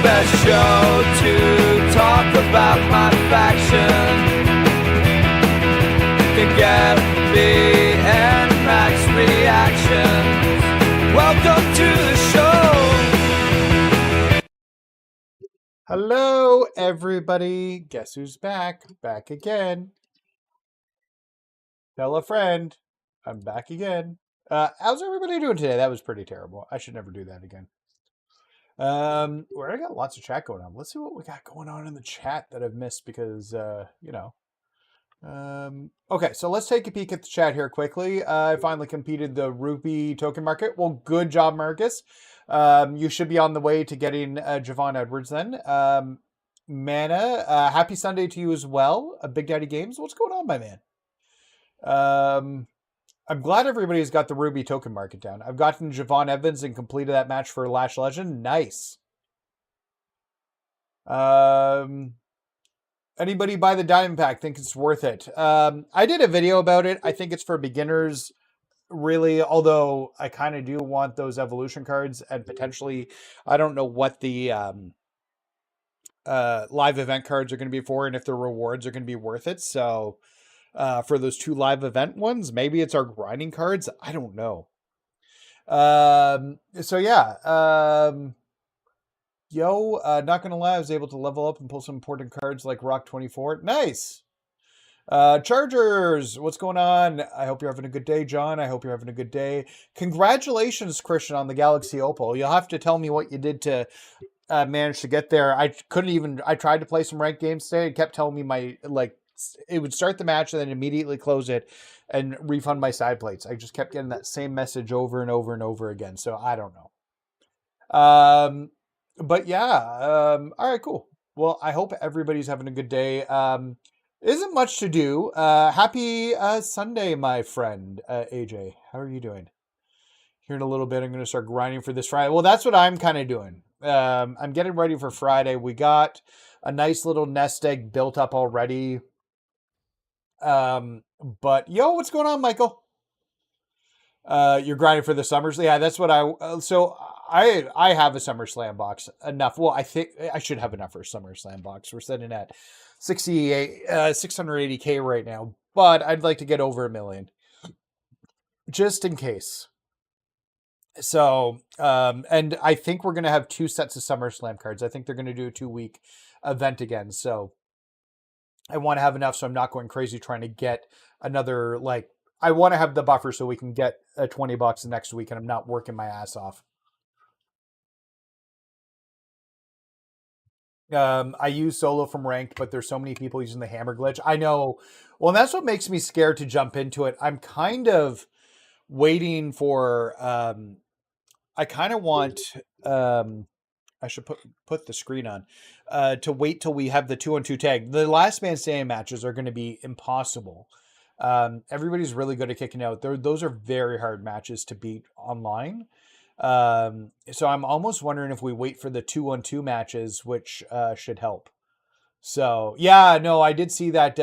best show to talk about my faction. Can get me and Max reactions. Welcome to the show. Hello, everybody. Guess who's back? Back again. Tell a friend. I'm back again. How's everybody doing today? That was pretty terrible. I should never do that again. We already got lots of chat going on. Let's see what we got going on in the chat that I've missed because, okay, so let's take a peek at the chat here quickly. I finally completed the Rupee token market. Well, good job, Marcus. You should be on the way to getting Javon Edwards then. Mana, happy Sunday to you as well. Big Daddy Games, what's going on, my man? I'm glad everybody's got the Ruby token market down. I've gotten Javon Evans and completed that match for Lash Legend. Nice. Anybody buy the Diamond Pack? Think it's worth it? I did a video about it. I think it's for beginners, really, although I kind of do want those evolution cards and potentially, I don't know what the live event cards are going to be for and if the rewards are going to be worth it. So for those 2 live event ones, maybe it's our grinding cards. I don't know. So yeah. Not gonna lie, I was able to level up and pull some important cards like Rock 24. Nice. Chargers, what's going on? I hope you're having a good day, John. I hope you're having a good day. Congratulations, Christian, on the Galaxy Opal. You'll have to tell me what you did to manage to get there. I tried to play some ranked games today. It kept telling me it would start the match and then immediately close it and refund my side plates. I just kept getting that same message over and over and over again. So I don't know. But yeah, all right, cool. Well, I hope everybody's having a good day. Isn't much to do. Happy Sunday, my friend, AJ. How are you doing? Here in a little bit, I'm going to start grinding for this Friday. Well, that's what I'm kind of doing. I'm getting ready for Friday. We got a nice little nest egg built up already. But yo, what's going on, Michael? You're grinding for the SummerSlam. Yeah, that's what I have a SummerSlam box. Enough. Well, I think I should have enough for a SummerSlam box. We're sitting at 680K right now, but I'd like to get over 1 million just in case. So, and I think we're going to have 2 sets of SummerSlam cards. I think they're going to do a 2-week event again. So I want to have enough so I'm not going crazy trying to get another, I want to have the buffer so we can get $20 the next week and I'm not working my ass off. I use solo from ranked, but there's so many people using the hammer glitch. I know. Well, and that's what makes me scared to jump into it. I'm kind of waiting for, I kind of want, I should put the screen on, to wait till we have the 2-on-2 tag. The last man standing matches are going to be impossible. Everybody's really good at kicking out. Those are very hard matches to beat online. So I'm almost wondering if we wait for the 2-on-2 matches, which should help. So yeah, no, I did see that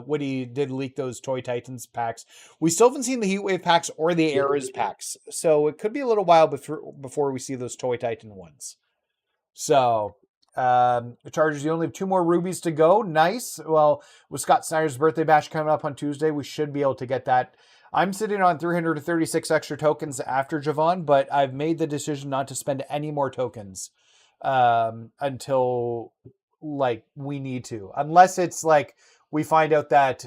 Woody did leak those Toy Titans packs. We still haven't seen the Heatwave packs or the Eras packs, so it could be a little while before we see those Toy Titan ones. So the Chargers, you only have 2 more rubies to go. Nice. Well, with Scott Snyder's birthday bash coming up on Tuesday, we should be able to get that. I'm sitting on 336 extra tokens after Javon, but I've made the decision not to spend any more tokens until we need to, unless it's we find out that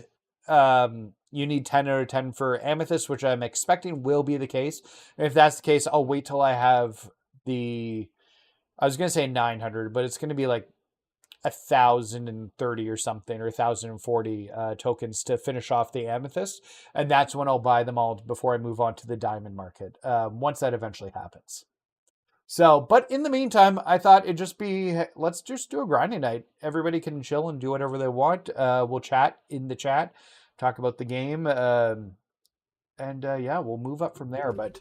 you need 10 out of 10 for Amethyst, which I'm expecting will be the case. And if that's the case, I'll wait till I have I was going to say 900, but it's going to be 1,030 or something, or 1,040 tokens to finish off the Amethyst. And that's when I'll buy them all before I move on to the Diamond market, once that eventually happens. So, but in the meantime, I thought it'd just be, let's just do a grinding night. Everybody can chill and do whatever they want. We'll chat in the chat, talk about the game, and yeah, we'll move up from there. But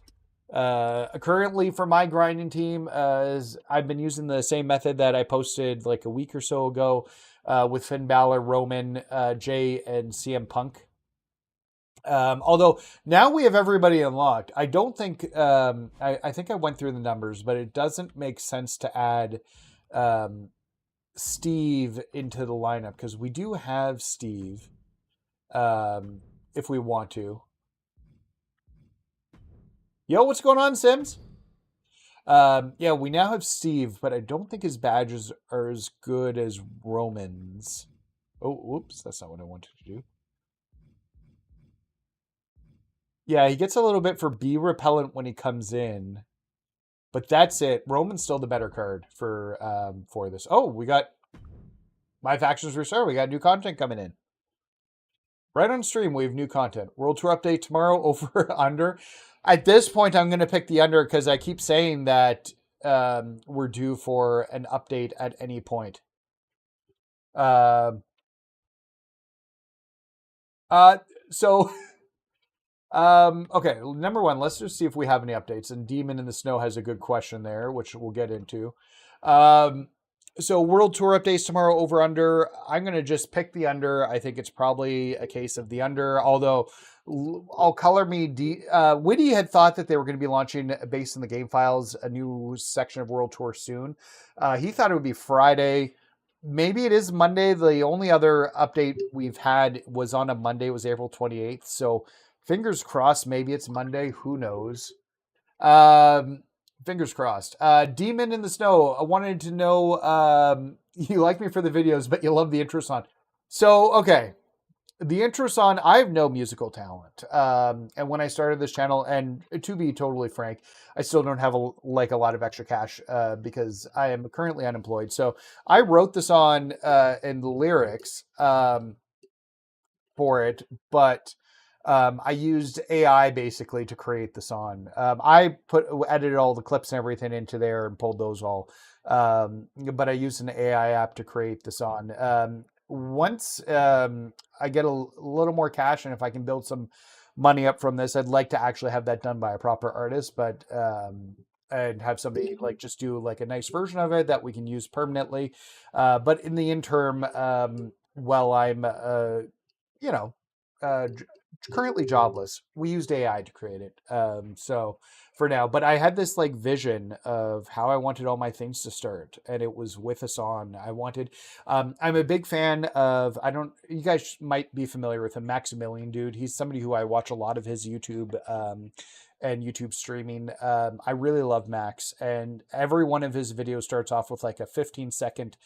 currently for my grinding team, I've been using the same method that I posted a week or so ago with Finn Balor, Roman, Jay, and CM Punk. Although now we have everybody unlocked. I don't think I think I went through the numbers, but it doesn't make sense to add Steve into the lineup because we do have Steve if we want to. Yo, what's going on, Sims? Yeah, we now have Steve, but I don't think his badges are as good as Roman's. Oh, whoops, that's not what I wanted to do. Yeah, he gets a little bit for bee repellent when he comes in, but that's it. Roman's still the better card for this. Oh, we got MyFaction's Restore. We got new content coming in. Right on stream, we have new content. World Tour update tomorrow, over under. At this point, I'm going to pick the under because I keep saying that we're due for an update at any point. So, okay, number one, let's just see if we have any updates. And Demon in the Snow has a good question there, which we'll get into. So World Tour updates tomorrow, over under. I'm going to just pick the under. I think it's probably a case of the under, although I'll color me. Witty had thought that they were going to be launching, based on the game files, a new section of World Tour soon. He thought it would be Friday. Maybe it is Monday. The only other update we've had was on a Monday. It was April 28th. So fingers crossed, maybe it's Monday. Who knows? Fingers crossed. Demon in the Snow. I wanted to know, you like me for the videos, but you love the intro song. So, okay. The intro song, I have no musical talent. And when I started this channel, and to be totally frank, I still don't have a lot of extra cash because I am currently unemployed. So I wrote the song and the lyrics for it, but I used AI basically to create the song. I edited all the clips and everything into there and pulled those all. But I used an AI app to create the song. Once I get a little more cash and if I can build some money up from this, I'd like to actually have that done by a proper artist, but and have somebody just do a nice version of it that we can use permanently. But in the interim, while I'm currently jobless, we used AI to create it. So for now, but I had this vision of how I wanted all my things to start, and it was with a song. I wanted, I'm a big fan of, you guys might be familiar with him, Maximilian Dude. He's somebody who I watch a lot of his YouTube, and YouTube streaming. I really love Max, and every one of his videos starts off with a 15-second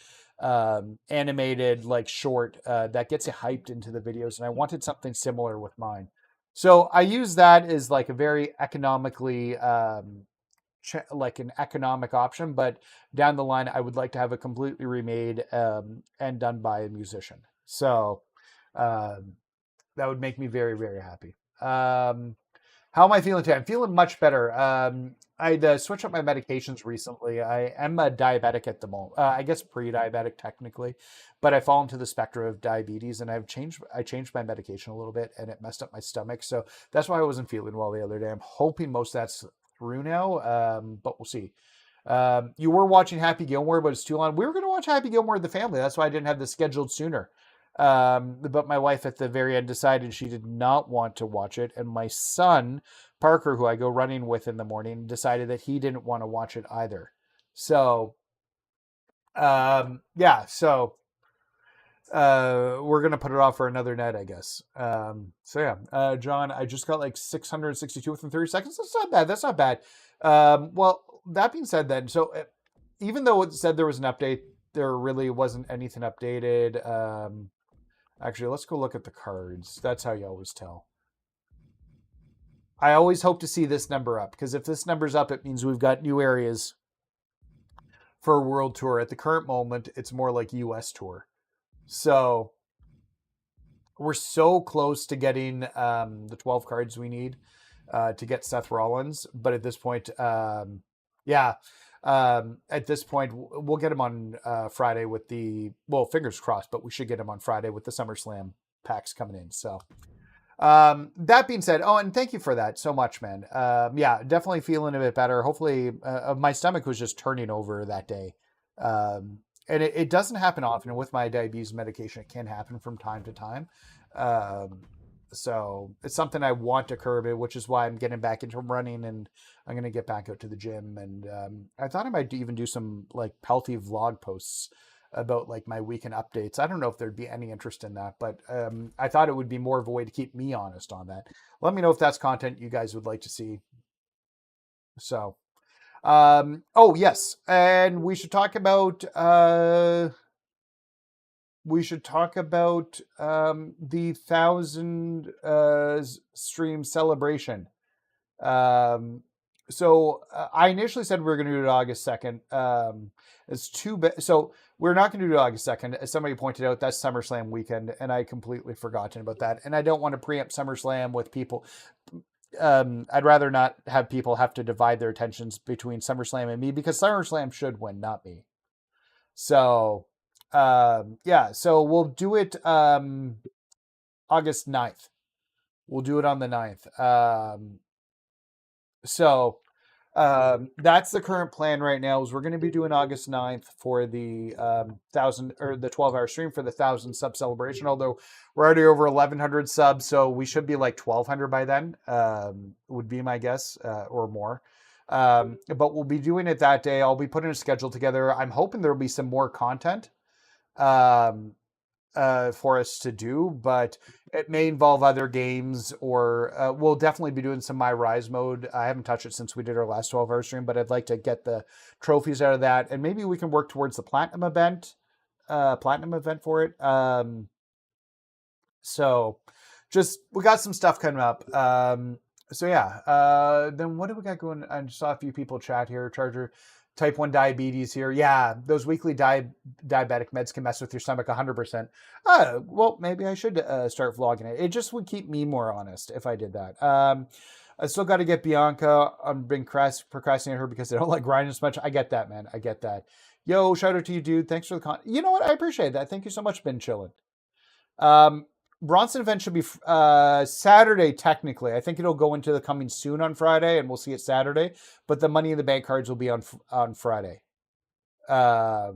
animated short that gets you hyped into the videos, and I wanted something similar with mine. So I use that as a very economically an economic option, but down the line I would like to have it completely remade and done by a musician. So that would make me very, very happy. How am I feeling today? I'm feeling much better. I'd switched up my medications recently. I am a diabetic at the moment. I guess pre-diabetic technically, but I fall into the spectrum of diabetes, and I changed my medication a little bit, and it messed up my stomach. So that's why I wasn't feeling well the other day. I'm hoping most of that's through now, but we'll see. You were watching Happy Gilmore, but it's too long. We were going to watch Happy Gilmore with the family. That's why I didn't have this scheduled sooner. But my wife at the very end decided she did not want to watch it. And my son, Parker, who I go running with in the morning, decided that he didn't want to watch it either. So, yeah, so, we're going to put it off for another night, I guess. So yeah, John, I just got 662 within 30 seconds. That's not bad. That's not bad. Well, that being said then, so even though it said there was an update, there really wasn't anything updated. Actually, let's go look at the cards. That's how you always tell. I always hope to see this number up, because if this number's up, it means we've got new areas for World Tour. At the current moment, it's more like US Tour. So we're so close to getting the 12 cards we need to get Seth Rollins. But at this point, at this point, we'll get him on Friday with fingers crossed, but we should get him on Friday with the SummerSlam packs coming in. So that being said, and thank you for that so much, man. Yeah, definitely feeling a bit better. Hopefully my stomach was just turning over that day. And it doesn't happen often. With my diabetes medication, it can happen from time to time. So it's something I want to curb it, which is why I'm getting back into running, and I'm going to get back out to the gym. And I thought I might even do some like healthy vlog posts about like my weekend updates. I don't know if there'd be any interest in that, but I thought it would be more of a way to keep me honest on that. Let me know if that's content you guys would like to see. So, oh yes, and we should talk about the 1,000 stream celebration. I initially said we were going to do it August 2nd. It's too bad. So we're not going to do it August 2nd. As somebody pointed out, that's SummerSlam weekend, and I completely forgotten about that. And I don't want to preempt SummerSlam with people. I'd rather not have people have to divide their attentions between SummerSlam and me, because SummerSlam should win, not me. So, yeah, so we'll do it August 9th. We'll do it on the 9th. That's the current plan right now, is we're going to be doing August 9th for the 1,000 or the 12-hour stream for the 1,000 sub celebration, although we're already over 1,100 subs, so we should be like 1,200 by then, would be my guess, or more. But we'll be doing it that day. I'll be putting a schedule together. I'm hoping there'll be some more content for us to do, but it may involve other games, or we'll definitely be doing some My Rise mode. I haven't touched it since we did our last 12-hour stream, but I'd like to get the trophies out of that, and maybe we can work towards the platinum event for it. So just, we got some stuff coming up. So yeah, then what do we got going? I saw a few people chat here. Charger, type 1 diabetes here. Yeah, those weekly diabetic meds can mess with your stomach 100%. Well, maybe I should start vlogging it. It just would keep me more honest if I did that. I still got to get Bianca. I've been procrastinating her because I don't like grinding as much. I get that, man. I get that. Yo, shout out to you, dude. Thanks for the You know what? I appreciate that. Thank you so much, Been Chillin'. Bronson event should be Saturday, technically. I think it'll go into the coming soon on Friday, and we'll see it Saturday. But the Money in the Bank cards will be on Friday. So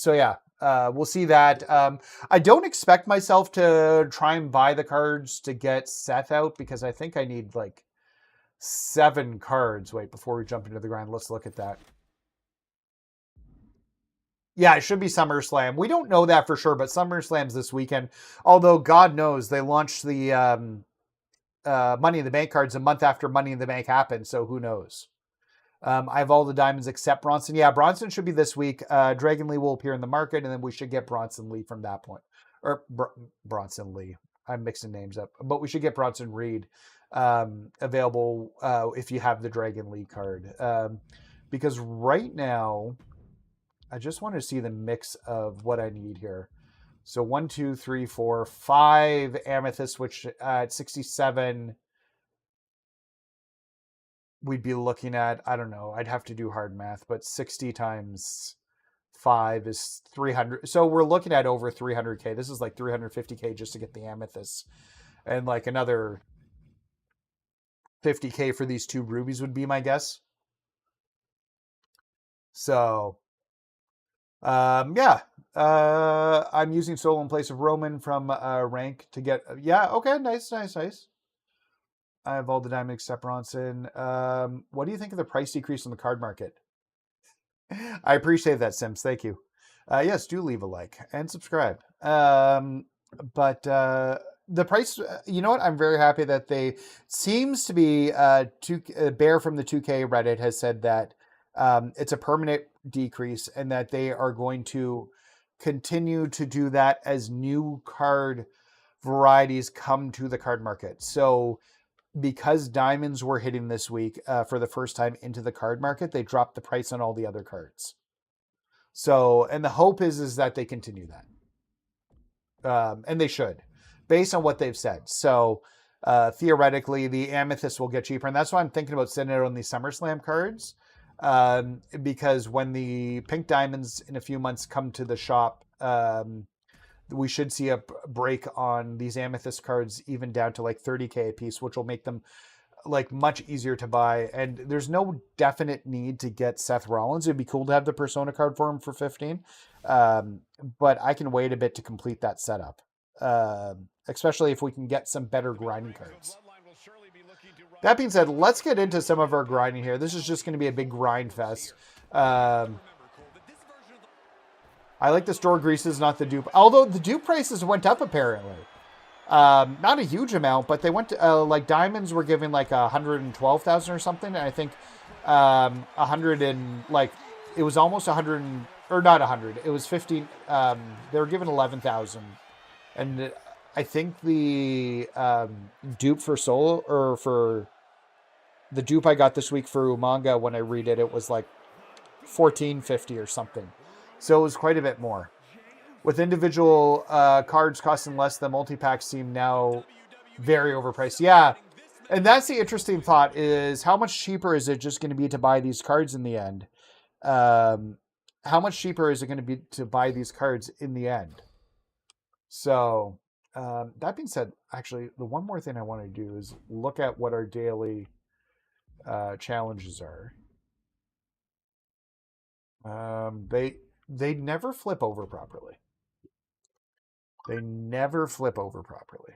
yeah, we'll see that. I don't expect myself to try and buy the cards to get Seth out, because I think I need like 7 cards. Wait, before we jump into the grind, let's look at that. Yeah, it should be SummerSlam. We don't know that for sure, but SummerSlam's this weekend. Although, God knows, they launched the Money in the Bank cards a month after Money in the Bank happened, so who knows? I have all the diamonds except Bronson. Yeah, Bronson should be this week. Dragon Lee will appear in the market, and then we should get Bronson Lee from that point. Or Bronson Lee. I'm mixing names up. But we should get Bronson Reed available if you have the Dragon Lee card. Because right now, I just want to see the mix of what I need here. So 1, 2, 3, 4, 5 amethysts, which at 67, we'd be looking at, I don't know, I'd have to do hard math, but 60 times 5 is 300. So we're looking at over 300K. This is like 350K just to get the amethysts. And like another 50K for these 2 rubies would be my guess. So yeah, I'm using Solo in place of Roman from rank to get. Yeah, okay, nice. I have all the diamond except Bronson. What do you think of the price decrease in the card market? I appreciate that, Sims. Thank you. Yes, do leave a like and subscribe. But the price, you know what? I'm very happy that they seems to be Bear from the 2K Reddit has said that it's a permanent decrease, and that they are going to continue to do that as new card varieties come to the card market. So because diamonds were hitting this week for the first time into the card market, they dropped the price on all the other cards. So, and the hope is that they continue that. And they should, based on what they've said. So theoretically, the amethyst will get cheaper. And that's why I'm thinking about sending it on these SummerSlam cards. Because when the pink diamonds in a few months come to the shop, we should see a break on these amethyst cards, even down to like 30K a piece, which will make them like much easier to buy. And there's no definite need to get Seth Rollins. It'd be cool to have the Persona card for him for 15. But I can wait a bit to complete that setup. especially if we can get some better grinding cards. That being said, let's get into some of our grinding here. This is just going to be a big grind fest. I like the store greases, not the dupe. Although the dupe prices went up apparently. Not a huge amount, but they went to, like diamonds were giving like 112,000 or something. And I think 100 and like it was almost 100 or not 100. It was 15. They were given 11,000, and I think the dupe for solo or for the dupe I got this week for Umanga when I read it, it was like 1450 or something. So it was quite a bit more. With individual cards costing less, the multi-packs seem now very overpriced. Yeah, and that's the interesting thought is how much cheaper is it just going to be to buy these cards in the end? How much cheaper is it going to be to buy these cards in the end? So that being said, actually, the one more thing I want to do is look at what our daily challenges are. They never flip over properly. They never flip over properly.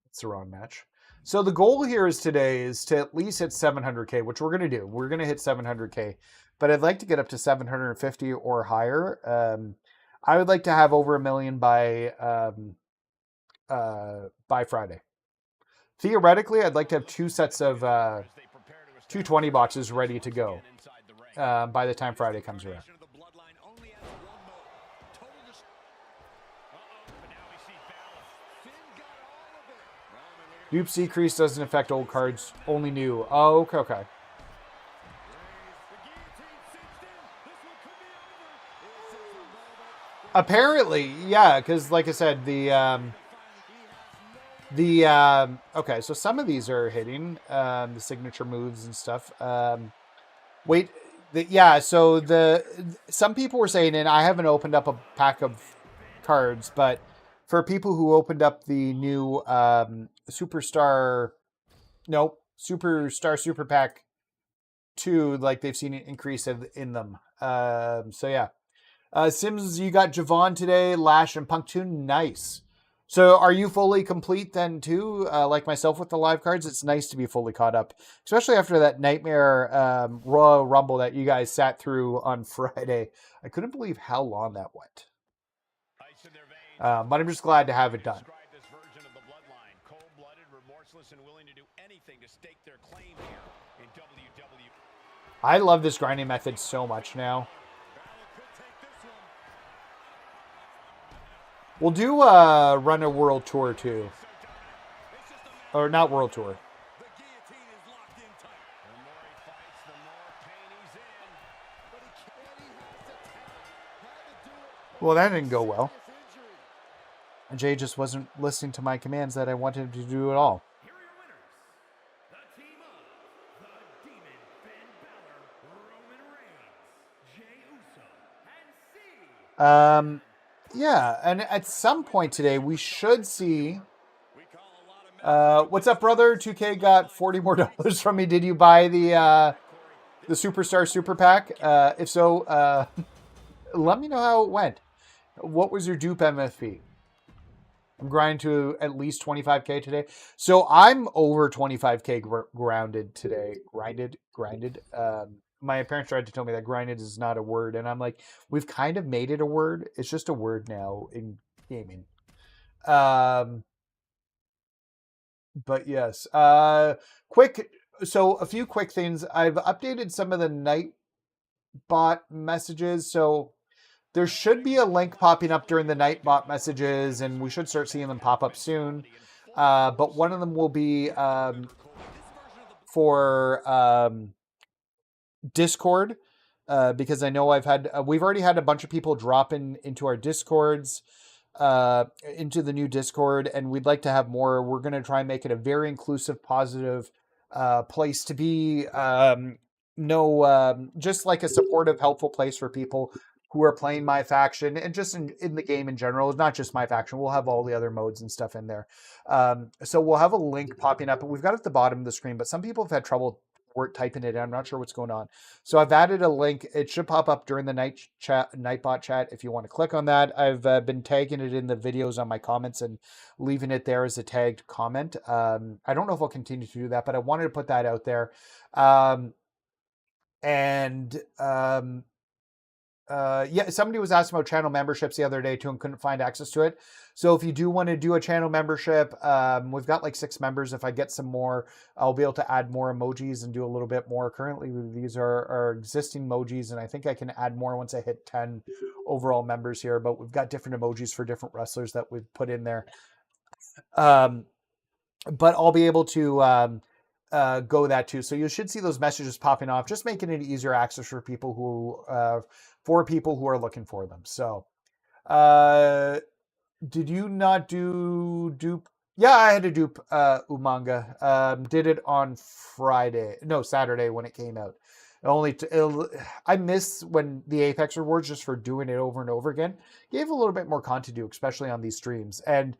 It's the wrong match. So the goal here is today is to at least hit 700K, which we're going to do. We're going to hit 700K, but I'd like to get up to 750 or higher. I would like to have over 1 million by Friday. Theoretically, I'd like to have 2 sets of 220 boxes ready to go by the time Friday comes around. Dupe's decrease doesn't affect old cards, only new. Oh, okay. Apparently, yeah, because like I said, okay, so some of these are hitting the signature moves and stuff. So some people were saying, and I haven't opened up a pack of cards, but for people who opened up the new Superstar Super Pack 2, like they've seen an increase in them. So yeah. Sims, you got Javon today, Lash, and Punk 2. Nice. So are you fully complete then too? Like myself with the live cards, it's nice to be fully caught up, especially after that nightmare Royal Rumble that you guys sat through on Friday. I couldn't believe how long that went. But I'm just glad to have it done. I love this grinding method so much now. We'll do run a world tour too. Or not world tour. Well, that didn't go well. Jay just wasn't listening to my commands that I wanted him to do at all. Yeah, and at some point today, we should see... what's up, brother? 2K got $40 more from me. Did you buy the Superstar Super Pack? If so, let me know how it went. What was your dupe MFP? I'm grinding to at least 25K today. So I'm over 25K grounded today. Grinded. My parents tried to tell me that grinded is not a word. And I'm like, we've kind of made it a word. It's just a word now in gaming. But yes. So a few quick things. I've updated some of the Nightbot messages. So there should be a link popping up during the Nightbot messages, and we should start seeing them pop up soon. But one of them will be for Discord, because I know we've already had a bunch of people drop into our Discords, into the new Discord, and we'd like to have more. We're going to try and make it a very inclusive, positive place to be. Just like a supportive, helpful place for people who are playing MyFaction and just in the game in general. It's not just MyFaction. We'll have all the other modes and stuff in there. So we'll have a link popping up. We've got it at the bottom of the screen, but some people have had trouble weren't typing it in. I'm not sure what's going on. So I've added a link. It should pop up during the Nightbot chat if you want to click on that. I've been tagging it in the videos on my comments and leaving it there as a tagged comment. I don't know if I'll continue to do that, but I wanted to put that out there. Yeah, somebody was asking about channel memberships the other day too and couldn't find access to it. So if you do want to do a channel membership, we've got like 6 members. If I get some more, I'll be able to add more emojis and do a little bit more. Currently, these are our existing emojis, and I think I can add more once I hit 10 overall members here. But we've got different emojis for different wrestlers that we've put in there. But I'll be able to go that too. So you should see those messages popping off, just making it easier access for people who are looking for them. So, did you not do dupe? Yeah, I had to dupe Umanga. Did it on Saturday when it came out. I miss when the Apex rewards, just for doing it over and over again, gave a little bit more content to do, especially on these streams. And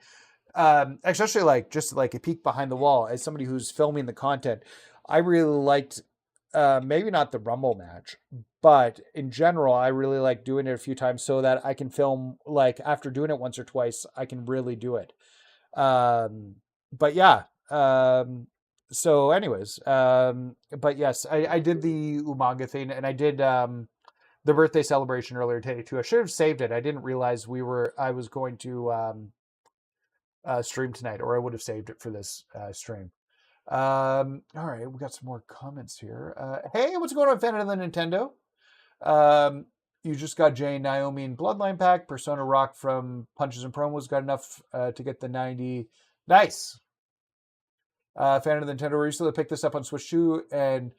especially like just like a peek behind the wall as somebody who's filming the content, I really liked maybe not the Rumble match, but in general, I really like doing it a few times so that I can film, like after doing it once or twice, I can really do it. But yeah. So anyways, but yes, I did the Umanga thing, and I did the birthday celebration earlier today too. I should have saved it. I didn't realize I was going to stream tonight, or I would have saved it for this stream. All right, we got some more comments here. Hey, what's going on, fan of the Nintendo? You just got Jay, Naomi, and Bloodline pack. Persona Rock from Punches and Promos got enough to get the 90. Nice. Fan of the Nintendo. We used to pick this up on Switch 2, and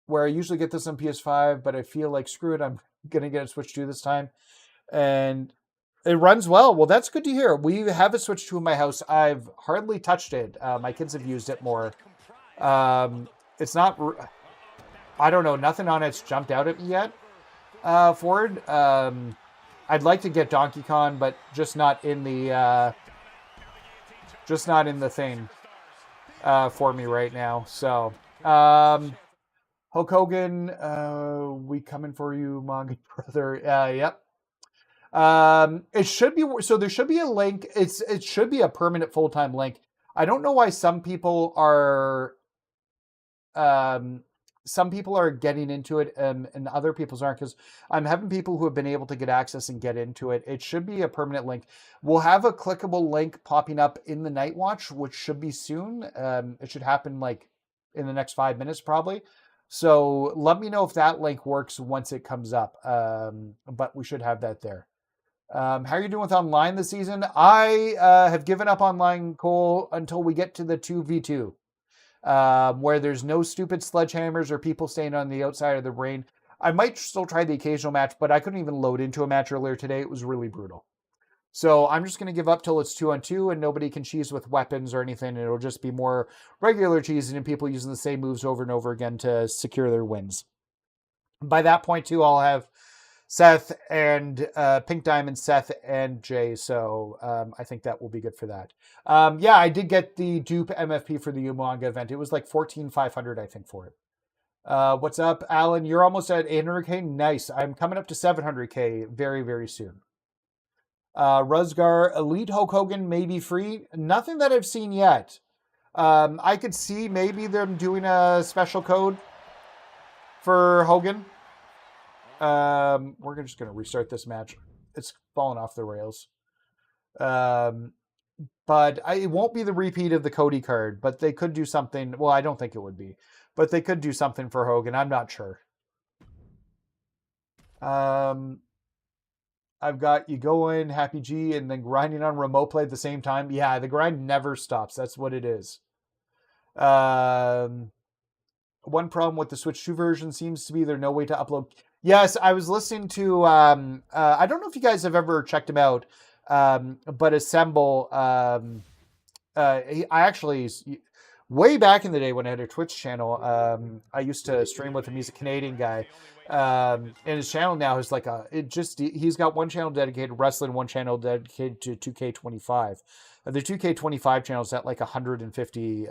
where I usually get this on PS5, but I feel like screw it, I'm gonna get a Switch 2 this time, and it runs well. Well, that's good to hear. We have a Switch 2 in my house. I've hardly touched it. My kids have used it more. It's not, I don't know, nothing on it's jumped out at me yet for it. I'd like to get Donkey Kong, but just not in the thing for me right now. So, Hulk Hogan, we coming for you, manga brother. Yep. It should be, so there should be a link. It should be a permanent full-time link. I don't know why some people are getting into it and other people's aren't, because I'm having people who have been able to get access and get into it. It should be a permanent link. We'll have a clickable link popping up in the Night Watch, which should be soon. It should happen like in the next 5 minutes probably. So let me know if that link works once it comes up. But we should have that there. How are you doing with online this season? I have given up online, Cole, until we get to the 2v2, where there's no stupid sledgehammers or people staying on the outside of the ring. I might still try the occasional match, but I couldn't even load into a match earlier today. It was really brutal. So I'm just going to give up till it's 2-on-2 and nobody can cheese with weapons or anything. It'll just be more regular cheesing and people using the same moves over and over again to secure their wins. By that point, too, I'll have Seth and Pink Diamond, Seth and Jay. So I think that will be good for that. Yeah, I did get the dupe MFP for the Umanga event. It was like 14,500, I think, for it. What's up, Alan? You're almost at 800K. Nice. I'm coming up to 700K very, very soon. Ruzgar, Elite Hulk Hogan may be free. Nothing that I've seen yet. I could see maybe them doing a special code for Hogan. We're just going to restart this match. It's fallen off the rails. But it won't be the repeat of the Cody card, but they could do something. Well, I don't think it would be, but they could do something for Hogan. I'm not sure. I've got you going, Happy G, and then grinding on remote play at the same time. Yeah, the grind never stops. That's what it is. One problem with the Switch 2 version seems to be there's no way to upload. Yes, I was listening to, I don't know if you guys have ever checked him out, but Assemble, I actually, way back in the day when I had a Twitch channel, I used to stream with him. He's a Canadian guy. And his channel now is like he's got one channel dedicated to wrestling, one channel dedicated to 2K25. The 2K25 channel is at like 150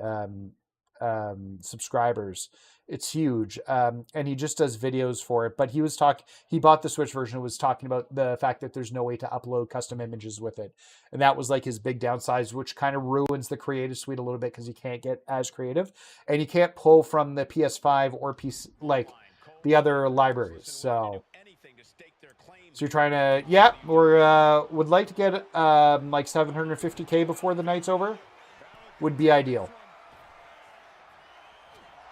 subscribers. It's huge. And he just does videos for it. But he bought the Switch version and was talking about the fact that there's no way to upload custom images with it. And that was like his big downside, which kind of ruins the creative suite a little bit because you can't get as creative. And you can't pull from the PS5 or PC, like the other libraries. So you're trying to, yeah, we're, would like to get like 750K before the night's over. Would be ideal.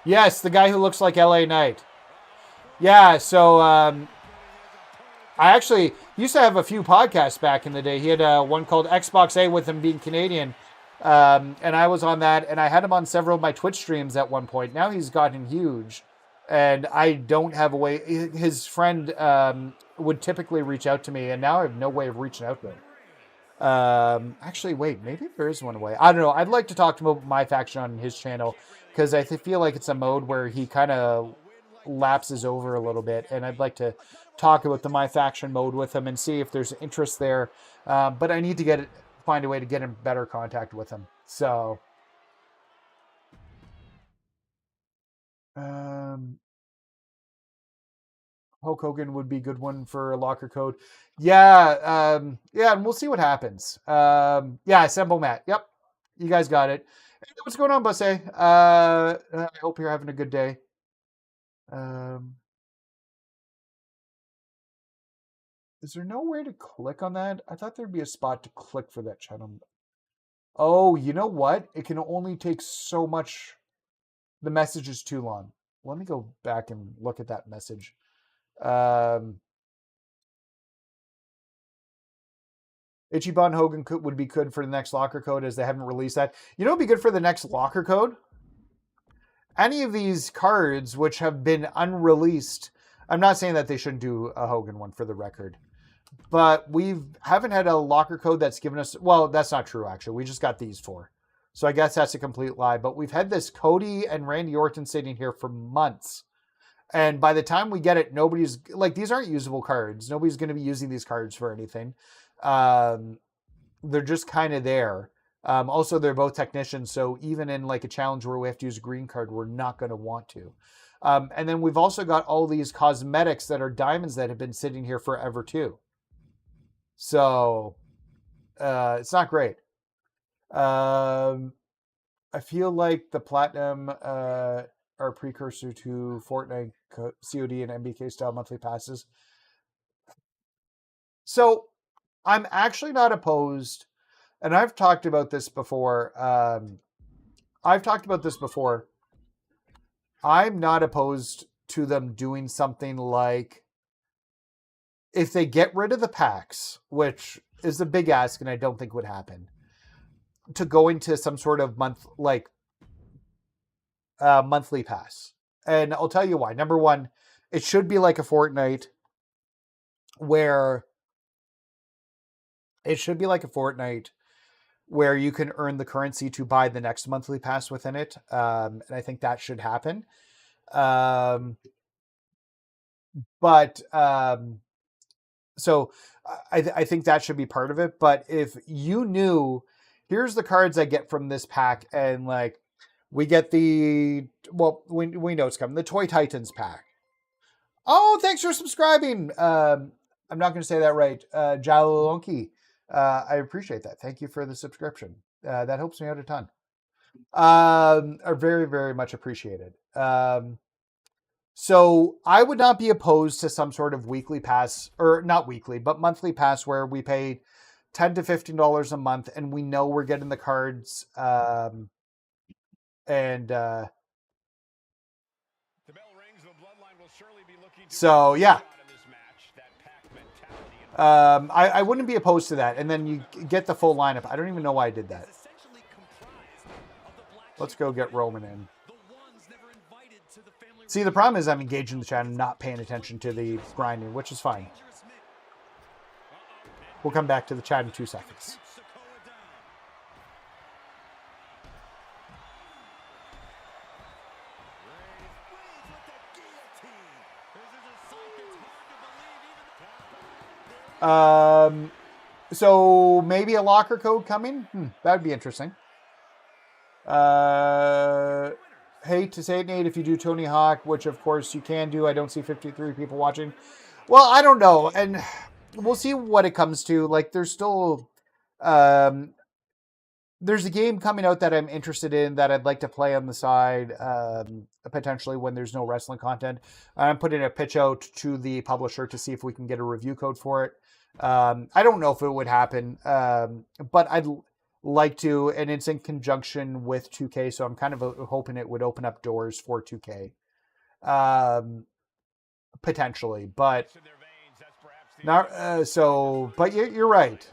Yes, the guy who looks like LA Knight. Yeah, so I actually used to have a few podcasts back in the day. He had one called Xbox A with him being Canadian. And I was on that, and I had him on several of my Twitch streams at one point. Now he's gotten huge, and I don't have a way. His friend would typically reach out to me, and now I have no way of reaching out to him. Actually, wait, maybe there is one way. I don't know. I'd like to talk to him about MyFaction on his channel, because I feel like it's a mode where he kind of lapses over a little bit, and I'd like to talk about the MyFaction mode with him and see if there's interest there. But I need to find a way to get in better contact with him. So, Hulk Hogan would be a good one for a locker code. Yeah, and we'll see what happens. Yeah, Assemble Matt. Yep, you guys got it. Hey, what's going on, Busse? I hope you're having a good day. Is there no way to click on that? I thought there'd be a spot to click for that channel. Oh, you know what? It can only take so much. The message is too long. Let me go back and look at that message. Ichiban Hogan would be good for the next locker code, as they haven't released that. You know what would be good for the next locker code? Any of these cards which have been unreleased. I'm not saying that they shouldn't do a Hogan one, for the record, but we haven't had a locker code that's given us. Well, that's not true, actually. We just got these four. So I guess that's a complete lie. But we've had this Cody and Randy Orton sitting here for months. And by the time we get it, nobody's like, these aren't usable cards. Nobody's going to be using these cards for anything. They're just kind of there. Also, they're both technicians. So even in like a challenge where we have to use a green card, we're not going to want to. And then we've also got all these cosmetics that are diamonds that have been sitting here forever too. So it's not great. I feel like the Platinum are a precursor to Fortnite COD and MBK style monthly passes. So I'm actually not opposed, and I've talked about this before. I'm not opposed to them doing something like, if they get rid of the packs, which is a big ask and I don't think would happen, to go into some sort of monthly pass. And I'll tell you why. Number one, it should be like a Fortnite where you can earn the currency to buy the next monthly pass within it. And I think that should happen. So I think that should be part of it. But if you knew, here's the cards I get from this pack, and like we get we know it's coming, the Toy Titans pack. Oh, thanks for subscribing. I'm not going to say that right. Jalonki. I appreciate that. Thank you for the subscription. That helps me out a ton. Are very, very much appreciated. So I would not be opposed to some sort of weekly pass, or not weekly, but monthly pass, where we pay $10 to $15 a month, and we know we're getting the cards. So yeah. I wouldn't be opposed to that. And then you get the full lineup. I don't even know why I did that. Let's go get Roman in. See, the problem is I'm engaged in the chat and not paying attention to the grinding, which is fine. We'll come back to the chat in 2 seconds. So maybe a locker code coming? That'd be interesting. hate to say it, Nate, if you do Tony Hawk, which of course you can do. I don't see 53 people watching. Well, I don't know. And we'll see what it comes to. Like, there's still, there's a game coming out that I'm interested in that I'd like to play on the side, potentially when there's no wrestling content. I'm putting a pitch out to the publisher to see if we can get a review code for it. I don't know if it would happen, but I'd like to, and it's in conjunction with 2K, so I'm kind of hoping it would open up doors for 2K, potentially, but not but you're right.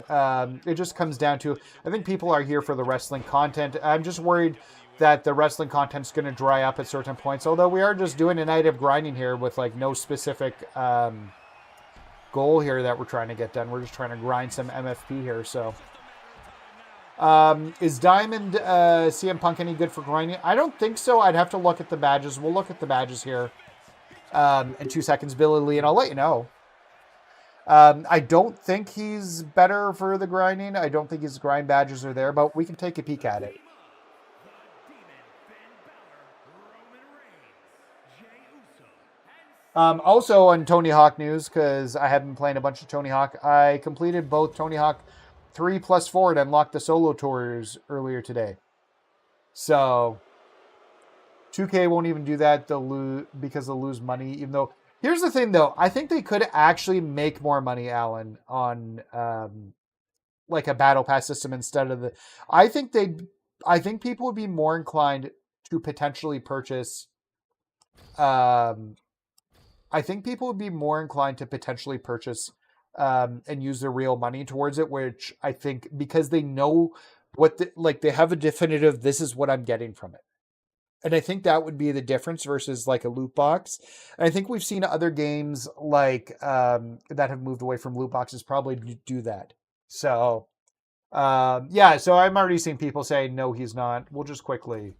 It just comes down to, I think people are here for the wrestling content. I'm just worried that the wrestling content's going to dry up at certain points, although we are just doing a night of grinding here with like no specific goal here that we're trying to get done. We're just trying to grind some MFP here. So is Diamond CM Punk any good for grinding? I don't think so. I'd have to look at the badges. We'll look at the badges here in 2 seconds, Billy Lee, and I'll let you know. I don't think he's better for the grinding. I don't think his grind badges are there, but we can take a peek at it. Also on Tony Hawk news, because I have been playing a bunch of Tony Hawk, I completed both Tony Hawk 3+4 and unlocked the solo tours earlier today. So 2K won't even do that. Because they'll lose money, even though, here's the thing though, I think they could actually make more money, Alan, on like a battle pass system instead of the, I think people would be more inclined to potentially purchase and use their real money towards it, which I think, because they know they have a definitive, this is what I'm getting from it. And I think that would be the difference versus like a loot box. And I think we've seen other games like that have moved away from loot boxes probably do that. So yeah, so I'm already seeing people say, no, he's not. We'll just quickly,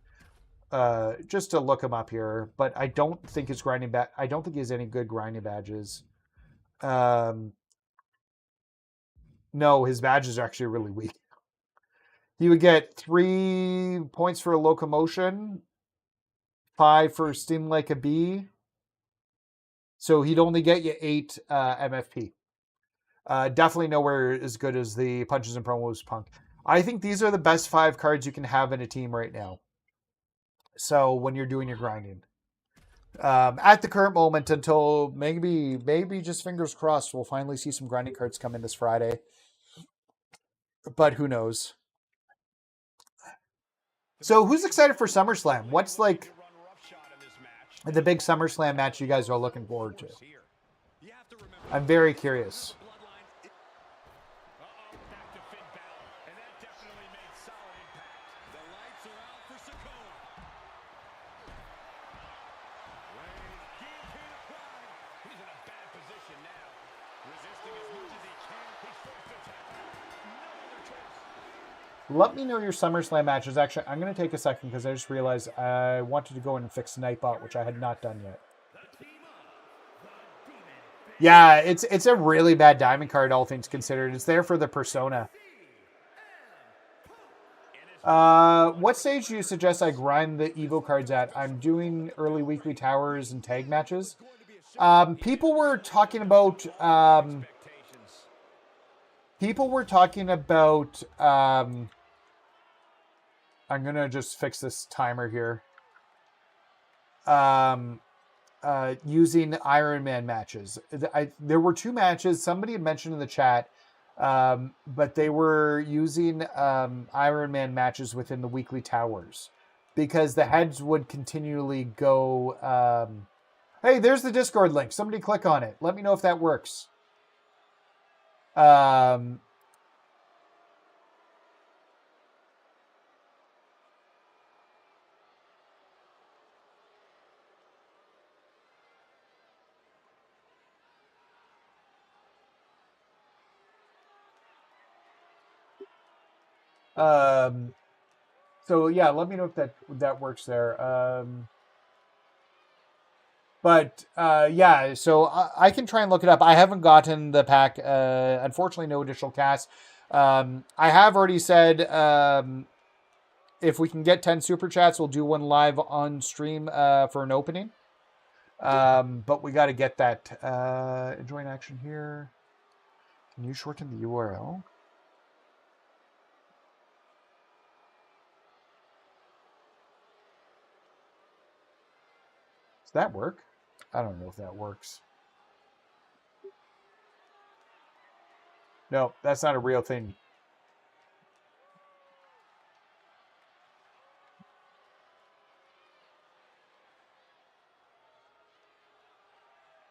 just to look him up here, but I don't think his grinding I don't think he has any good grinding badges. No, his badges are actually really weak. He would get 3 points for locomotion, 5 for sting like a bee. So he'd only get you 8 MFP. Definitely nowhere as good as the punches and promos Punk. I think these are the best 5 cards you can have in a team right now. So when you're doing your grinding, at the current moment, until maybe just fingers crossed, we'll finally see some grinding cards come in this Friday. But who knows? So who's excited for SummerSlam? What's like the big SummerSlam match you guys are looking forward to? I'm very curious. Let me know your SummerSlam matches. Actually, I'm going to take a second because I just realized I wanted to go in and fix Nightbot, which I had not done yet. Yeah, it's a really bad diamond card, all things considered. It's there for the persona. What stage do you suggest I grind the Evo cards at? I'm doing early weekly towers and tag matches. People were talking about... I'm going to just fix this timer here. Using Iron Man matches. There were 2 matches. Somebody had mentioned in the chat, but they were using Iron Man matches within the weekly towers because the heads would continually go... hey, there's the Discord link. Somebody click on it. Let me know if that works. So yeah, let me know if that works there. Yeah, so I can try and look it up. I haven't gotten the pack. Unfortunately, no additional cast. I have already said if we can get 10 super chats, we'll do one live on stream for an opening. But we got to get that. Join action here. Can you shorten the URL? Does that work? I don't know if that works. No, that's not a real thing.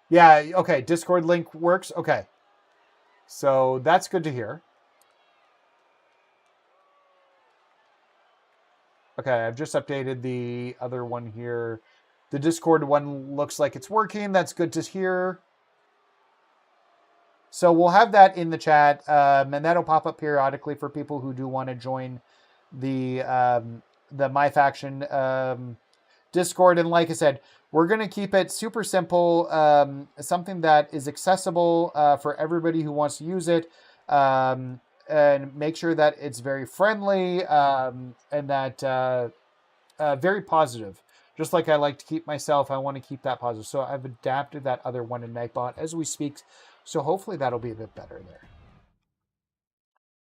Yeah, okay. Discord link works. Okay. So that's good to hear. Okay, I've just updated the other one here. The Discord one looks like it's working. That's good to hear. So we'll have that in the chat, and that'll pop up periodically for people who do want to join the MyFaction Discord. And like I said, we're going to keep it super simple, something that is accessible for everybody who wants to use it, and make sure that it's very friendly and that very positive. Just like I like to keep myself, I want to keep that positive. So I've adapted that other one in Nightbot as we speak. So hopefully that'll be a bit better there.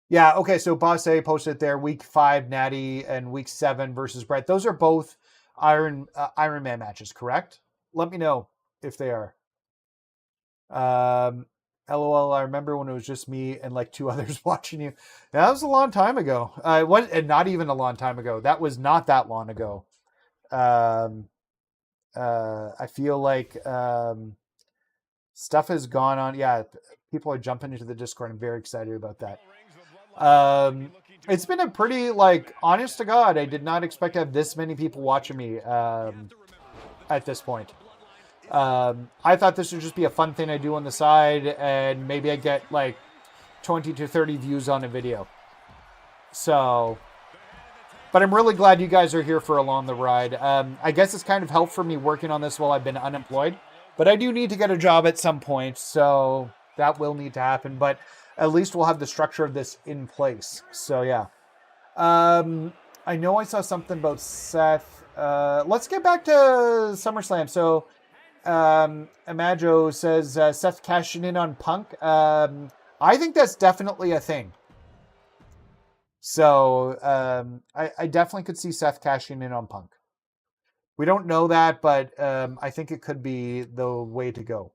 Yeah, okay, so Boss A posted there, week 5, Natty, and week 7 versus Brett. Those are both Iron Man matches, correct? Let me know if they are. LOL, I remember when it was just me and like 2 others watching you. That was a long time ago. And not even a long time ago. That was not that long ago. I feel like stuff has gone on. Yeah, people are jumping into the Discord. I'm very excited about that. It's been a pretty, like, honest to God, I did not expect to have this many people watching me at this point. I thought this would just be a fun thing I do on the side, and maybe I get like 20 to 30 views on a video. So, but I'm really glad you guys are here for along the ride. I guess it's kind of helped for me working on this while I've been unemployed, but I do need to get a job at some point, so that will need to happen. But at least we'll have the structure of this in place. So yeah. I know I saw something about Seth. Let's get back to SummerSlam. So Amajo says Seth cashing in on Punk. I think that's definitely a thing. So I definitely could see Seth cashing in on Punk. We don't know that, but I think it could be the way to go.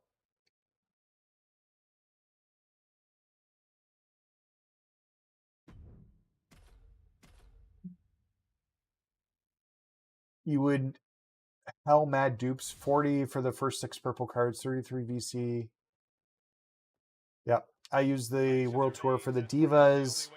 You would hell mad dupes, 40 for the first 6 purple cards, 33 VC. Yep. I use the World Tour for the Divas.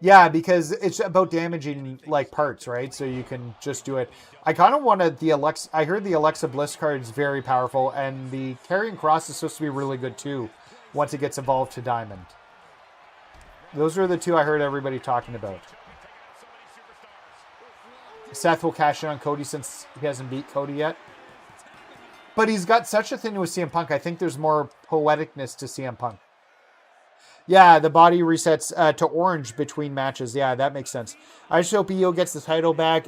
Yeah, because it's about damaging like parts, right? So you can just do it. I kind of wanted the Alexa. I heard the Alexa Bliss card is very powerful, and the Karrion Kross is supposed to be really good too once it gets evolved to Diamond. Those are the 2 I heard everybody talking about. Seth will cash in on Cody since he hasn't beat Cody yet. But he's got such a thing with CM Punk. I think there's more poeticness to CM Punk. Yeah, the body resets to orange between matches. Yeah, that makes sense. I just hope Io gets the title back.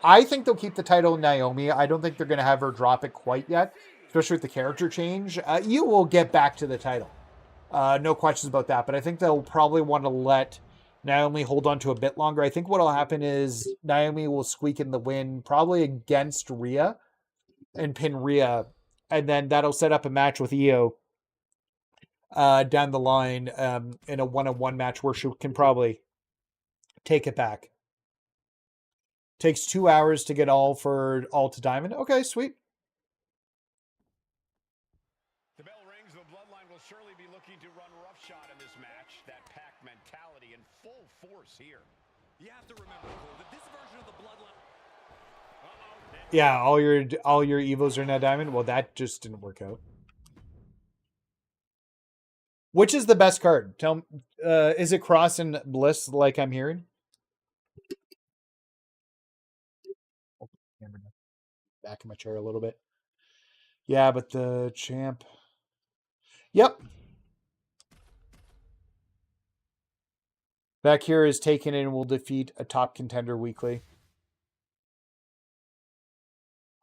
I think they'll keep the title in Naomi. I don't think they're going to have her drop it quite yet, especially with the character change. Io will get back to the title. No questions about that. But I think they'll probably want to let Naomi hold on to a bit longer. I think what will happen is Naomi will squeak in the win, probably against Rhea, and pin Rhea. And then that'll set up a match with Io down the line in a one-on-one match where she can probably take it back. Takes 2 hours to get all to Diamond. Okay, sweet. The bell rings. The Bloodline will surely be looking to run roughshod in this match. That pack mentality in full force here. You have to remember, Cole, that this version of the Bloodline. Yeah, all your Evos are now Diamond. Well, that just didn't work out. Which is the best card? Tell is it Cross and Bliss like I'm hearing? Back in my chair a little bit. Yeah, but the champ. Yep. Back here is taken and will defeat a top contender weekly.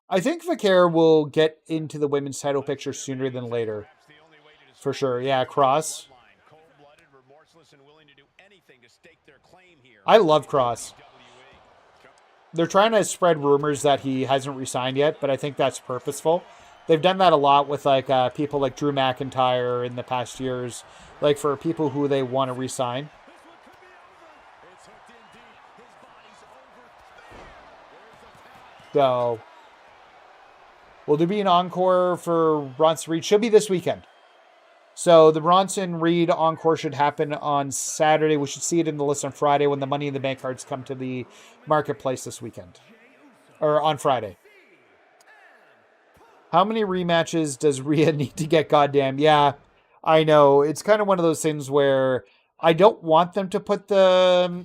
I think Vaquer will get into the women's title picture sooner than later. For sure. Yeah, Cross. I love Cross. They're trying to spread rumors that he hasn't resigned yet, but I think that's purposeful. They've done that a lot with like people like Drew McIntyre in the past years, like for people who they want to resign. So, will there be an encore for Bronson Reed? Should be this weekend. So the Bronson Reed encore should happen on Saturday. We should see it in the list on Friday when the Money in the Bank cards come to the marketplace this weekend. Or on Friday. How many rematches does Rhea need to get? Goddamn. Yeah, I know. It's kind of one of those things where I don't want them to put the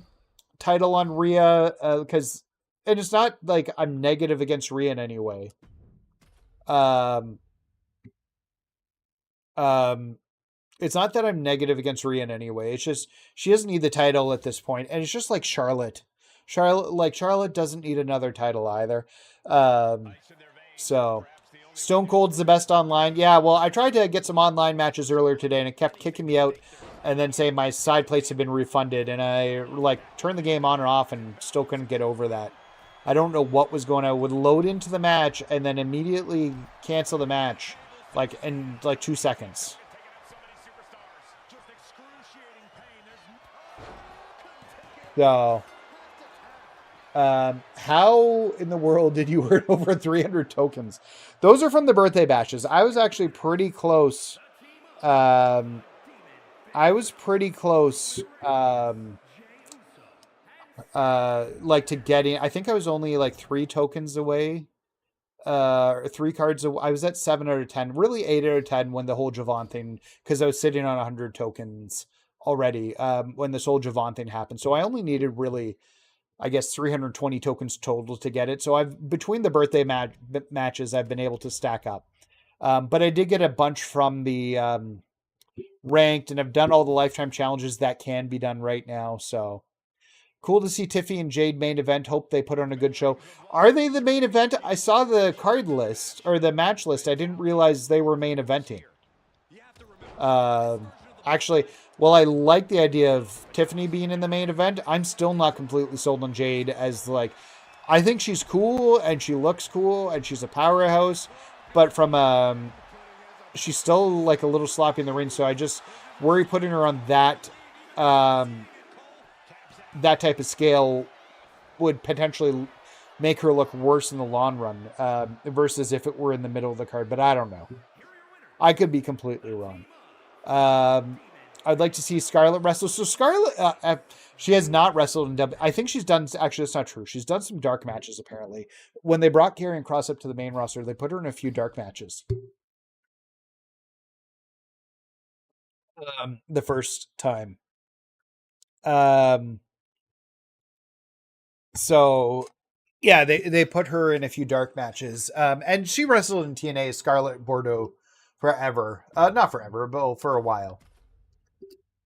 title on Rhea because and it's not like I'm negative against Rhea in any way. It's not that I'm negative against Rhea in any way. It's just she doesn't need the title at this point, and it's just like Charlotte. Charlotte doesn't need another title either. So Stone Cold's the best online. Yeah, well, I tried to get some online matches earlier today, and it kept kicking me out, and then saying my side plates have been refunded, and I turned the game on and off, and still couldn't get over that. I don't know what was going on. I would load into the match and then immediately cancel the match, in 2 seconds. So, how in the world did you earn over 300 tokens? Those are from the birthday bashes. I was actually pretty close. To getting, I think I was only 3 tokens away, or 3 cards away. I was at 7 out of 10, really 8 out of 10 when the whole Javon thing, because I was sitting on 100 tokens already, when this whole Javon thing happened. So I only needed really, I guess, 320 tokens total to get it. So between the birthday matches, I've been able to stack up. But I did get a bunch from the, ranked, and I've done all the lifetime challenges that can be done right now. So cool to see Tiffy and Jade main event. Hope they put on a good show. Are they the main event? I saw the card list or the match list. I didn't realize they were main eventing. Actually, well, I like the idea of Tiffany being in the main event. I'm still not completely sold on Jade as I think she's cool and she looks cool and she's a powerhouse, but from she's still a little sloppy in the ring. So I just worry putting her on that type of scale would potentially make her look worse in the long run, versus if it were in the middle of the card. But I don't know. I could be completely wrong. I'd like to see Scarlett wrestle. So Scarlett, she has not wrestled in I think she's done, actually that's not true. She's done some dark matches apparently. When they brought Karrion Kross up to the main roster, they put her in a few dark matches. The first time. So yeah, they put her in a few dark matches. And she wrestled in TNA Scarlett Bordeaux forever. Not forever, but for a while.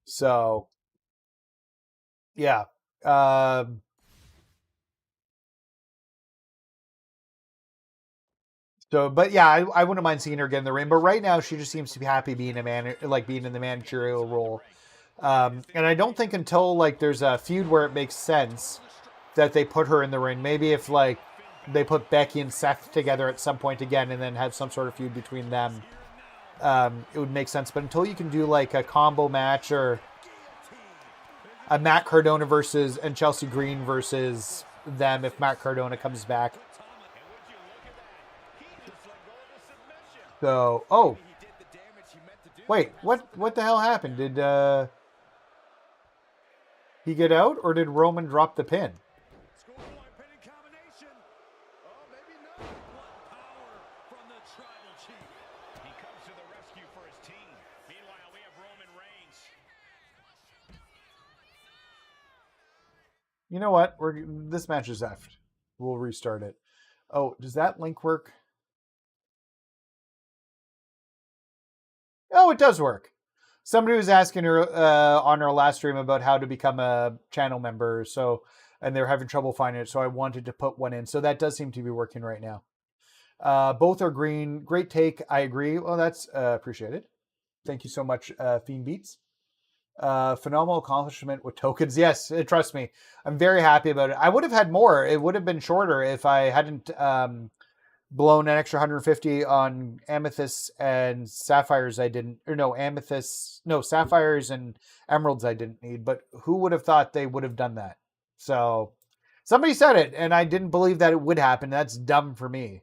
So yeah. But yeah, I wouldn't mind seeing her get in the ring. But right now, she just seems to be happy being being in the managerial role. And I don't think until there's a feud where it makes sense that they put her in the ring. Maybe if they put Becky and Seth together at some point again, and then have some sort of feud between them, it would make sense. But until you can do a combo match or a Matt Cardona and Chelsea Green versus them, if Matt Cardona comes back. So, oh, wait, what the hell happened? Did he get out, or did Roman drop the pin? You know what? This match is effed. We'll restart it. Oh, does that link work? Oh, it does work. Somebody was asking her on our last stream about how to become a channel member, so and they're having trouble finding it, so I wanted to put one in. So that does seem to be working right now. Both are green. Great take. I agree. Well, that's appreciated. Thank you so much, Fiend Beats. Phenomenal accomplishment with tokens. Yes, trust me. I'm very happy about it. I would have had more. It would have been shorter if I hadn't blown an extra 150 on amethysts and sapphires I didn't, or no, amethysts, no, sapphires and emeralds I didn't need, but who would have thought they would have done that? So somebody said it and I didn't believe that it would happen. That's dumb for me.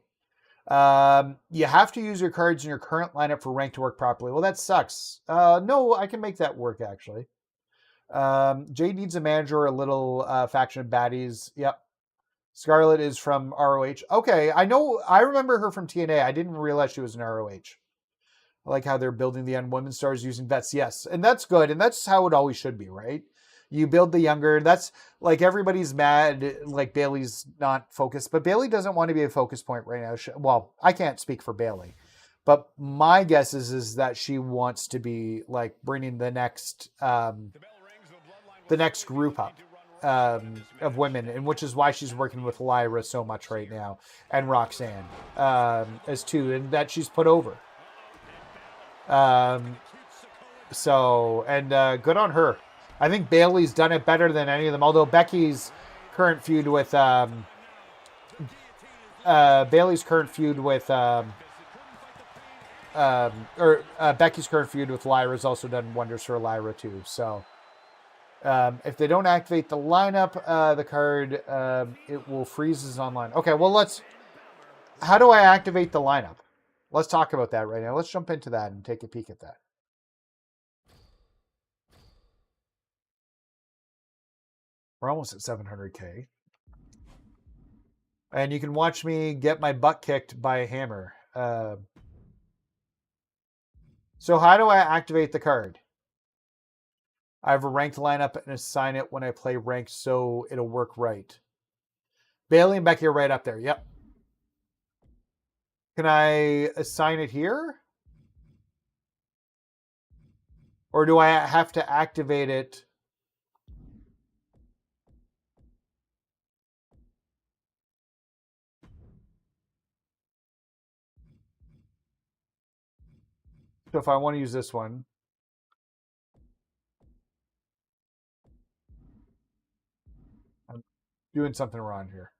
You have to use your cards in your current lineup for rank to work properly. Well, that sucks. No, I can make that work actually. Jay needs a manager or a little faction of baddies. Yep. Scarlet is from ROH. Okay, I know. I remember her from TNA. I didn't realize she was in ROH. I like how they're building the young women stars using vets. Yes, and that's good, and that's how it always should be, right? You build the younger. That's like everybody's mad. Like Bailey's not focused, but Bailey doesn't want to be a focus point right now. Well, I can't speak for Bailey, but my guess is that she wants to be like bringing the next group up. Of women, and which is why she's working with Lyra so much right now, and Roxanne as two, and that she's put over. So, and good on her. I think Bailey's done it better than any of them, although Becky's current feud with Becky's current feud with Lyra has also done wonders for Lyra too. So if they don't activate the lineup, the card, it will freeze as online. Okay, well, how do I activate the lineup? Let's talk about that right now. Let's jump into that and take a peek at that. We're almost at 700K. And you can watch me get my butt kicked by a hammer. So how do I activate the card? I have a ranked lineup and assign it when I play ranked so it'll work right. Bailey and Becky are right up there. Yep. Can I assign it here? Or do I have to activate it? So if I want to use this one. I'm doing something wrong here.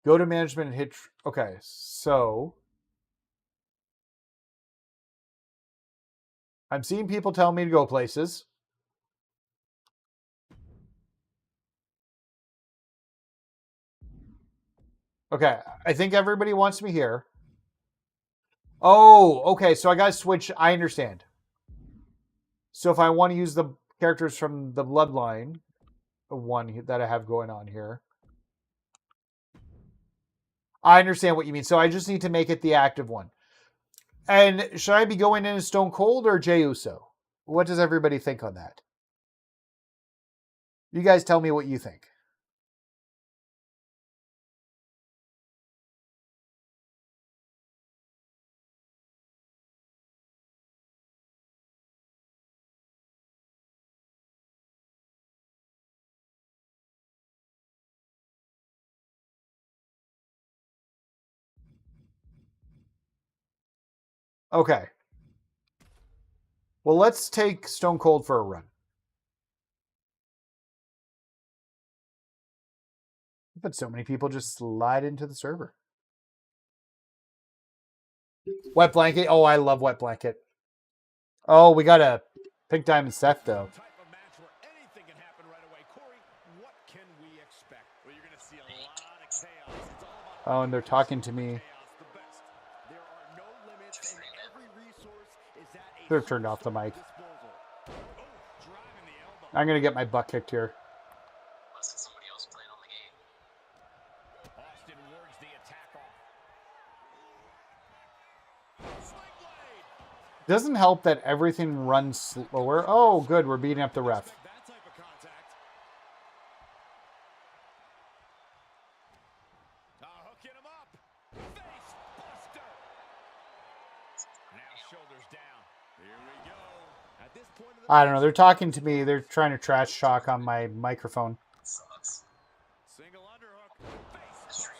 Go to management and hit. Okay, so I'm seeing people tell me to go places. Okay, I think everybody wants me here. Oh, okay, so I got to switch. I understand. So if I want to use the characters from the Bloodline, one that I have going on here. I understand what you mean. So I just need to make it the active one. And should I be going in as Stone Cold or Jey Uso? What does everybody think on that? You guys tell me what you think. Okay. Well, let's take Stone Cold for a run. But so many people just slide into the server. Wet Blanket. Oh, I love Wet Blanket. Oh, we got a Pink Diamond Seth, though. Oh, and they're talking to me. Should have turned off the mic. I'm going to get my butt kicked here. Doesn't help that everything runs slower. Oh, good. We're beating up the ref. At this point of the I don't know. They're talking to me. They're trying to trash talk on my microphone. single underhook, face first.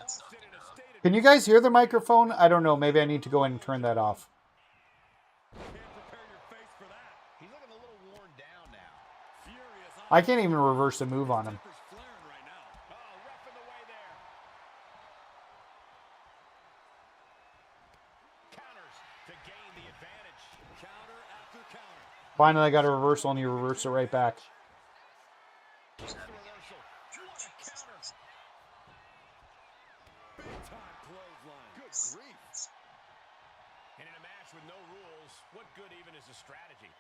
Austin in a state of Can you guys hear the microphone? I don't know. Maybe I need to go in and turn that off. can't prepare your face for that. He's looking a little worn down now. Furious. I can't even reverse a move on him. Tempers flaring right now. Oh, ref in the way there. Counters to gain the advantage. Counter after counter. Finally, I got a reversal, and he reversed it right back. Here's the reversal. What a counter. Big time clothesline. Good grief. And in a match with no rules, what good even is a strategy?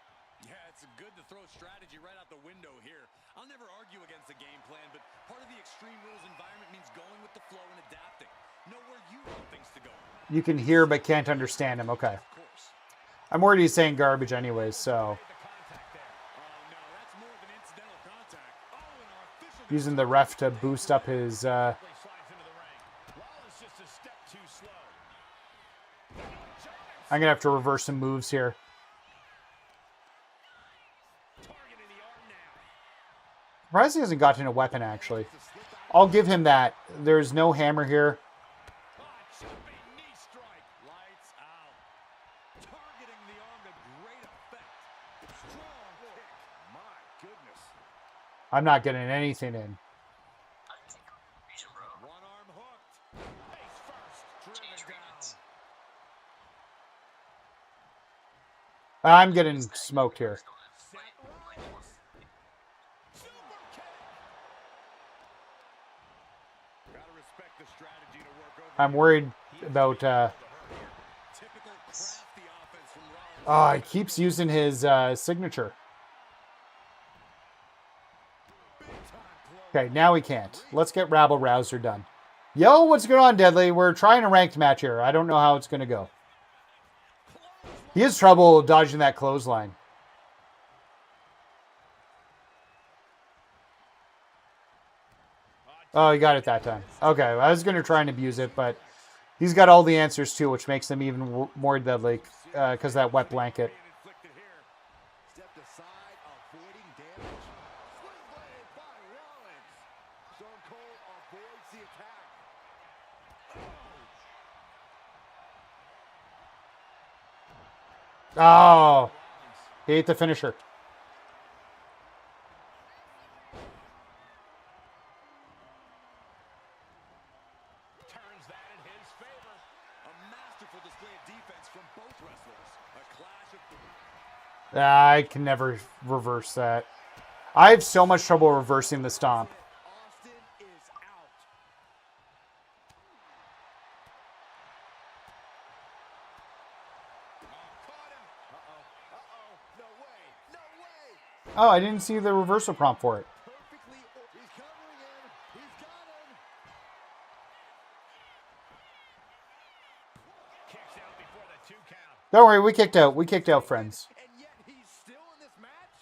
Yeah, it's good to throw strategy right out the window here. I'll never argue against the game plan, but part of the extreme rules environment means going with the flow and adapting. Know where you want things to go. You can hear but can't understand him. Okay. Of course. I'm worried he's saying garbage anyways, so... The contact there. Oh, no, that's more than incidental contact. Oh, and our official Using the ref to boost up his... Slides into the ring. Rollins just a step too slow. I'm going to have to reverse some moves here. Targeting the arm now. Surprised he hasn't gotten a weapon, actually. I'll give him that. There's no hammer here. Ah, jumping knee strike. lights out. Targeting the arm to great effect. Strong kick. My goodness. I'm not getting anything in. One arm hooked. Face first. Driven down. I'm getting smoked here. Seth Rollins. Super kick. Gotta respect the strategy to work over. I'm worried about... Typical crafty offense from Rollins. Oh, he keeps using his signature. Big time close. Okay, now we can't. Let's get Rabble Rouser done. Yo, what's going on, Deadly? We're trying a ranked match here. I don't know how it's going to go. He has trouble dodging that clothesline. Oh, he got it that time. Okay, I was going to try and abuse it, but he's got all the answers too, which makes them even more deadly because that wet blanket. Being inflicted here. Stepped aside, avoiding damage. Swing blade by Rollins. Stone Cold avoids the attack. Oh, he ate the finisher. Turns that in his favor. A masterful display of defense from both wrestlers. A clash of... I can never reverse that. I have so much trouble reversing the stomp. Austin is out. Caught him. Uh-oh. Uh-oh. No way. No way. Oh, I didn't see the reversal prompt for it. Perfectly. He's covering him. He's got him. Kicks out before the 2 count. Don't worry, we kicked out. We kicked out, friends. And yet he's still in this match?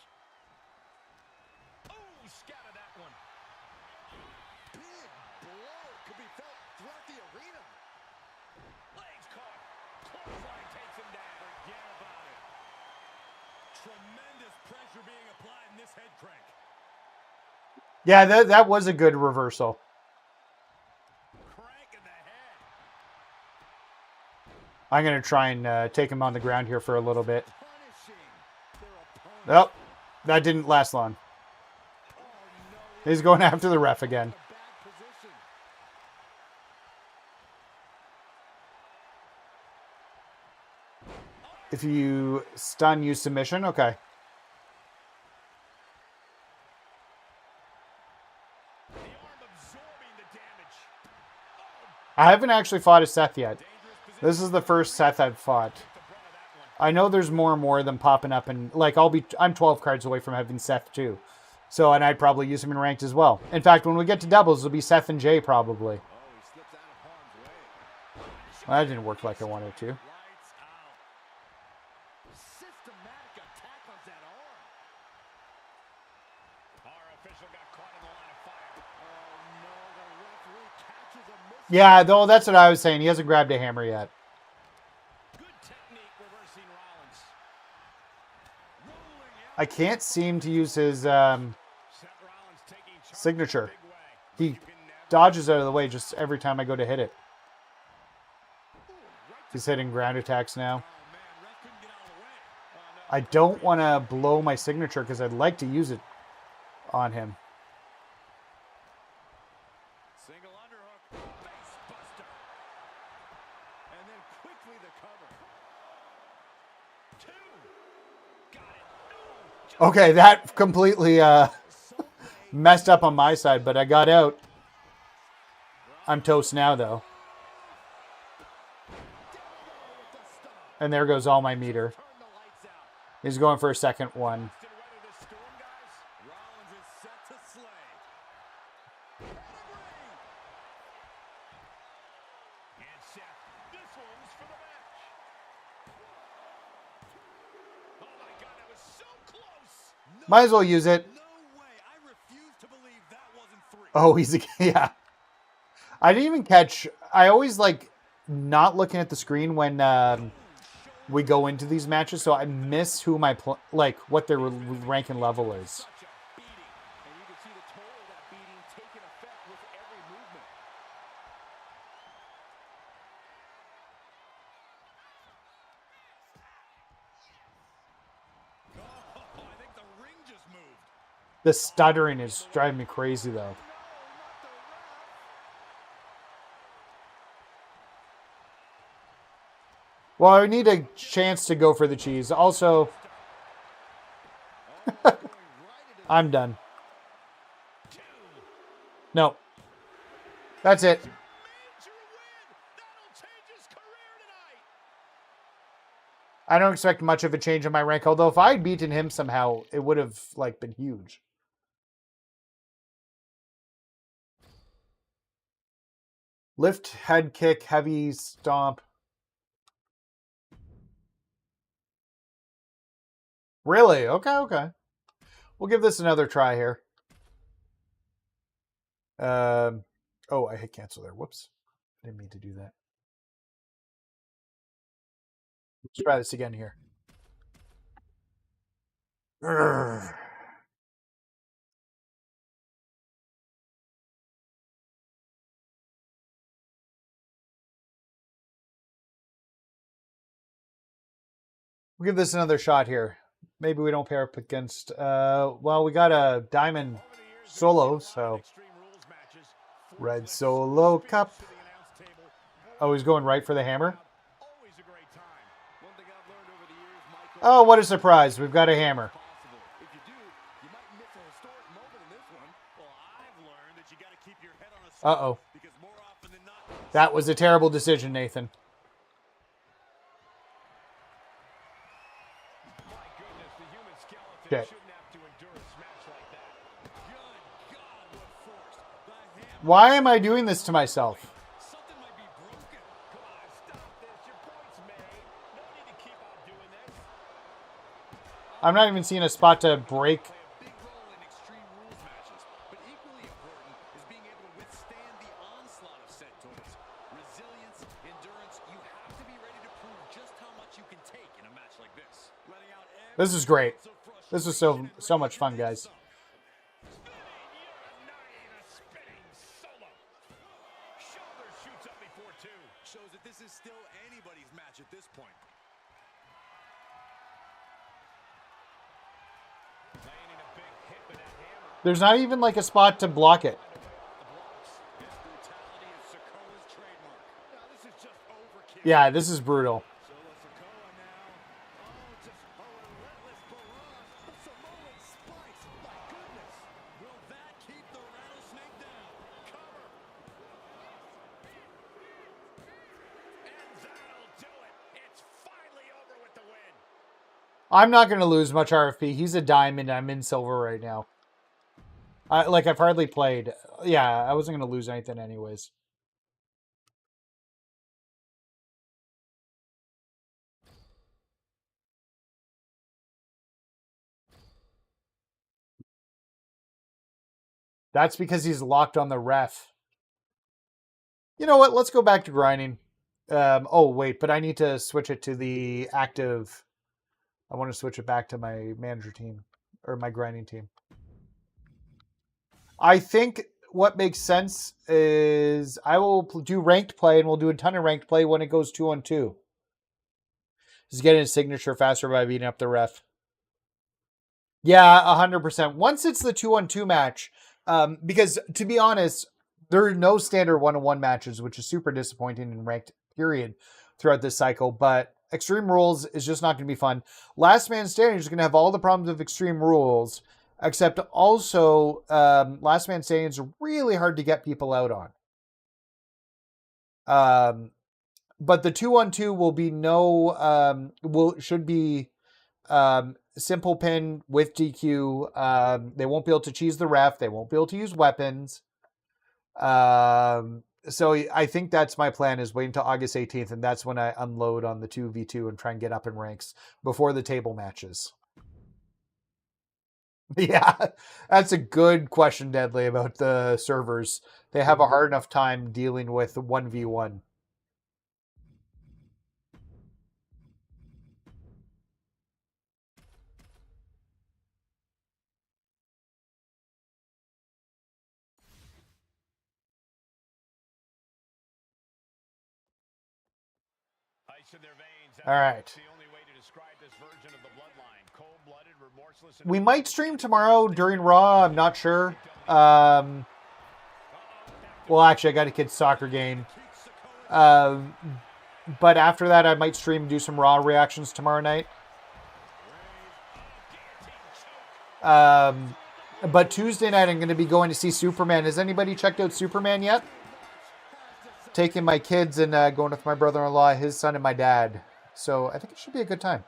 Oh, scattered that one. Big blow could be felt throughout the arena. Legs caught. Clothesline takes him down. Forget about it. Tremendous pressure being applied in this head crank. Yeah, that was a good reversal. Crank in the head. I'm going to try and take him on the ground here for a little bit. Punishing their opponent. Oh, that didn't last long. Oh, no. He's going after the ref again. A bad position. If you stun, use submission. Okay. The arm absorbing the damage. I haven't actually fought a Seth yet. This is the first Seth I've fought. The brunt of that one. I know there's more and more of them popping up, and like I'm 12 cards away from having Seth too. So, and I'd probably use him in ranked as well. In fact, when we get to doubles, it'll be Seth and Jay probably. Oh, he slips out of harm's way. Well, that didn't work like I wanted to. Lights out. Systematic attack on that arm. Our official got caught in the line of fire. Oh no, the referee catches a miss. Yeah, though that's what I was saying. He hasn't grabbed a hammer yet. Good technique reversing Rollins. I can't seem to use his signature. He dodges out of the way just every time I go to hit it. He's hitting ground attacks now. I don't want to blow my signature because I'd like to use it on him. Single underhook, face buster. And then quickly the cover. 2. Got it. Okay, that completely messed up on my side, but I got out. I'm toast now, though. And there goes all my meter. He's going for a second one. Might as well use it. Oh, he's yeah. I didn't even catch. I always like not looking at the screen when we go into these matches, so I miss who my like what their rank and level is. The stuttering is driving me crazy, though. Well, I need a chance to go for the cheese. Also, I'm done. No. That's it. I don't expect much of a change in my rank, although if I had beaten him somehow, it would have like been huge. Lift, head kick, heavy stomp. Really? Okay, okay. We'll give this another try here. Oh, I hit cancel there. Whoops. I didn't mean to do that. Let's try this again here. Urgh. We'll give this another shot here. Maybe we don't pair up against... well, we got a Diamond Solo, so... Red Solo Cup. Oh, he's going right for the hammer? Oh, what a surprise. We've got a hammer. Uh-oh. That was a terrible decision, Nathan. Okay. Why am I doing this to myself? I'm not even seeing a spot to break. This is great. This is so much fun, guys. Shows that this is still anybody's match at this point. There's not even like a spot to block it. Yeah, this is brutal. I'm not going to lose much RFP. He's a diamond. I'm in silver right now. I've hardly played. Yeah, I wasn't going to lose anything anyways. That's because he's locked on the ref. You know what? Let's go back to grinding. Oh, wait, but I need to switch it to the active I want to switch it back to my manager team or my grinding team. I think what makes sense is I will do ranked play, and we'll do a ton of ranked play when it goes 2-on-2. Just getting a signature faster by beating up the ref. Yeah, 100%. Once it's the 2-on-2 match, because to be honest, there are no standard 1-on-1 matches, which is super disappointing in ranked period throughout this cycle. But Extreme Rules is just not going to be fun. Last Man Standing is going to have all the problems of Extreme Rules, except also Last Man Standing is really hard to get people out on. But the 2-on-2 will be should be simple pin with DQ. They won't be able to cheese the ref. They won't be able to use weapons. So I think that's my plan, is wait until August 18th, and that's when I unload on the 2v2 and try and get up in ranks before the table matches. Yeah, that's a good question, Deadly, about the servers. They have a hard enough time dealing with 1v1. All right. We might stream tomorrow during Raw. I'm not sure. Well, actually, I got a kid's soccer game. But after that, I might stream and do some Raw reactions tomorrow night. But Tuesday night, I'm going to be going to see Superman. Has anybody checked out Superman yet? Taking my kids and going with my brother-in-law, his son, and my dad. So I think it should be a good time.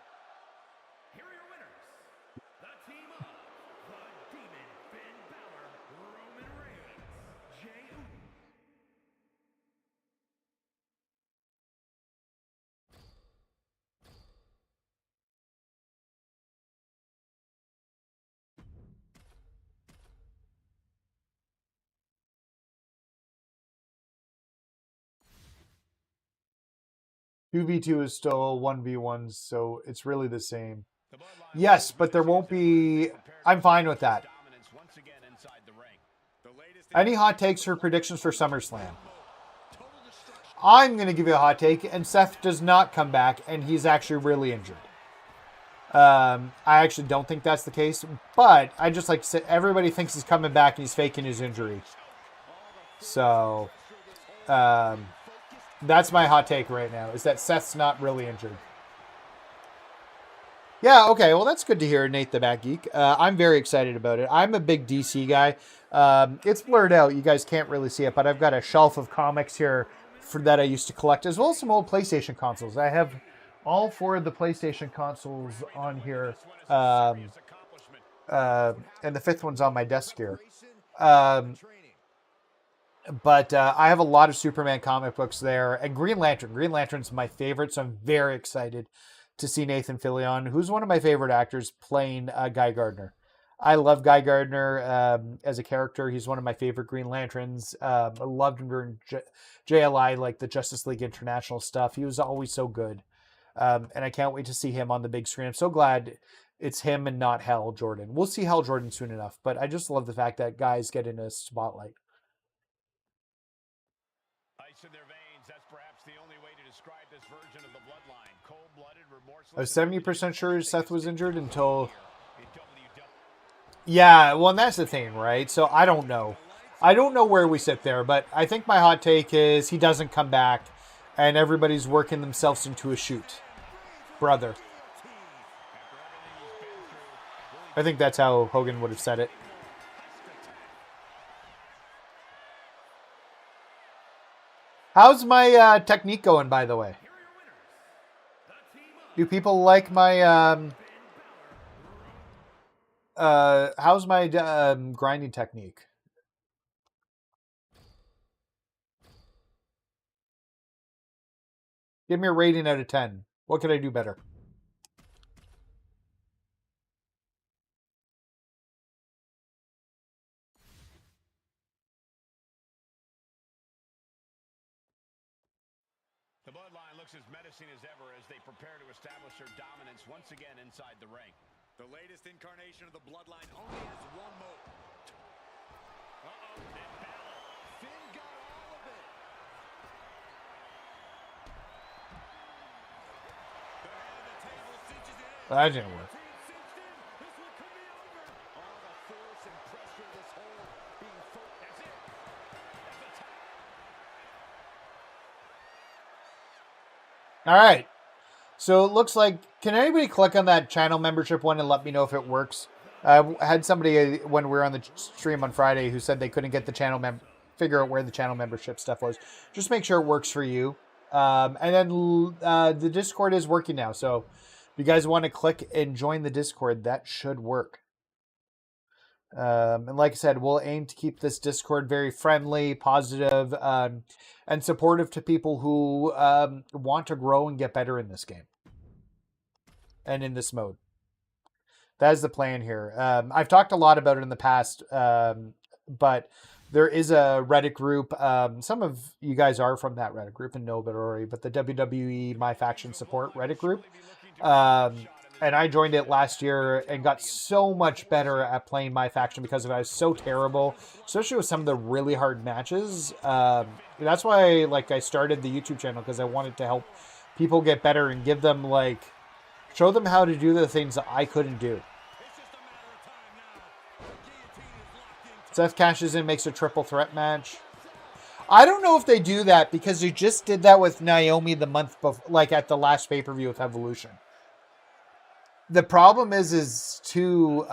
Here are your winners. The team of the Demon, Finn Balor, Roman Reigns, Jey Uso. Two v2 is still 1v1, so it's really the same. Yes, but there won't be... I'm fine with that. Any hot takes or predictions for SummerSlam? I'm going to give you a hot take, and Seth does not come back, and he's actually really injured. I actually don't think that's the case, but I just like to say everybody thinks he's coming back and he's faking his injury. So, that's my hot take right now, is that Seth's not really injured. Yeah, okay, well, that's good to hear, Nate the Bat Geek. I'm very excited about it. I'm a big DC guy. It's blurred out. You guys can't really see it, but I've got a shelf of comics here that I used to collect, as well as some old PlayStation consoles. I have all 4 of the PlayStation consoles on here, and the 5th one's on my desk here. But I have a lot of Superman comic books there. And Green Lantern. Green Lantern's my favorite, so I'm very excited to see Nathan Fillion, who's one of my favorite actors, playing Guy Gardner. I love Guy Gardner as a character. He's one of my favorite Green Lanterns. I loved him during JLI, like the Justice League International stuff. He was always so good. And I can't wait to see him on the big screen. I'm so glad it's him and not Hal Jordan. We'll see Hal Jordan soon enough, but I just love the fact that guys get in a spotlight. In their veins, that's perhaps the only way to describe this version of the bloodline. Cold-blooded, remorseless. I was 70% sure Seth was injured until... Yeah, well, and that's the thing, right? So I don't know. I don't know where we sit there, but I think my hot take is he doesn't come back, and everybody's working themselves into a shoot. Brother. I think that's how Hogan would have said it. How's my technique going, by the way? Do people like my... how's my grinding technique? Give me a rating out of 10. What could I do better? The bloodline looks as menacing as ever as they prepare to establish their dominance once again inside the ring. The latest incarnation of the Bloodline only has one mode. Uh-oh, and Balor. Finn got all of it. The head of the table cinches it in. That didn't work. This one could be over. All the force and pressure of this hold being focused. That's it. That's the top. All right. So it looks like, can anybody click on that channel membership one and let me know if it works? I had somebody when we were on the stream on Friday who said they couldn't get the channel figure out where the channel membership stuff was. Just make sure it works for you. And then the Discord is working now. So if you guys want to click and join the Discord, that should work. And like I said, we'll aim to keep this Discord very friendly, positive, and supportive to people who want to grow and get better in this game and in this mode. That is the plan here. I've talked a lot about it in the past, but there is a Reddit group. Some of you guys are from that Reddit group and know about it already, but the WWE MyFaction support Reddit group. And I joined it last year and got so much better at playing MyFaction because of it. I was so terrible, especially with some of the really hard matches. That's why I started the YouTube channel, because I wanted to help people get better and give them show them how to do the things that I couldn't do. Seth cashes in, makes a triple threat match. I don't know if they do that because they just did that with Naomi the month before, at the last pay-per-view with Evolution. The problem is too,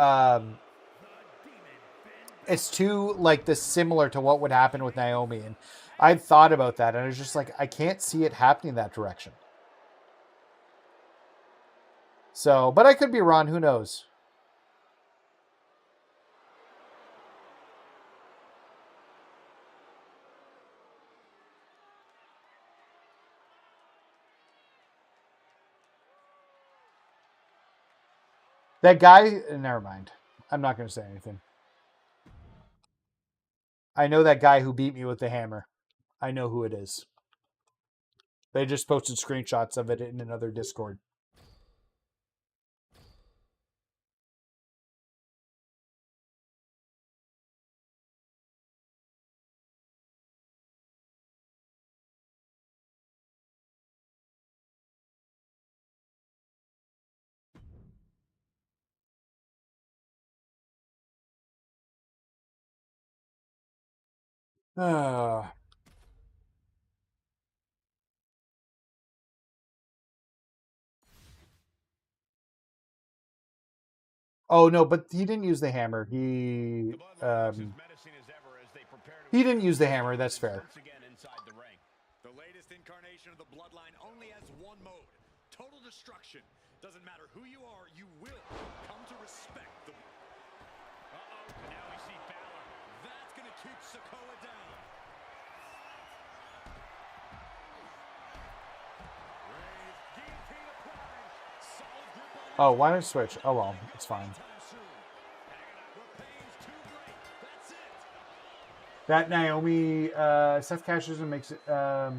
it's too this similar to what would happen with Naomi. And I'd thought about that and I was just I can't see it happening that direction. So, but I could be wrong. Who knows? That guy, never mind. I'm not going to say anything. I know that guy who beat me with the hammer. I know who it is. They just posted screenshots of it in another Discord. Oh no, but he didn't use the hammer. He didn't use the hammer. That's fair. The latest incarnation of the Bloodline only has one mode: total destruction. Doesn't matter who you are, you will come to respect the. Now we see Balor. That's gonna keep Sikoa down. Oh, why don't I switch? Oh well, it's fine. That Naomi, Seth cashes and makes it, that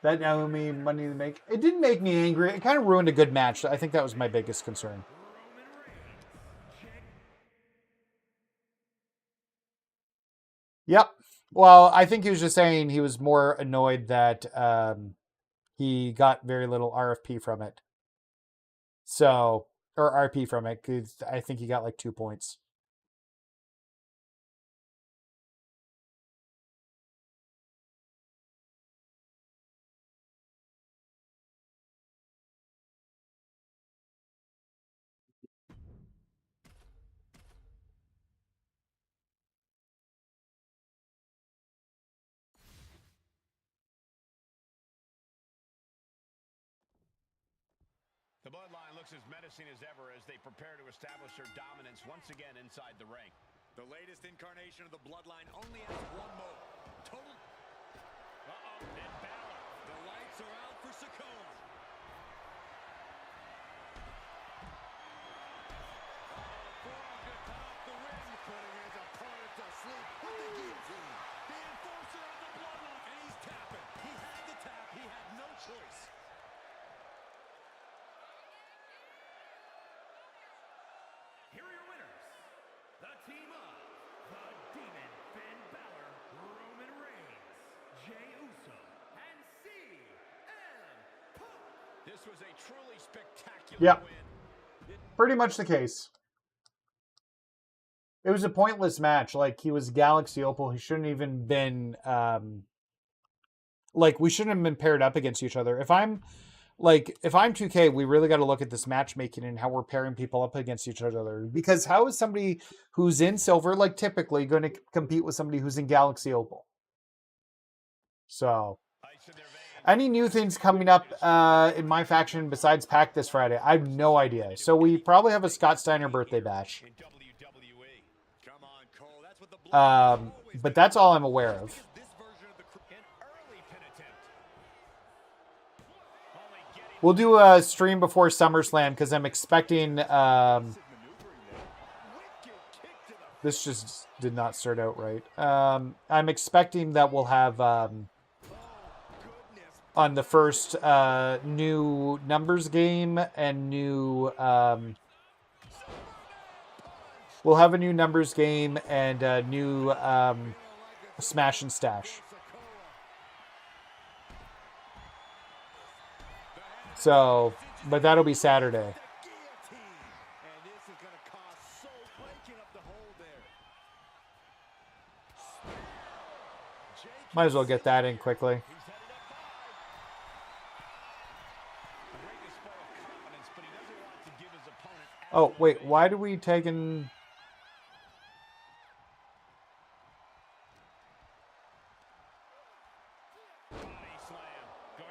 Naomi money to make. It didn't make me angry. It kind of ruined a good match. I think that was my biggest concern. Yep. Well, I think he was just saying he was more annoyed that he got very little RFP from it. So, or RP from it, because I think he got 2 points. The Bloodline looks as menacing as ever as they prepare to establish their dominance once again inside the ring. The latest incarnation of the Bloodline only has one mode: total. And Balor. The lights are out for Sikoa. Forearm to top the ring, putting his opponent to sleep with the guillotine. The enforcer of the Bloodline, and he's tapping. He had to tap. He had no choice. team of the Demon, Finn Balor, Roman Reigns, Jey Uso, and CM Punk. This was a truly spectacular Yep. win. Pretty much the case. It was a pointless match. Like, he was Galaxy Opal. He shouldn't even been, like, we shouldn't have been paired up against each other. If I'm 2K, we really got to look at this matchmaking and how we're pairing people up against each other. Because how is somebody who's in silver, like, typically going to compete with somebody who's in Galaxy Opal? So, any new things coming up in my faction besides Pack this Friday? I have no idea. So, we probably have a Scott Steiner birthday bash. But that's all I'm aware of. We'll do a stream before SummerSlam because I'm expecting... this just did not start out right. I'm expecting that we'll have... on the first new numbers game and new... we'll have a new numbers game and a new smash and stash. So, but that'll be Saturday. Might as well get that in quickly. Oh, wait, why do we take in...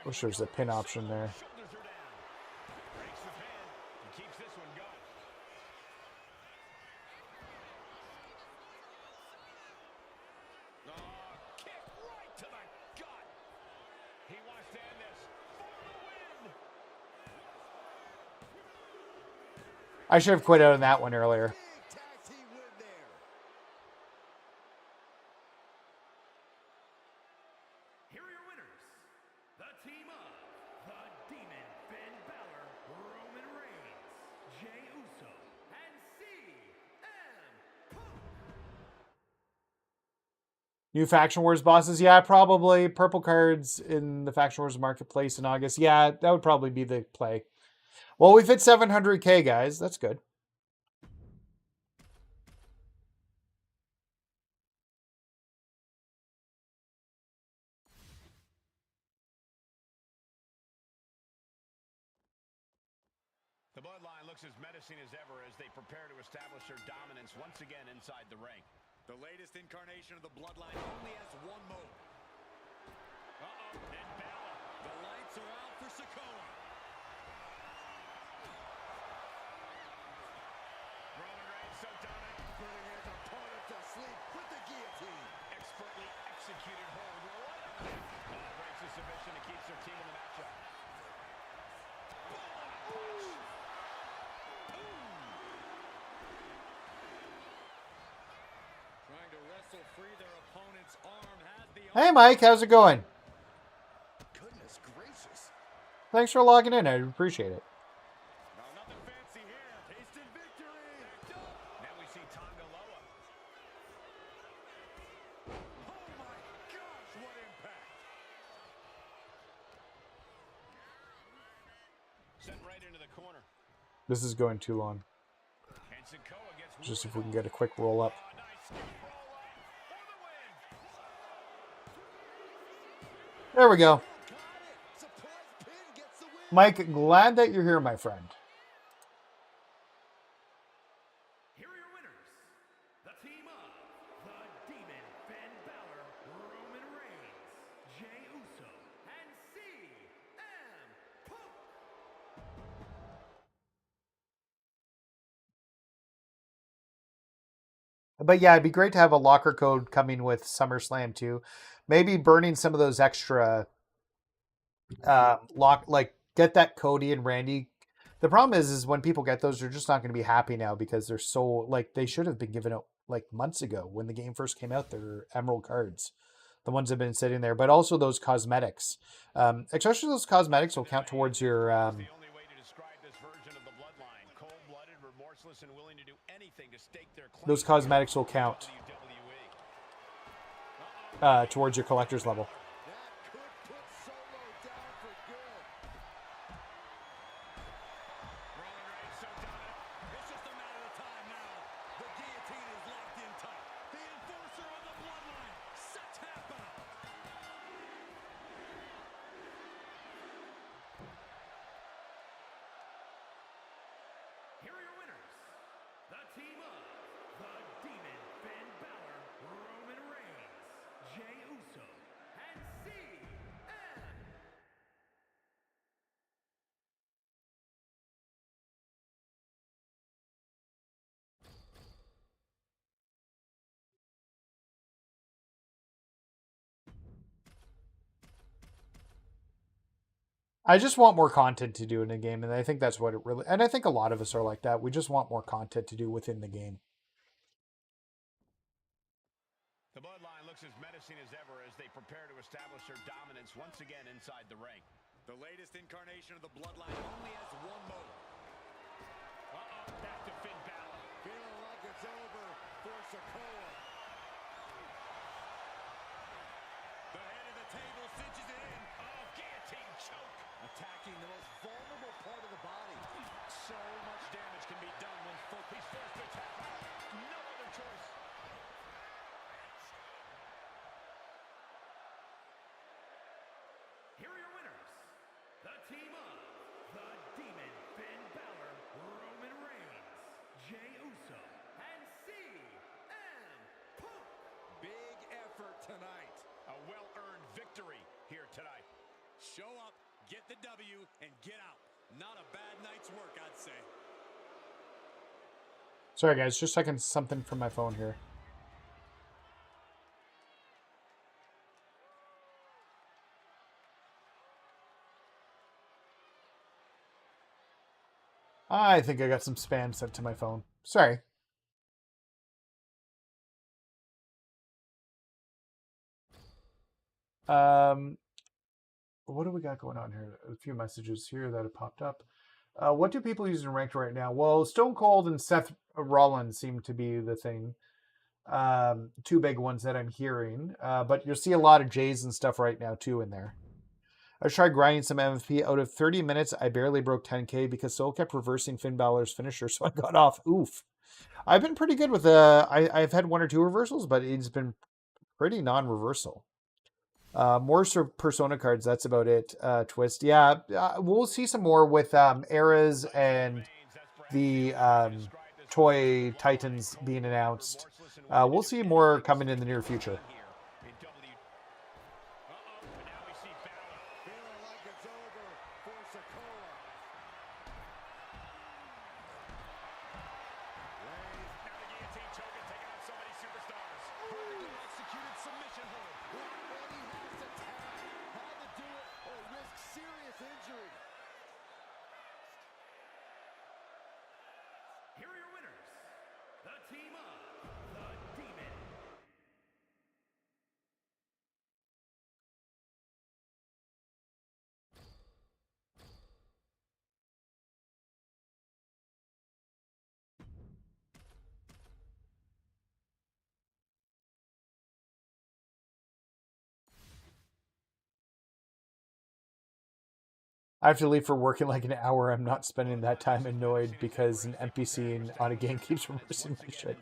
Wish there's a pin option there. I should have quit out on that one earlier. Here are your winners. The team of the Demon, Finn Balor, Roman Reigns, Jey Uso, and CM Punk. New Faction Wars bosses? Yeah, probably. Purple cards in the Faction Wars Marketplace in August. Yeah, that would probably be the play. Well, we've hit 700K, guys. That's good. The Bloodline looks as menacing as ever as they prepare to establish their dominance once again inside the ring. The latest incarnation of the Bloodline only has one mode. And Balor. The lights are out for Sikoa. Roman Reigns so dominant. Putting his opponent to sleep with the guillotine. Expertly executed hold. Right on it. Breaks the submission and keeps their team in the matchup. Trying to wrestle free their opponent's arm. Has the Hey, Mike. How's it going? Goodness gracious. Thanks for logging in. I appreciate it. No, nothing fancy here. Tasted victory. Now we see Tonga Loa. Oh my gosh, what impact. Sent right into the corner. This is going too long. And Sikoa gets Just if we can get a quick roll up. a nice skill roll up for the win. There we go. Got it. Surprise pin gets the win. Mike, glad that you're here, my friend. Here are your winners. The team of the Demon, Finn Balor, Roman Reigns, Jey Uso, and CM Punk. But yeah, it'd be great to have a locker code coming with SummerSlam too. Maybe burning some of those extra get that Cody and Randy. The problem is when people get those, they're just not going to be happy now because they're so like they should have been given out like months ago when the game first came out. They're emerald cards, the ones that have been sitting there, but also those cosmetics. Especially those cosmetics will count towards your The only way to describe this version of the Bloodline. Cold-blooded, remorseless ruthless and willing to do anything to stake their claim. Those cosmetics will count towards your collector's level. That could put Solo down for good. Roman Reigns so dominant. It's just a matter of time now. The guillotine is locked in tight. The enforcer of the bloodline. Set to happen. Here are your winners, the team of the Demon Finn Balor, Roman Reigns, Jey Uso, and CM. I just want more content to do in the game, and I think that's what it really... And I think a lot of us are like that. We just want more content to do within the game. The bloodline looks as menacing as ever as they prepare to establish their dominance once again inside the ring. The latest incarnation of the bloodline only has one mode. Back to Finn Balor. Feeling like it's over for Sikoa. The head of the table cinches it in. Oh, guillotine choke. Attacking the most vulnerable part of the body. So much damage can be done when he's forced to attack. No other choice. Here are your winners, the team of the Demon Finn Balor, Roman Reigns, Jey Uso, and CM Punk. Big effort tonight. A well-earned victory here tonight. Show up, get the W, and get out. Not a bad night's work, I'd say. Sorry, guys. Just checking something from my phone here. I think I got some spam sent to my phone. Sorry. What do we got going on here? A few messages here that have popped up. What do people use in ranked right now? Well, Stone Cold and Seth Rollins seem to be the thing. Two big ones that I'm hearing. But you'll see a lot of J's and stuff right now too in there. I tried grinding some MFP. Out of 30 minutes, I barely broke 10k because Soul kept reversing Finn Balor's finisher, so I got off. Oof. I've been pretty good with I've had one or two reversals, but it's been pretty non-reversal. More Persona cards, that's about it. Twist. Yeah, we'll see some more with Eras and the Toy Titans being announced. We'll see more coming in the near future. Feeling like it's over for Sikoa. Now the guillotine choke and taking out so many superstars. Perfectly executed submission hold. Already has to tag how to do it or risk serious injury. Here are your winners, the team of the Demon. I have to leave for work in like an hour. I'm not spending that time annoyed because an NPC on a game keeps reversing my shit.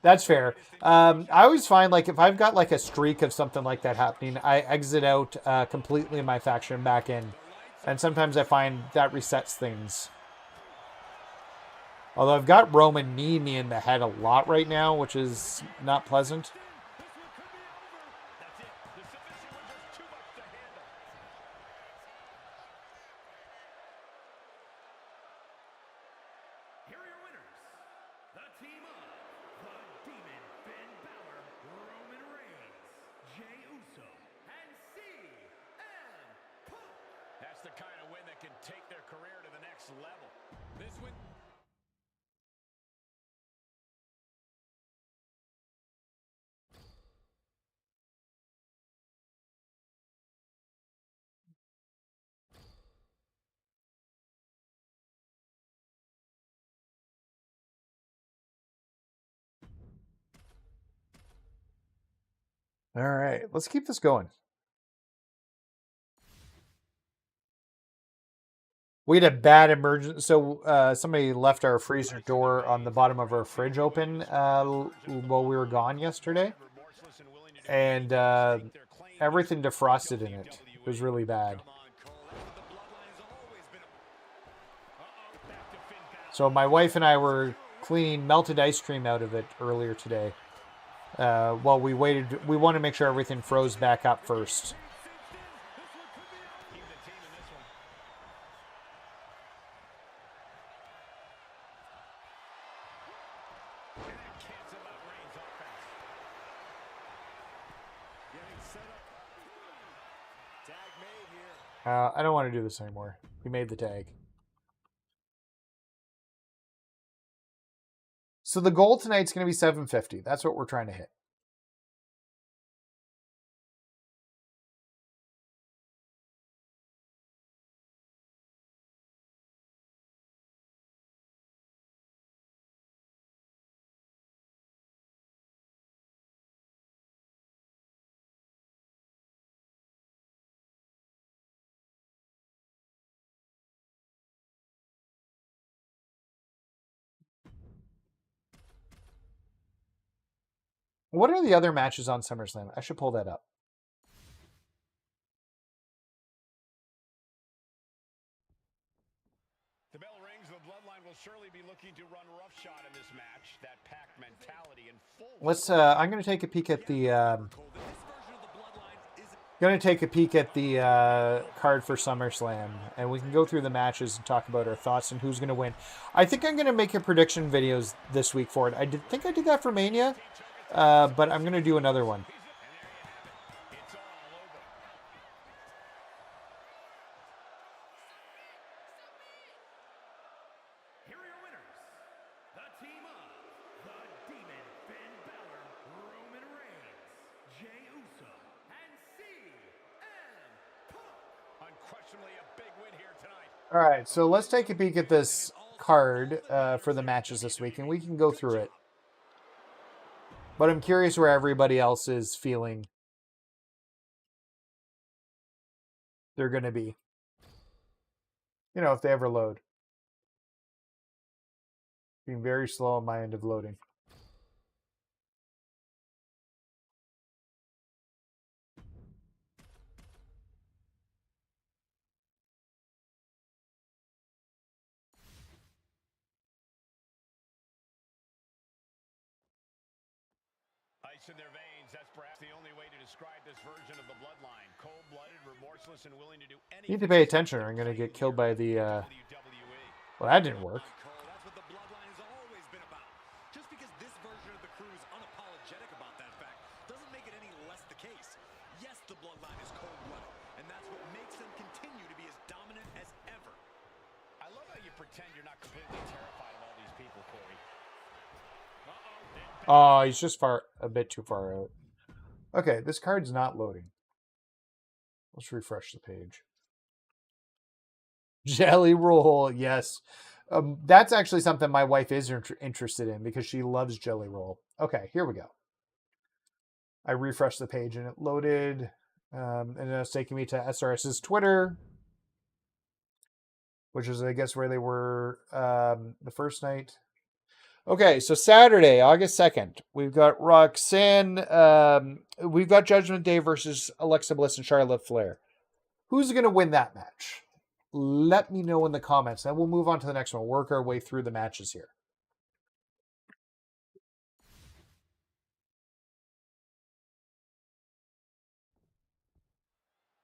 That's fair. I always find like if I've got like a streak of something like that happening, I exit out completely my faction back in. And sometimes I find that resets things. Although I've got Roman kneeing me in the head a lot right now, which is not pleasant. Here are your winners, the team of the Demon Finn Balor, Roman Reigns, Jey Uso, and CM Punk. That's the kind of win that can take their career to the next level. This win All right, let's keep this going. We had a bad emergency. So somebody left our freezer door on the bottom of our fridge open while we were gone yesterday. And everything defrosted in it. It was really bad. So my wife and I were cleaning melted ice cream out of it earlier today. While we waited, we want to make sure everything froze back up first. I don't want to do this anymore. We made the tag. So the goal tonight's going to be 750. That's what we're trying to hit. What are the other matches on SummerSlam? I should pull that up. The bell rings. The Bloodline will surely be looking to run roughshod in this match. That pack mentality in full. Let's. I'm going to take a peek at the. Card for SummerSlam, and we can go through the matches and talk about our thoughts and who's going to win. I think I'm going to make a prediction videos this week for it. I think I did that for Mania, but I'm going to do another one. Here are your winners, the team of the Demon, Finn Balor, Roman Reigns, Jey Uso, and CM Punk. Unquestionably a big win here tonight. All right, so let's take a peek at this card for the matches this week, and we can go through it. But I'm curious where everybody else is feeling they're going to be. You know, if they ever load. Being very slow on my end of loading. Ice in their veins, that's perhaps the only way to describe this version of the Bloodline. Cold-blooded, remorseless, and willing to do anything. You need to pay attention or I'm going to get killed by the... Well, that didn't work. That's what the Bloodline has always been about. Just because this version of the crew is unapologetic about that fact doesn't make it any less the case. Yes, the Bloodline is cold-blooded, and that's what makes them continue to be as dominant as ever. I love how you pretend you're not completely terrified of all these people, Corey. Oh, he's just a bit too far out. Okay, this card's not loading. Let's refresh the page. Jelly roll, yes. That's actually something my wife is interested in because she loves jelly roll. Okay, here we go. I refreshed the page and it loaded. And it's taking me to SRS's Twitter, which is, I guess, where they were the first night. Okay, so Saturday, August 2nd, we've got Roxanne. We've got Judgment Day versus Alexa Bliss and Charlotte Flair. Who's going to win that match? Let me know in the comments. Then we'll move on to the next one. Work our way through the matches here.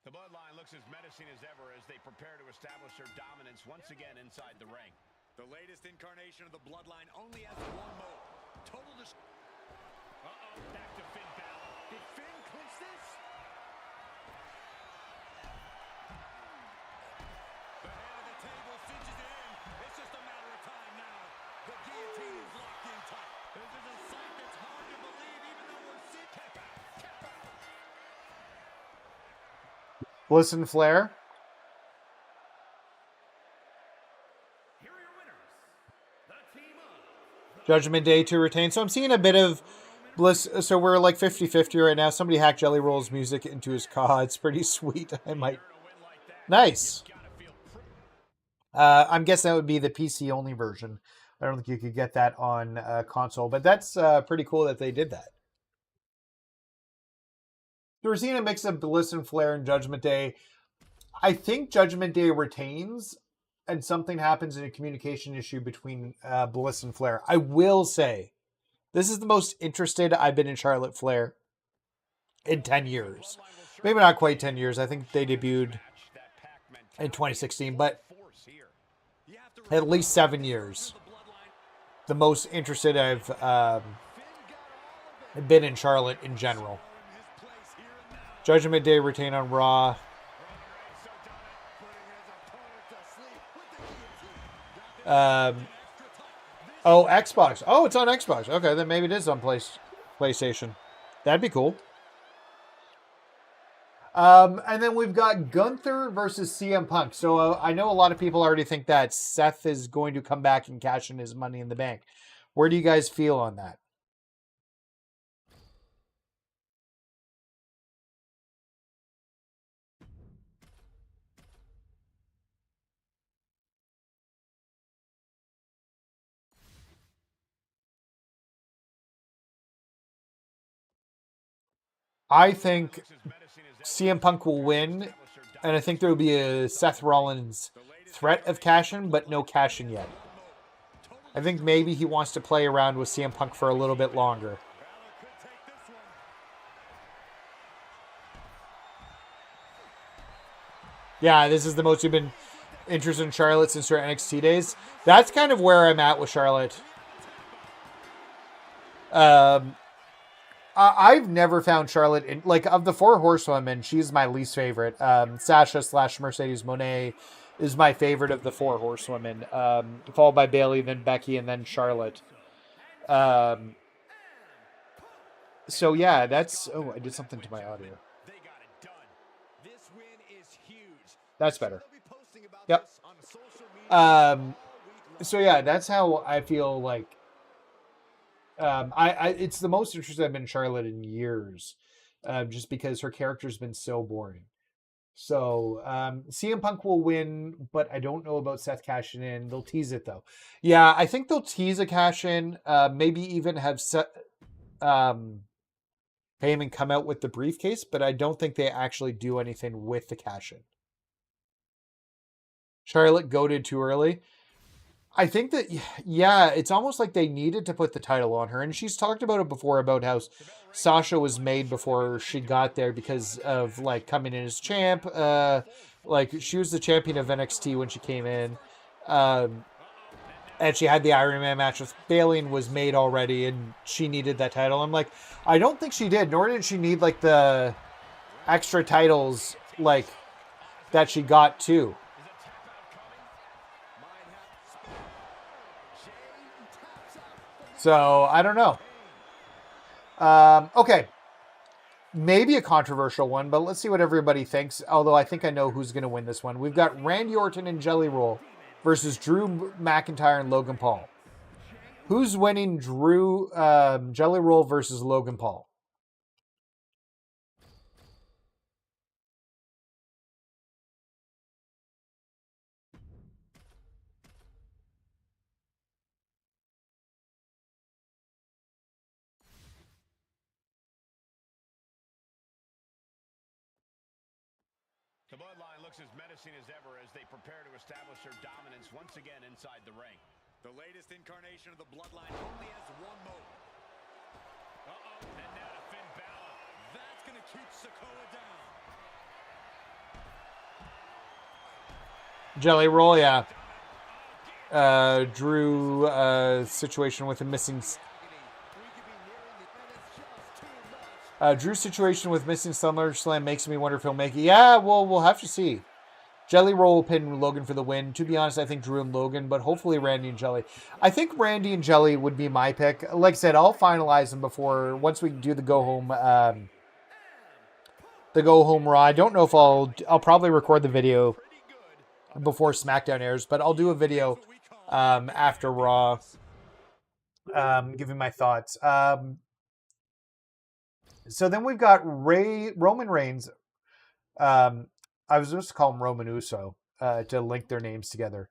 The Bloodline looks as menacing as ever as they prepare to establish their dominance once again inside the ring. The latest incarnation of the Bloodline only has one mode. Total Back to Finn Balor. Did Finn clinch this? The head of the table cinches it in. It's just a matter of time now. The guillotine is locked in tight. This is a sight that's hard to believe even though we're sick. Tap out. Bliss and Flair. Here are your winners, the team of Judgment Day to retain. So I'm seeing a bit of Bliss, so we're like 50-50 right now. Somebody hacked Jelly Roll's music into his COD. It's pretty sweet. I might. Nice. I'm guessing that would be the PC only version. I don't think you could get that on console, but that's pretty cool that they did that. So we're seeing a mix of Bliss and Flair and Judgment Day. I think Judgment Day retains, and something happens in a communication issue between Bliss and Flair. I will say, this is the most interested I've been in Charlotte Flair in 10 years. Maybe not quite 10 years. I think they debuted in 2016, but at least 7 years. The most interested I've been in Charlotte in general. Judgment Day retain on Raw. Oh, Xbox. Oh, it's on Xbox. Okay, then maybe it is on PlayStation. That'd be cool. And then we've got Gunther versus CM Punk. So I know a lot of people already think that Seth is going to come back and cash in his Money in the Bank. Where do you guys feel on that? I think CM Punk will win, and I think there will be a Seth Rollins threat of cash-in, but no cash-in yet. I think maybe he wants to play around with CM Punk for a little bit longer. Yeah, this is the most you've been interested in Charlotte since her NXT days. That's kind of where I'm at with Charlotte. I've never found Charlotte in, like, of the four horsewomen, she's my least favorite. Sasha / Mercedes Moné is my favorite of the four horsewomen, followed by Bayley, then Becky, and then Charlotte. So yeah, that's. Oh, I did something to my audio. That's better. Yep. So yeah, that's how I feel like. It's the most interested I've been in Charlotte in years, just because her character's been so boring. So CM Punk will win, but I don't know about Seth cashing in. They'll tease it though. Yeah, I think they'll tease a cash in. Maybe even have Heyman come out with the briefcase, but I don't think they actually do anything with the cash in. Charlotte goaded too early. I think that, yeah, it's almost like they needed to put the title on her. And she's talked about it before, about how Sasha was made before she got there because of, like, coming in as champ. Like, she was the champion of NXT when she came in. And she had the Iron Man match with Bayley and was made already, and she needed that title. I'm like, I don't think she did, nor did she need, like, the extra titles, like, that she got, too. So, I don't know. Okay. Maybe a controversial one, but let's see what everybody thinks. Although I think I know who's going to win this one. We've got Randy Orton and Jelly Roll versus Drew McIntyre and Logan Paul. Who's winning Jelly Roll versus Logan Paul? The bloodline looks as menacing as ever as they prepare to establish their dominance once again inside the ring. The latest incarnation of the bloodline only has one move. And now to Finn Balor. That's going to keep Sikoa down. Jelly Roll, yeah. Drew situation with a missing... Drew's situation with missing SummerSlam makes me wonder if he'll make it. Yeah, well, we'll have to see. Jelly Roll will pin Logan for the win. To be honest, I think Drew and Logan, but hopefully Randy and Jelly. I think Randy and Jelly would be my pick. Like I said, I'll finalize them once we do the go home Raw. I don't know if I'll probably record the video before SmackDown airs, but I'll do a video after Raw, giving my thoughts. So then we've got Roman Reigns. I was supposed to call him Roman Uso to link their names together.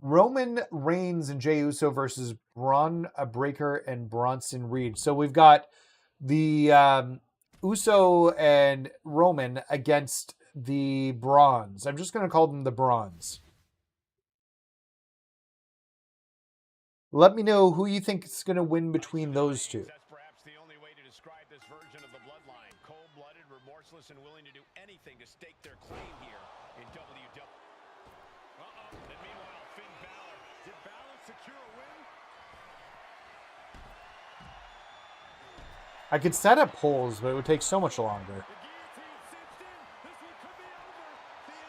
Roman Reigns and Jey Uso versus Braun Breaker and Bronson Reed. So we've got the Uso and Roman against the Brawns. I'm just going to call them the Brawns. Let me know who you think is going to win between those two. That's perhaps the only way to describe this version of the bloodline. Cold-blooded, remorseless, and willing to do anything to stake their claim here in WWE. And meanwhile, Finn Balor. Did Balor secure a win? I could set up polls, but it would take so much longer.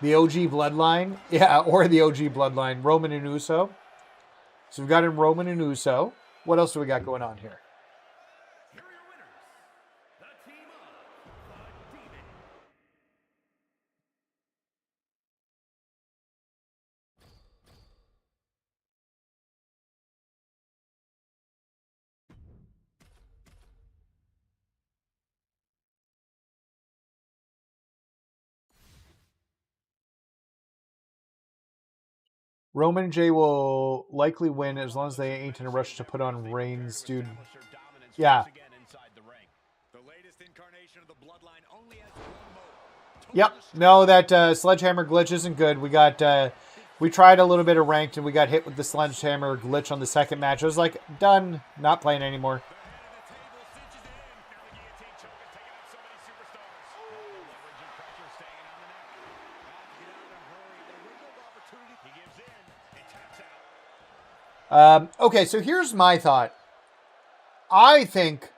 The OG bloodline? Yeah, or the OG bloodline. Roman and Uso. So we've got him Roman and Uso. What else do we got going on here? Here are your winners, the team of the Demon. Roman and Jay will likely win as long as they ain't in a rush to put on Reigns, dude. Yeah. The latest incarnation of the bloodline only has one mode. Yep. No, that sledgehammer glitch isn't good. We tried a little bit of ranked and we got hit with the sledgehammer glitch on the second match. I was like, done. Not playing anymore. Okay, so here's my thought. I think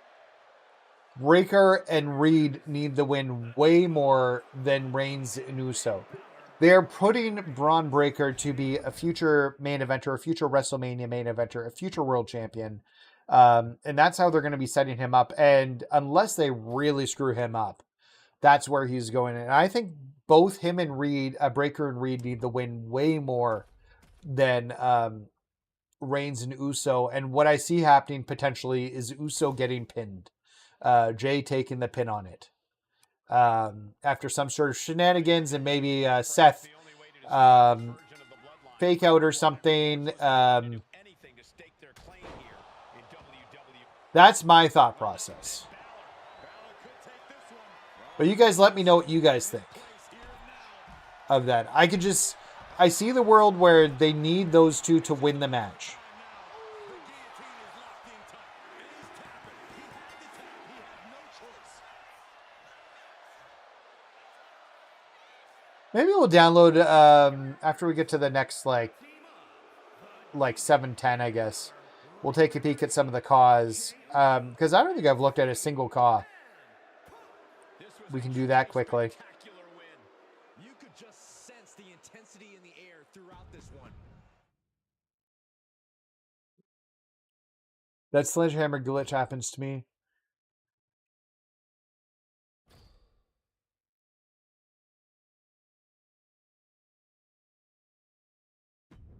Breaker and Reed need the win way more than Reigns and Uso. They're putting Braun Breaker to be a future main eventer, a future WrestleMania main eventer, a future world champion. And that's how they're going to be setting him up. And unless they really screw him up, that's where he's going. And I think both him and Reed, Breaker and Reed, need the win way more than Reigns and Uso. And what I see happening potentially is Uso getting pinned. Jay taking the pin on it. After some sort of shenanigans and maybe Seth fake out or something. That's my thought process. But you guys let me know what you guys think of that. I see the world where they need those two to win the match. Maybe we'll download after we get to the next like 7-10, I guess. We'll take a peek at some of the CAWs. Because I don't think I've looked at a single CAW. We can do that quickly. You could just sense the intensity in the air throughout this one. That sledgehammer glitch happens to me.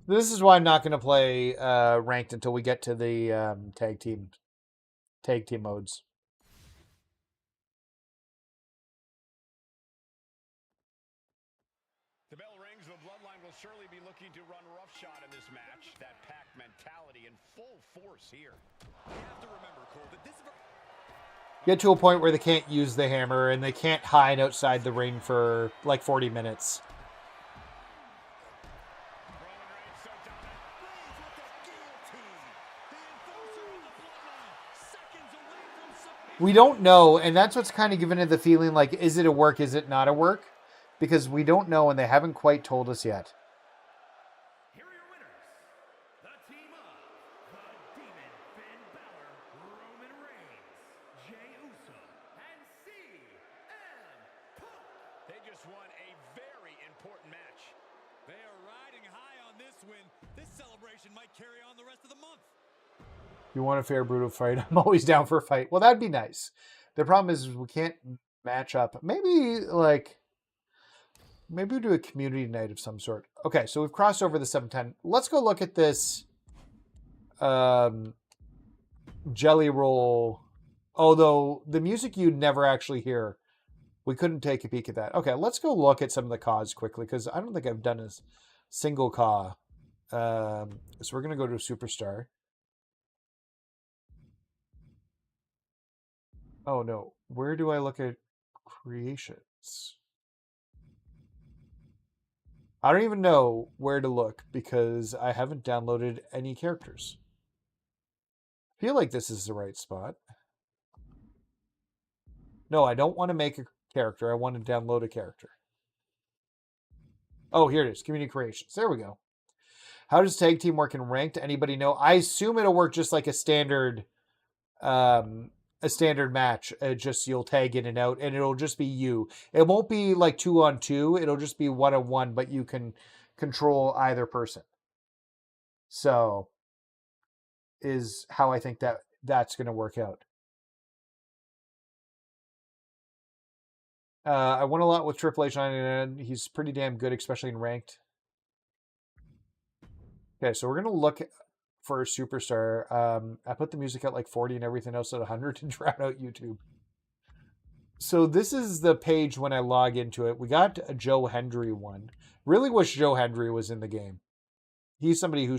This is why I'm not going to play ranked until we get to the tag team modes. The bell rings. The bloodline will surely be looking to run roughshod in this match. That pack mentality in full force here. You have to remember, Cole, that this Get to a point where they can't use the hammer and they can't hide outside the ring for like 40 minutes. We don't know, and that's what's kind of giving it the feeling like, is it a work, is it not a work? Because we don't know, and they haven't quite told us yet. Here are your winners, the team of the Demon, Finn Balor, Roman Reigns, Jey Uso, and CM Punk. They just won a very important match. They are riding high on this win. This celebration might carry on the rest of the month. You want a fair, brutal fight? I'm always down for a fight. Well, that'd be nice. The problem is we can't match up. Maybe we do a community night of some sort. Okay, so we've crossed over the 710. Let's go look at this jelly roll Although the music you'd never actually hear. We couldn't take a peek at that. Okay, let's go look at some of the CAWs quickly, because I don't think I've done a single CAW. So we're going to go to Superstar. Oh, no. Where do I look at creations? I don't even know where to look, because I haven't downloaded any characters. I feel like this is the right spot. No, I don't want to make a character. I want to download a character. Oh, here it is. Community creations. There we go. How does tag team work in ranked? Anybody know? I assume it'll work just like a standard match. Just you'll tag in and out, and it'll just be you. It won't be like 2-on-2. It'll just be 1-on-1, but you can control either person. So is how I think that's going to work out. I won a lot with Triple H, and he's pretty damn good, especially in ranked. Okay, so we're going to look for a Superstar. I put the music at like 40 and everything else at 100 to drown out YouTube. So this is the page when I log into it. We got a Joe Hendry one. Really wish Joe Hendry was in the game. He's somebody who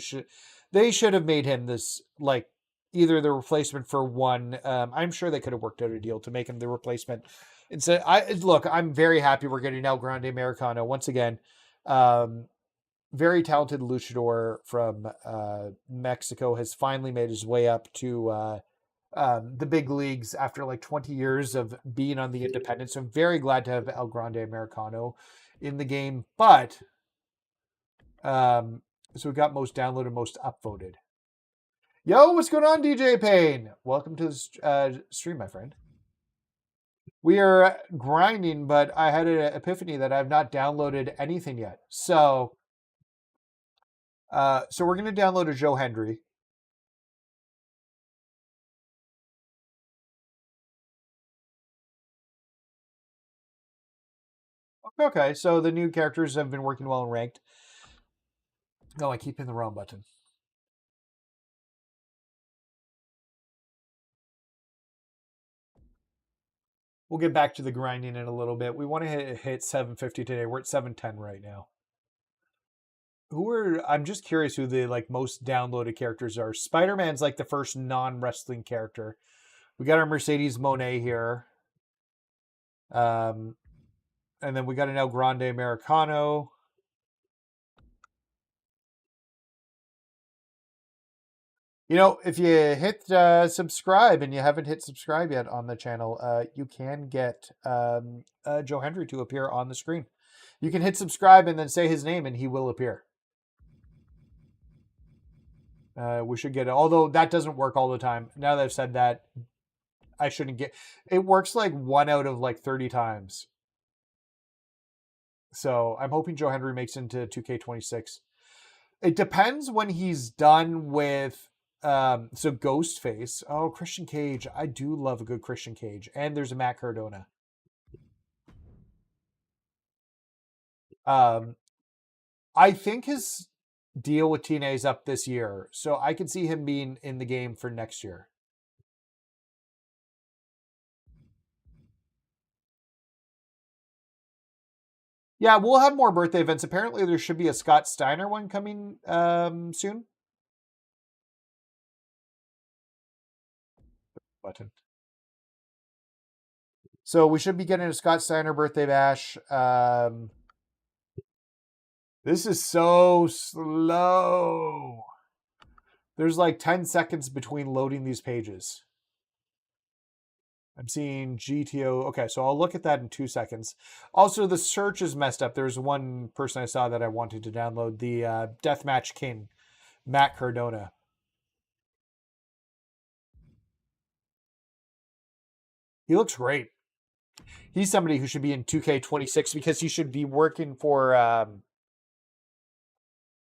they should have made him this, like, either the replacement for one. I'm sure they could have worked out a deal to make him the replacement. Instead, I'm very happy we're getting El Grande Americano once again. Very talented luchador from Mexico has finally made his way up to the big leagues after like 20 years of being on the independents. So I'm very glad to have El Grande Americano in the game. But so we got most downloaded, most upvoted. Yo, what's going on, DJ Payne? Welcome to the stream, my friend. We are grinding, but I had an epiphany that I've not downloaded anything yet. So we're going to download a Joe Hendry. Okay, so the new characters have been working well in ranked. No, I keep hitting the wrong button. We'll get back to the grinding in a little bit. We want to hit 750 today. We're at 710 right now. I'm just curious who the like most downloaded characters are. Spider-Man's like the first non-wrestling character. We got our Mercedes Monet here. And then we got an El Grande Americano. You know, if you hit subscribe and you haven't hit subscribe yet on the channel, you can get Joe Hendry to appear on the screen. You can hit subscribe and then say his name and he will appear. We should get it. Although that doesn't work all the time. Now that I've said that, I shouldn't get... It works like 1 out of like 30 times. So I'm hoping Joe Hendry makes into 2K26. It depends when he's done with... so Ghostface. Oh, Christian Cage. I do love a good Christian Cage. And there's a Matt Cardona. I think his deal with TNA is up this year. So I can see him being in the game for next year. Yeah, we'll have more birthday events. Apparently there should be a Scott Steiner one coming soon. Button. So we should be getting a Scott Steiner birthday bash. This is so slow. There's like 10 seconds between loading these pages. I'm seeing GTO. Okay, so I'll look at that in 2 seconds. Also, the search is messed up. There's one person I saw that I wanted to download, the Deathmatch King, Matt Cardona. He looks great. He's somebody who should be in 2K26 because he should be working for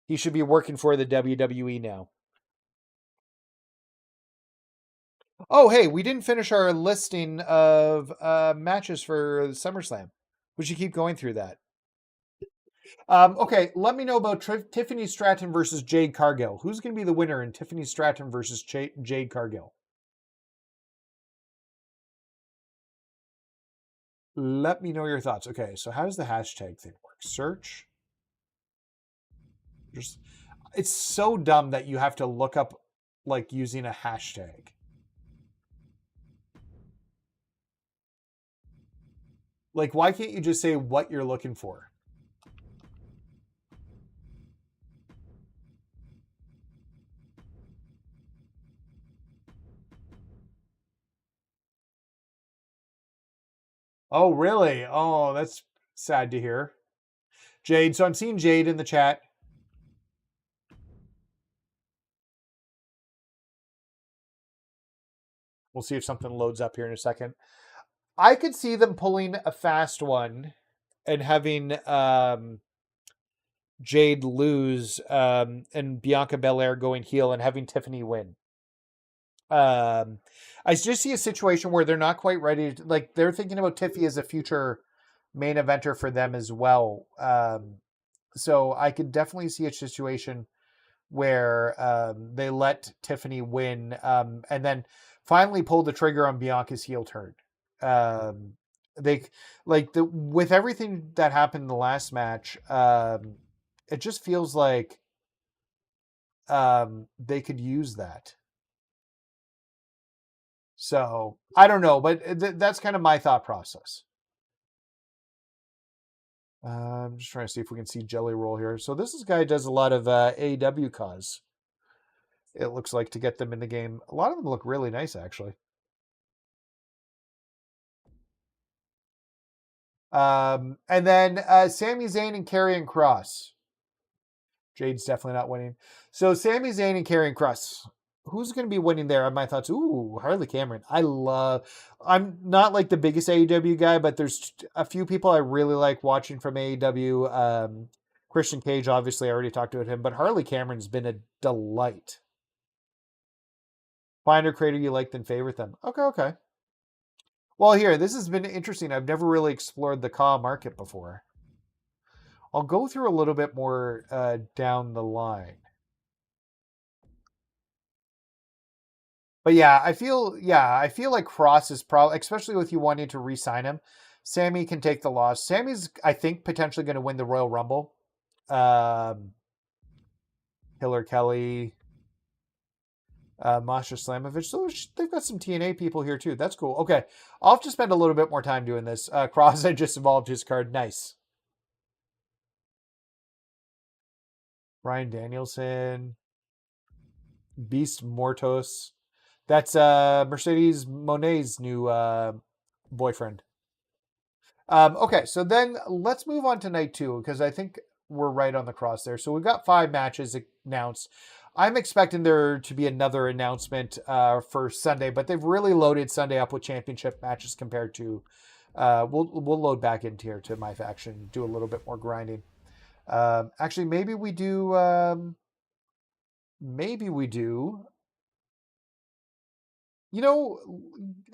the WWE now. Oh, hey, we didn't finish our listing of matches for SummerSlam. We should keep going through that. Okay, let me know about Tiffany Stratton versus Jade Cargill. Who's going to be the winner in Tiffany Stratton versus Jade Cargill? Let me know your thoughts. Okay, so how does the hashtag thing work? Search. Just, it's so dumb that you have to look up like using a hashtag. Like, why can't you just say what you're looking for? Oh, really? Oh, that's sad to hear. Jade. So I'm seeing Jade in the chat. We'll see if something loads up here in a second. I could see them pulling a fast one and having Jade lose and Bianca Belair going heel and having Tiffany win. I just see a situation where they're not quite ready to, like, they're thinking about Tiffy as a future main eventer for them as well. So I could definitely see a situation where they let Tiffany win and then finally pull the trigger on Bianca's heel turn. They like with everything that happened in the last match, it just feels like they could use that. So I don't know, but that's kind of my thought process. I'm just trying to see if we can see Jelly Roll here. So this guy does a lot of AEW cause. It looks like to get them in the game. A lot of them look really nice, actually. And then Sami Zayn and Karrion Kross. Jade's definitely not winning. So Sami Zayn and Karrion Kross. Who's going to be winning there? My thoughts. Ooh, Harley Cameron. I'm not like the biggest AEW guy, but there's a few people I really like watching from AEW. Christian Cage, obviously, I already talked about him, but Harley Cameron's been a delight. Finder creator you like, then favorite them. Okay. Well, here, this has been interesting. I've never really explored the CAW market before. I'll go through a little bit more down the line. But yeah, I feel like Cross is probably, especially with you wanting to re-sign him, Sammy can take the loss. Sammy's, I think, potentially going to win the Royal Rumble. Hiller Kelly, Masha Slamovich. So they've got some TNA people here too. That's cool. Okay, I'll have to spend a little bit more time doing this. Cross, I just evolved his card. Nice. Brian Danielson, Beast Mortos. That's Mercedes Monet's new boyfriend. Okay, so then let's move on to night 2 because I think we're right on the cross there. So we've got 5 matches announced. I'm expecting there to be another announcement for Sunday, but they've really loaded Sunday up with championship matches compared to. We'll load back into here to MyFaction, do a little bit more grinding. Actually, maybe we do. You know,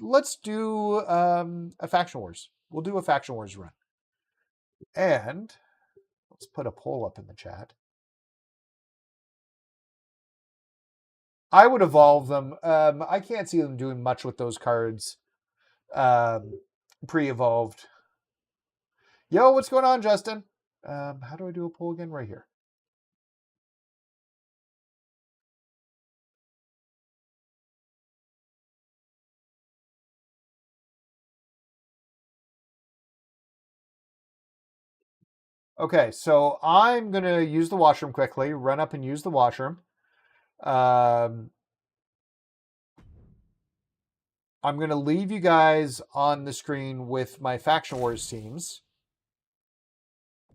let's do a Faction Wars. We'll do a Faction Wars run. And let's put a poll up in the chat. I would evolve them. I can't see them doing much with those cards pre-evolved. Yo, what's going on, Justin? How do I do a poll again? Right here. Okay, so I'm going to use the washroom quickly, run up and use the washroom. I'm going to leave you guys on the screen with my Faction Wars teams.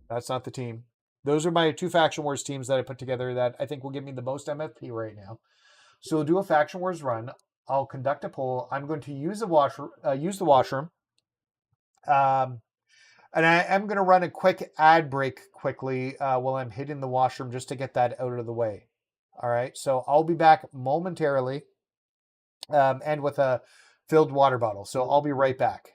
That's not the team. Those are my 2 Faction Wars teams that I put together that I think will give me the most MFP right now. So we'll do a Faction Wars run. I'll conduct a poll. I'm going to use the washroom. And I am going to run a quick ad break quickly while I'm hitting the washroom just to get that out of the way. All right. So I'll be back momentarily and with a filled water bottle. So I'll be right back.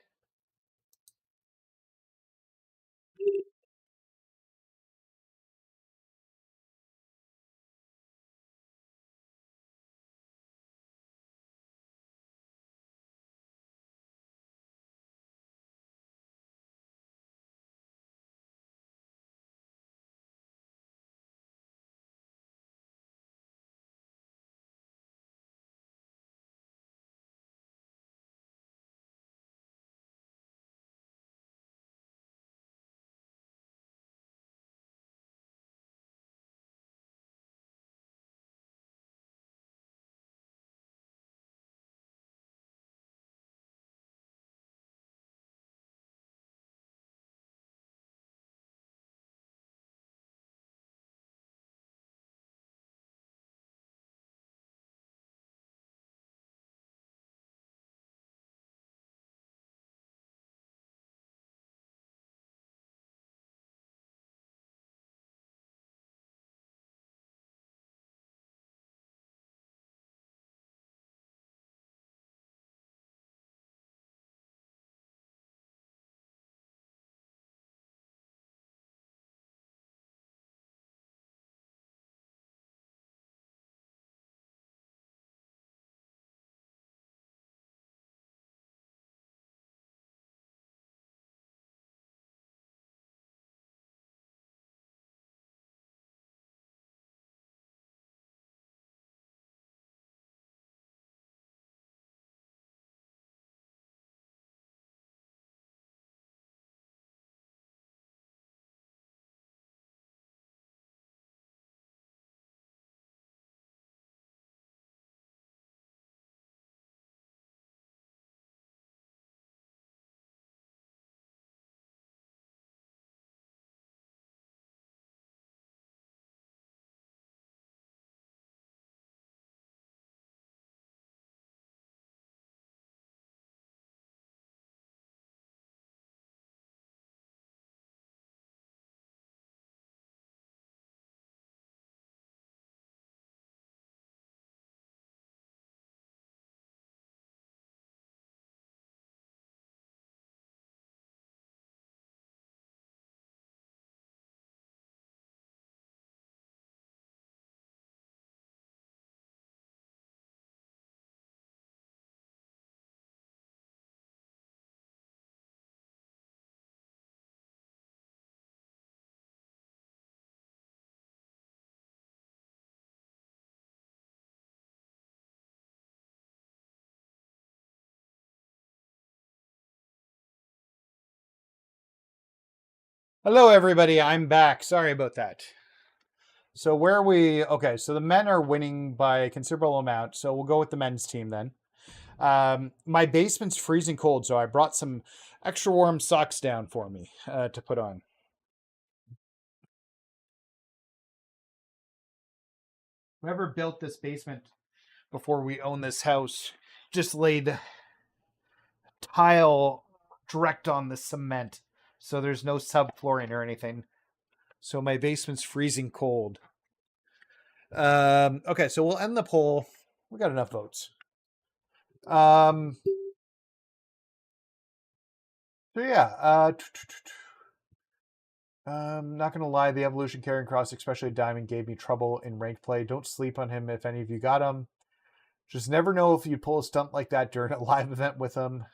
Hello, everybody. I'm back. Sorry about that. So where are we? Okay, so the men are winning by a considerable amount. So we'll go with the men's team then. My basement's freezing cold, so I brought some extra warm socks down for me to put on. Whoever built this basement before we own this house just laid tile direct on the cement, so there's no subflooring or anything. So my basement's freezing cold. Okay, so we'll end the poll. We got enough votes. So yeah, not gonna lie, the evolution carrying cross, especially Diamond, gave me trouble in ranked play. Don't sleep on him if any of you got him. Just never know if you pull a stunt like that during a live event with him.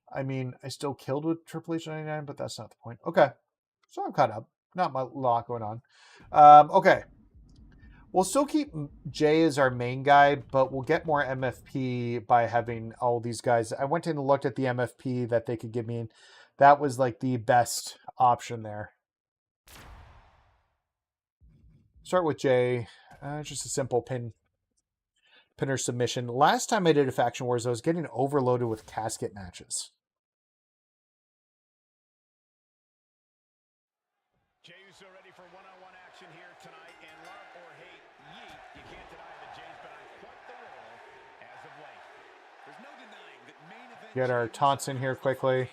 I mean, I still killed with Triple H 99, but that's not the point. Okay, so I'm caught up. Not a lot going on. Okay. We'll still keep Jay as our main guy, but we'll get more MFP by having all these guys. I went in and looked at the MFP that they could give me, and that was like the best option there. Start with Jay. Just a simple pinner submission. Last time I did a Faction Wars, I was getting overloaded with casket matches. Jey Uso ready for one-on-one action here tonight, and love or hate Yeet, you can't deny that Jay's been on quite the roll as of late. There's no denying that main event Get our taunts in here quickly.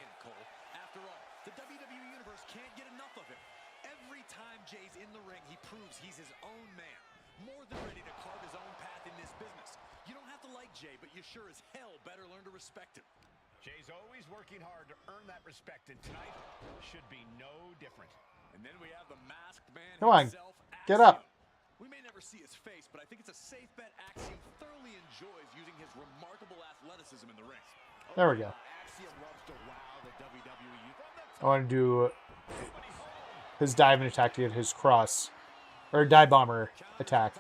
After all, the WWE Universe can't get enough of him. Every time Jay's in the ring, he proves he's his own man. More than ready to carve his own path in this business. You don't have to like Jay, but you sure as hell better learn to respect him. Jay's always working hard to earn that respect, and tonight should be no different. And then we have the masked man Come on, himself, get up. We may never see his face, but I think it's a safe bet Axiom thoroughly enjoys using his remarkable athleticism in the ring. There we go. Axiom loves to wow the WWE. I want to do his diving attack to get his cross, or dive bomber attack.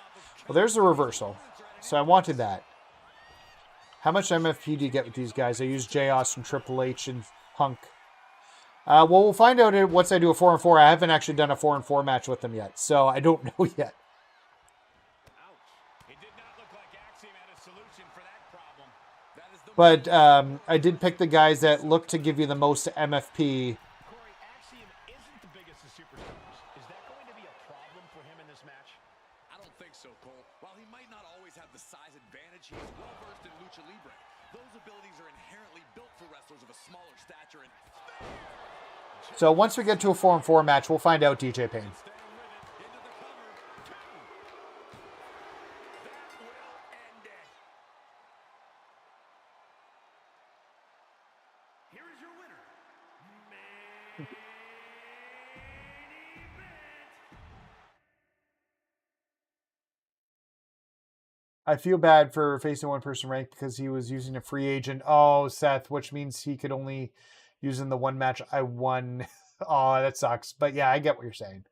Well, there's the reversal. So I wanted that. How much MFP do you get with these guys? I use Jay Austin, Triple H, and Punk. Well, we'll find out once I do a 4-on-4. I haven't actually done a 4-on-4 match with them yet, so I don't know yet. It did not look like Axiom had a solution for that problem. That is the But I did pick the guys that look to give you the most MFP. Corey, Axiom isn't the biggest of superstars. Is that going to be a problem for him in this match? I don't think so, Cole. While he might not always have the size advantage, he's well-versed in lucha libre. Those abilities are inherently built for wrestlers of a smaller stature. And So once we get to a 4-on-4 match, we'll find out DJ Payne. into the cover. That will end it. Here is your winner, main event. I feel bad for facing one-person rank because he was using a free agent. Oh, Seth, which means he could only use in the one match I won. Oh, that sucks. But yeah, I get what you're saying.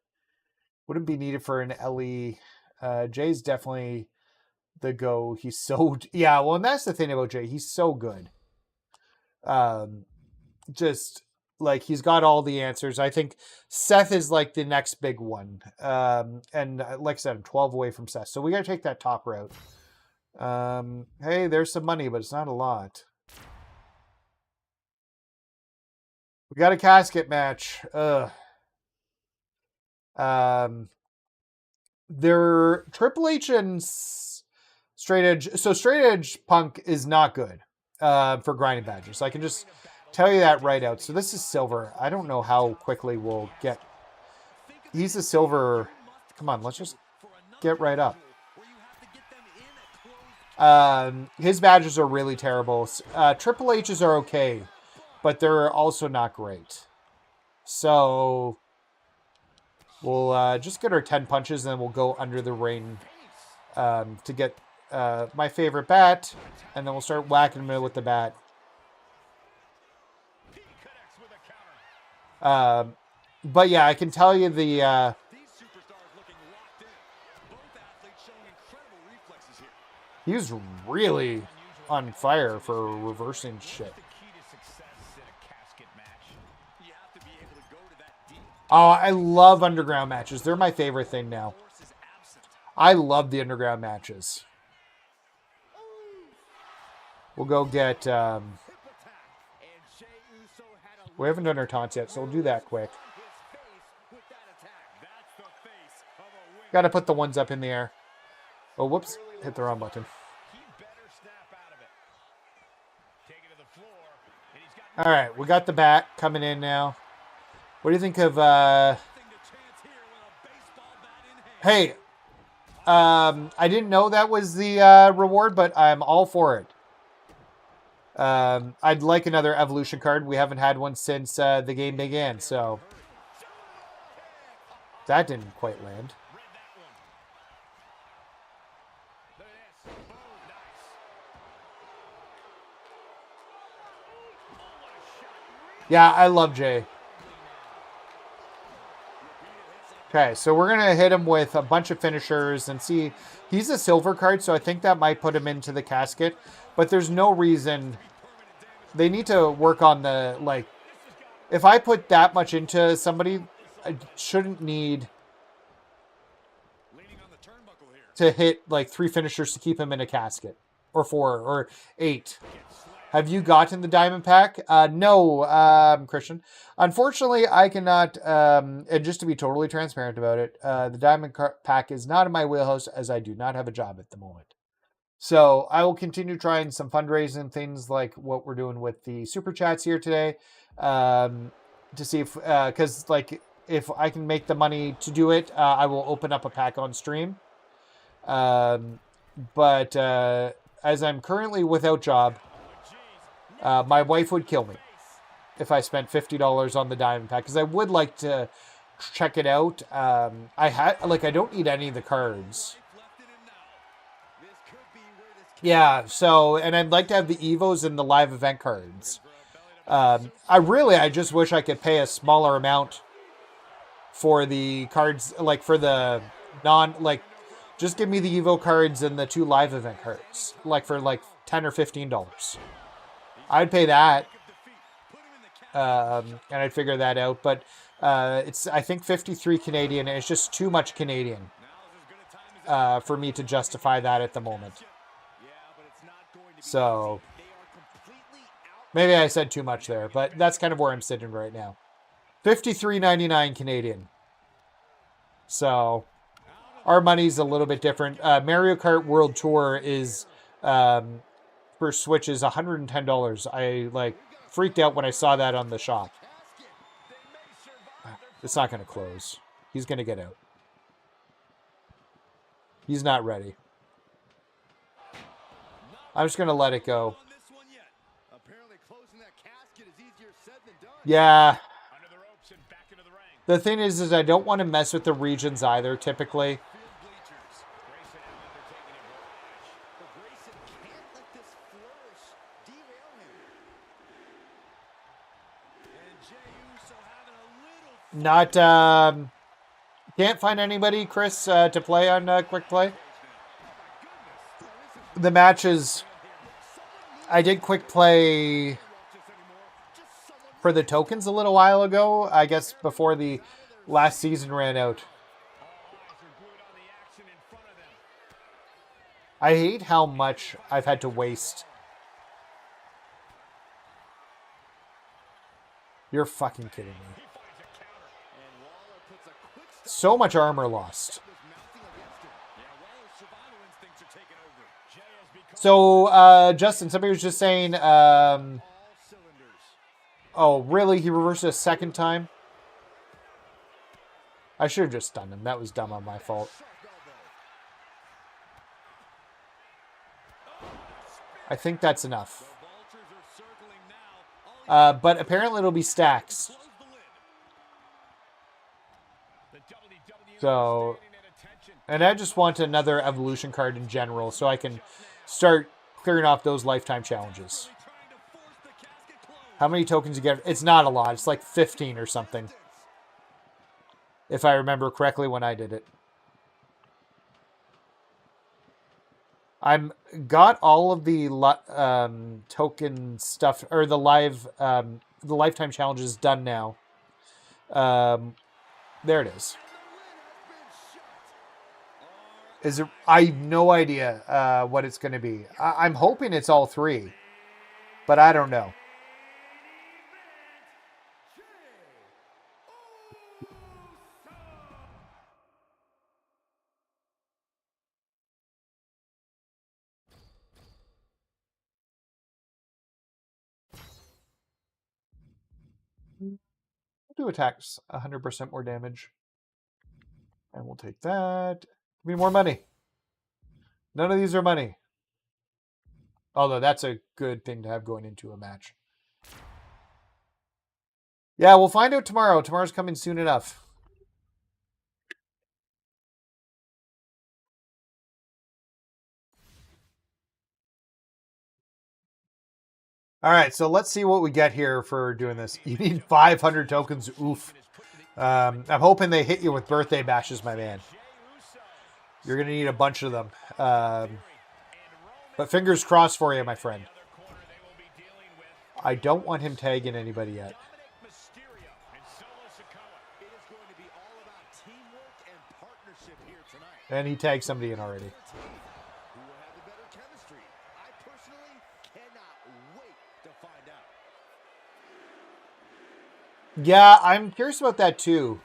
Wouldn't be needed for an LE. Jay's definitely the go. He's so... Yeah, well, and that's the thing about Jay. He's so good. Just, like, he's got all the answers. I think Seth is, like, the next big one. And like I said, I'm 12 away from Seth. So we got to take that top route. Hey, there's some money, but it's not a lot. We got a casket match. They're Triple H and Straight Edge. So Straight Edge Punk is not good for grinding badges. So I can just tell you that right out. So this is silver. I don't know how quickly we'll get. He's a silver. Come on, let's just get right up. His badges are really terrible. Triple H's are okay, but they're also not great. So we'll just get our 10 punches, and then we'll go under the ring to get my favorite bat, and then we'll start whacking him with the bat. But yeah, I can tell you the... These superstars looking locked in. Both athletes showing incredible reflexes here. he was really on fire for reversing shit. The key to success in a casket match. You have to be able to go to that deep. Oh, I love underground matches. They're my favorite thing now. I love the underground matches. We'll go get... we haven't done our taunts yet, so we'll do that quick. Got to put the ones up in the air. Oh, whoops. Hit the wrong button. All right, we got the bat coming in now. What do you think of... Hey, I didn't know that was the reward, but I'm all for it. I'd like another evolution card. We haven't had one since the game began, so... That didn't quite land. Yeah, I love Jay. Okay, so we're going to hit him with a bunch of finishers and see. He's a silver card, so I think that might put him into the casket. But there's no reason. They need to work on the, like, if I put that much into somebody, I shouldn't need to hit, like, 3 finishers to keep him in a casket. Or 4, or 8. Have you gotten the diamond pack? No, Christian. Unfortunately, I cannot, and just to be totally transparent about it, the diamond pack is not in my wheelhouse as I do not have a job at the moment. So I will continue trying some fundraising things like what we're doing with the super chats here today, to see if, because like if I can make the money to do it, I will open up a pack on stream. But as I'm currently without job, my wife would kill me if I spent $50 on the diamond pack, because I would like to check it out. I don't need any of the cards. Yeah, so, and I'd like to have the Evos and the live event cards. I just wish I could pay a smaller amount for the cards, like for the just give me the Evo cards and the 2 live event cards, like for like $10 or $15. I'd pay that, and I'd figure that out. But it's, I think, 53 Canadian, and it's just too much Canadian for me to justify that at the moment. So maybe I said too much there, but that's kind of where I'm sitting right now. 53.99 Canadian. So our money's a little bit different. Mario Kart World Tour is for Switch is $110. I freaked out when I saw that on the shop. It's not going to close. He's going to get out. He's not ready. I'm just going to let it go. Yeah. The thing is I don't want to mess with the regions either, typically. Not, can't find anybody, Chris, to play on Quick Play. The matches, I did Quick Play for the tokens a little while ago, I guess before the last season ran out. I hate how much I've had to waste. You're fucking kidding me. So much armor lost. So, Justin, somebody was just saying, oh, really? He reversed it a second time? I should have just stunned him. That was dumb on my fault. I think that's enough. But apparently it'll be stacks. So, and I just want another evolution card in general so I can start clearing off those lifetime challenges. How many tokens you get? It's not a lot. It's like 15 or something. If I remember correctly when I did it. I'm got all of the token stuff, or the lifetime challenges done now. There it is. Is it? I have no idea what it's going to be. I'm hoping it's all three, but I don't know. Do attacks 100% more damage. And we'll take that. Give me more money. None of these are money. Although that's a good thing to have going into a match. Yeah, we'll find out tomorrow. Tomorrow's coming soon enough. All right, so let's see what we get here for doing this. You need 500 tokens. Oof. I'm hoping they hit you with birthday bashes, my man. You're going to need a bunch of them. But fingers crossed for you, my friend. I don't want him tagging anybody yet. And he tagged somebody in already. Yeah, I'm curious about that too.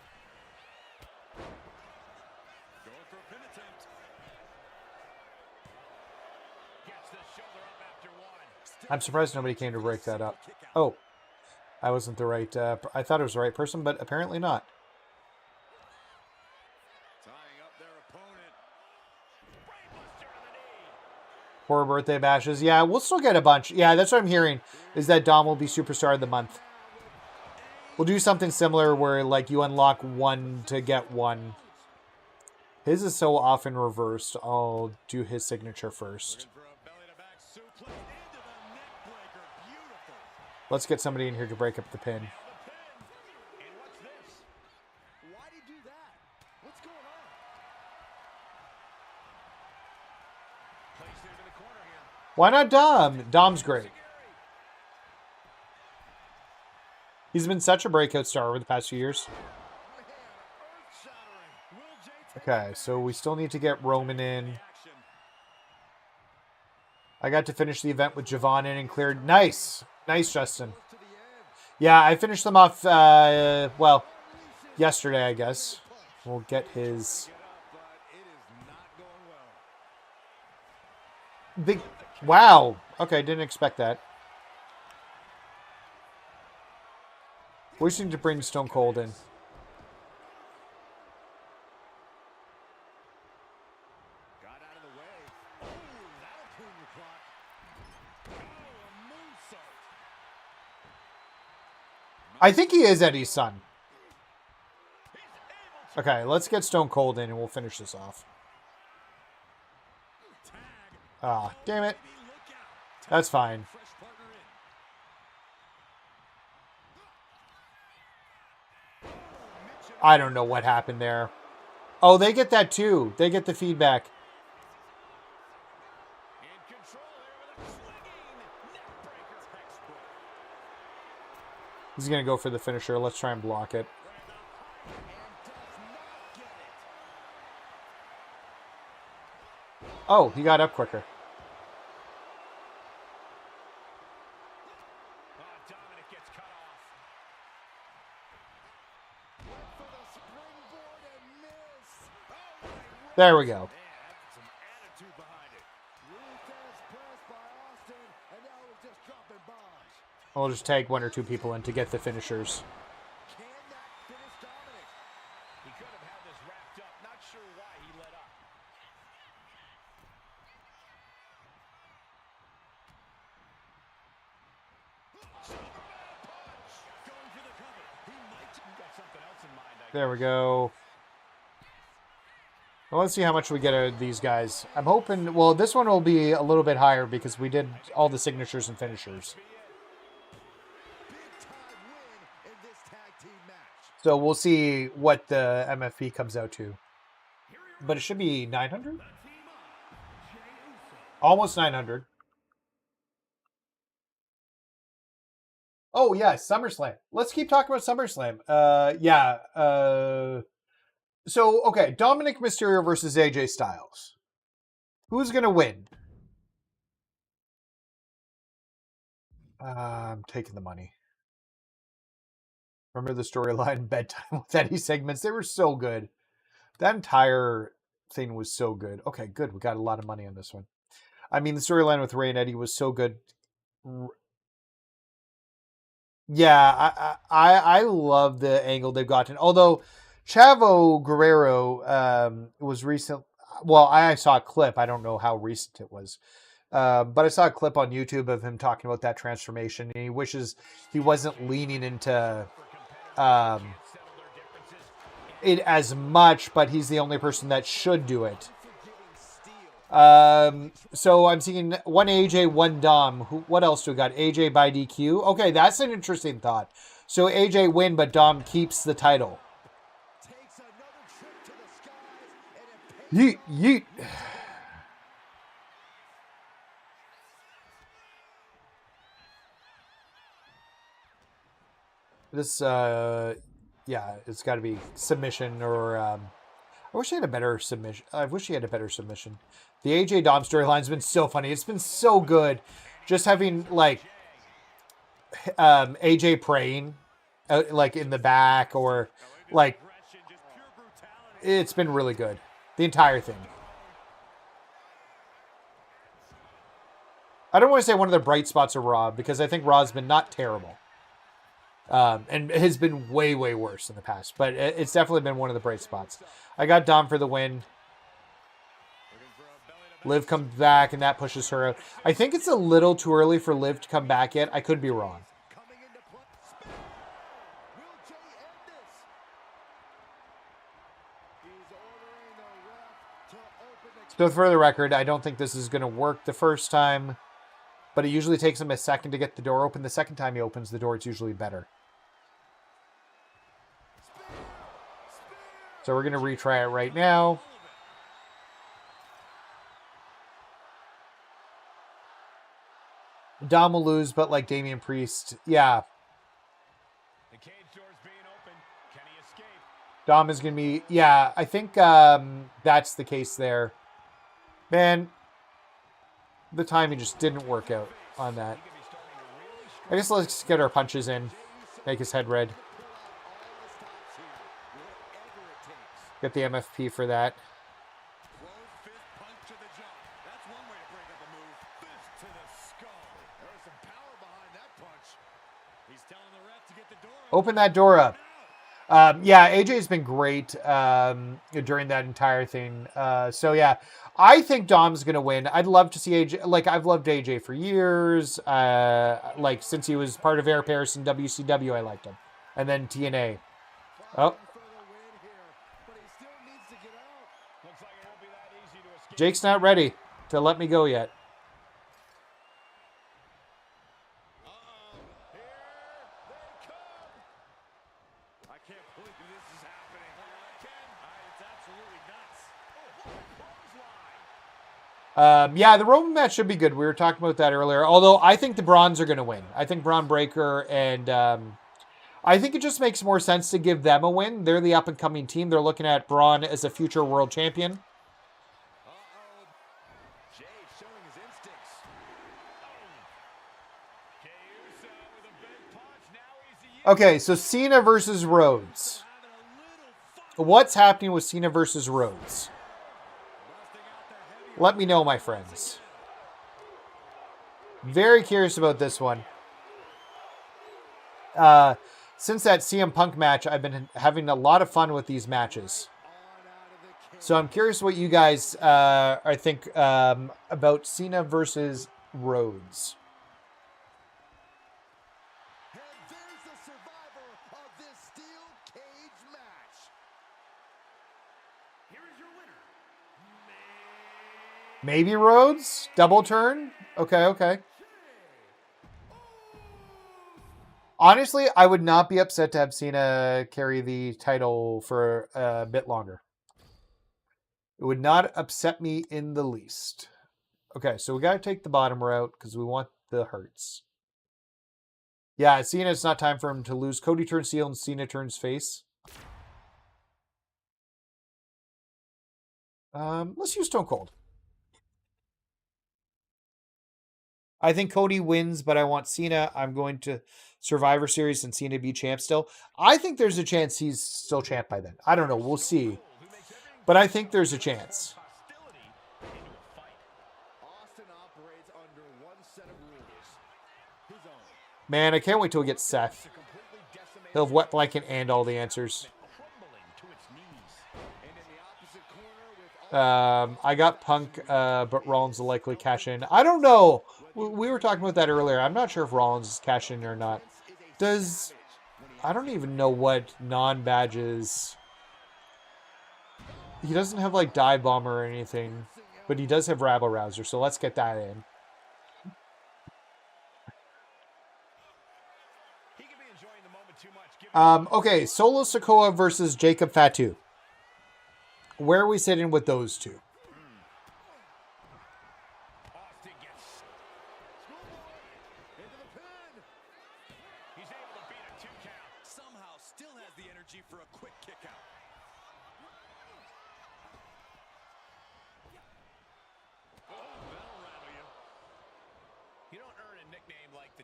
I'm surprised nobody came to break that up. Oh, I wasn't the right... I thought it was the right person, but apparently not. Poor birthday bashes. Yeah, we'll still get a bunch. Yeah, that's what I'm hearing, is that Dom will be Superstar of the Month. We'll do something similar where, like, you unlock one to get one. His is so often reversed. I'll do his signature first. Let's get somebody in here to break up the pin. Why not Dom? Dom's great. He's been such a breakout star over the past few years. Okay, so we still need to get Roman in. I got to finish the event with Javon in and cleared. Nice. Nice, Justin. Yeah, I finished them off, well, yesterday, I guess. We'll get his... Big... Wow. Okay, didn't expect that. We just need to bring Stone Cold in. I think he is Eddie's son. Okay, let's get Stone Cold in and we'll finish this off. Ah, damn it. That's fine. I don't know what happened there. Oh, they get that too. They get the feedback. He's going to go for the finisher. Let's try and block it. Oh, he got up quicker. There we go. I'll just tag one or two people in to get the finishers. There we go. Well, let's see how much we get out of these guys. I'm hoping... Well, this one will be a little bit higher because we did all the signatures and finishers. So we'll see what the MFP comes out to. But it should be 900? Almost 900. Oh yeah, SummerSlam. Let's keep talking about SummerSlam. So okay, Dominic Mysterio versus AJ Styles. Who's gonna win? I'm taking the money. Remember the storyline bedtime with Eddie segments? They were so good. That entire thing was so good. Okay, good. We got a lot of money on this one. I mean, the storyline with Ray and Eddie was so good. Yeah, I love the angle they've gotten. Although Chavo Guerrero was recent. Well, I saw a clip. I don't know how recent it was. But I saw a clip on YouTube of him talking about that transformation, and he wishes he wasn't leaning into it as much, but he's the only person that should do it. So I'm seeing one AJ, one Dom. What else do we got? AJ by DQ. Okay, that's an interesting thought. So AJ win, but Dom keeps the title. Yeet, yeet. This, yeah, it's got to be submission or, I wish he had a better submission. I wish he had a better submission. The AJ Dom storyline's been so funny. It's been so good. Just having, like, AJ praying, like, in the back or, like, it's been really good. The entire thing. I don't want to say one of the bright spots of Raw because I think Raw's been not terrible. And has been way, way worse in the past. But it's definitely been one of the bright spots. I got Dom for the win. Liv comes back, and that pushes her out. I think it's a little too early for Liv to come back yet. I could be wrong. So for the record, I don't think this is going to work the first time. But it usually takes him a second to get the door open. The second time he opens the door, it's usually better. So we're going to retry it right now. Dom will lose, but like Damian Priest, yeah. The cage door's being opened. Can he escape? Dom is going to be, yeah, I think that's the case there. Man, the timing just didn't work out on that. I guess let's get our punches in. Make his head red. Get the MFP for that. Open that door up. Yeah, AJ's been great during that entire thing. So yeah, I think Dom's gonna win. I'd love to see AJ. Like I've loved AJ for years. Like since he was part of Air Paris and WCW, I liked him. And then TNA. Oh. Jake's not ready to let me go yet. Yeah, the Roman match should be good. We were talking about that earlier. Although I think the Brawns are going to win. I think Braun Breaker and I think it just makes more sense to give them a win. They're the up-and-coming team. They're looking at Braun as a future world champion. Okay, so Cena versus Rhodes. What's happening with Cena versus Rhodes? Let me know, my friends. Very curious about this one. Since that CM Punk match, I've been having a lot of fun with these matches. So I'm curious what you guys think about Cena versus Rhodes. Maybe Rhodes? Double turn? Okay. Honestly, I would not be upset to have Cena carry the title for a bit longer. It would not upset me in the least. Okay, so we got to take the bottom route because we want the Hurts. Yeah, Cena, it's not time for him to lose. Cody turns heel and Cena turns face. Let's use Stone Cold. I think Cody wins, but I want Cena. I'm going to Survivor Series and Cena be champ still. I think there's a chance he's still champ by then. I don't know. We'll see. But I think there's a chance. Man, I can't wait till we get Seth. He'll have Wet Blanket and all the answers. I got Punk, but Rollins will likely cash in. I don't know. We were talking about that earlier. I'm not sure if Rollins is cashing in or not. I don't even know what non-badges. He doesn't have like Dive Bomber or anything, but he does have Rabble Rouser, so let's get that in. Okay, Solo Sikoa versus Jacob Fatu. Where are we sitting with those two? Somehow still has the energy for a quick kick out.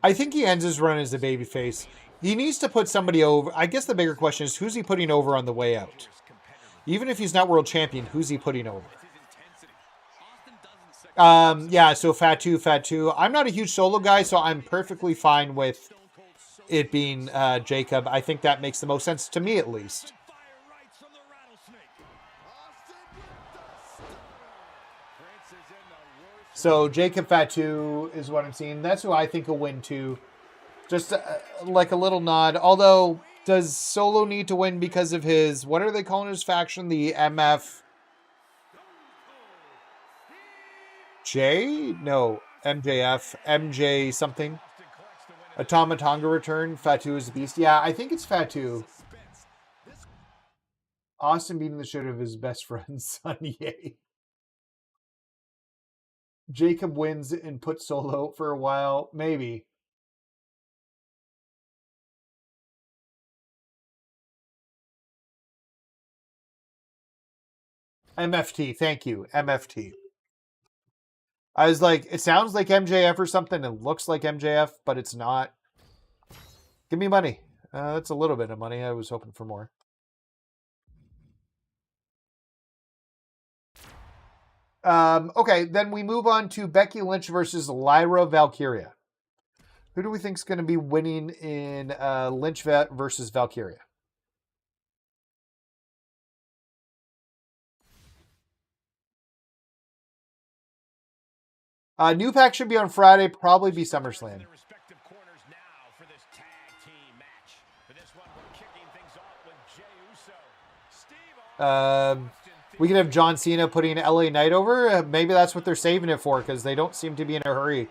I think he ends his run as a babyface. He needs to put somebody over. I guess the bigger question is, who's he putting over on the way out? Even if he's not world champion, who's he putting over? Yeah, so Fatu. I'm not a huge Solo guy, so I'm perfectly fine with it being Jacob. I think that makes the most sense to me, at least. So Jacob Fatu is what I'm seeing. That's who I think will win too. Just like a little nod. Although, does Solo need to win because of his, what are they calling his faction? The MFJ? No, MJF. MJ something. A Tama Tonga return. Fatu is the beast. Yeah, I think it's Fatu. Austin beating the shit out of his best friend, Sonny. Jacob wins and puts Solo for a while. Maybe. MFT. Thank you. MFT. I was like, it sounds like MJF or something. It looks like MJF, but it's not. Give me money. That's a little bit of money. I was hoping for more. Okay, then we move on to Becky Lynch versus Lyra Valkyria. Who do we think is going to be winning in Lynch versus Valkyria? New pack should be on Friday, probably be SummerSlam. We could have John Cena putting LA Knight over. Maybe that's what they're saving it for, because they don't seem to be in a hurry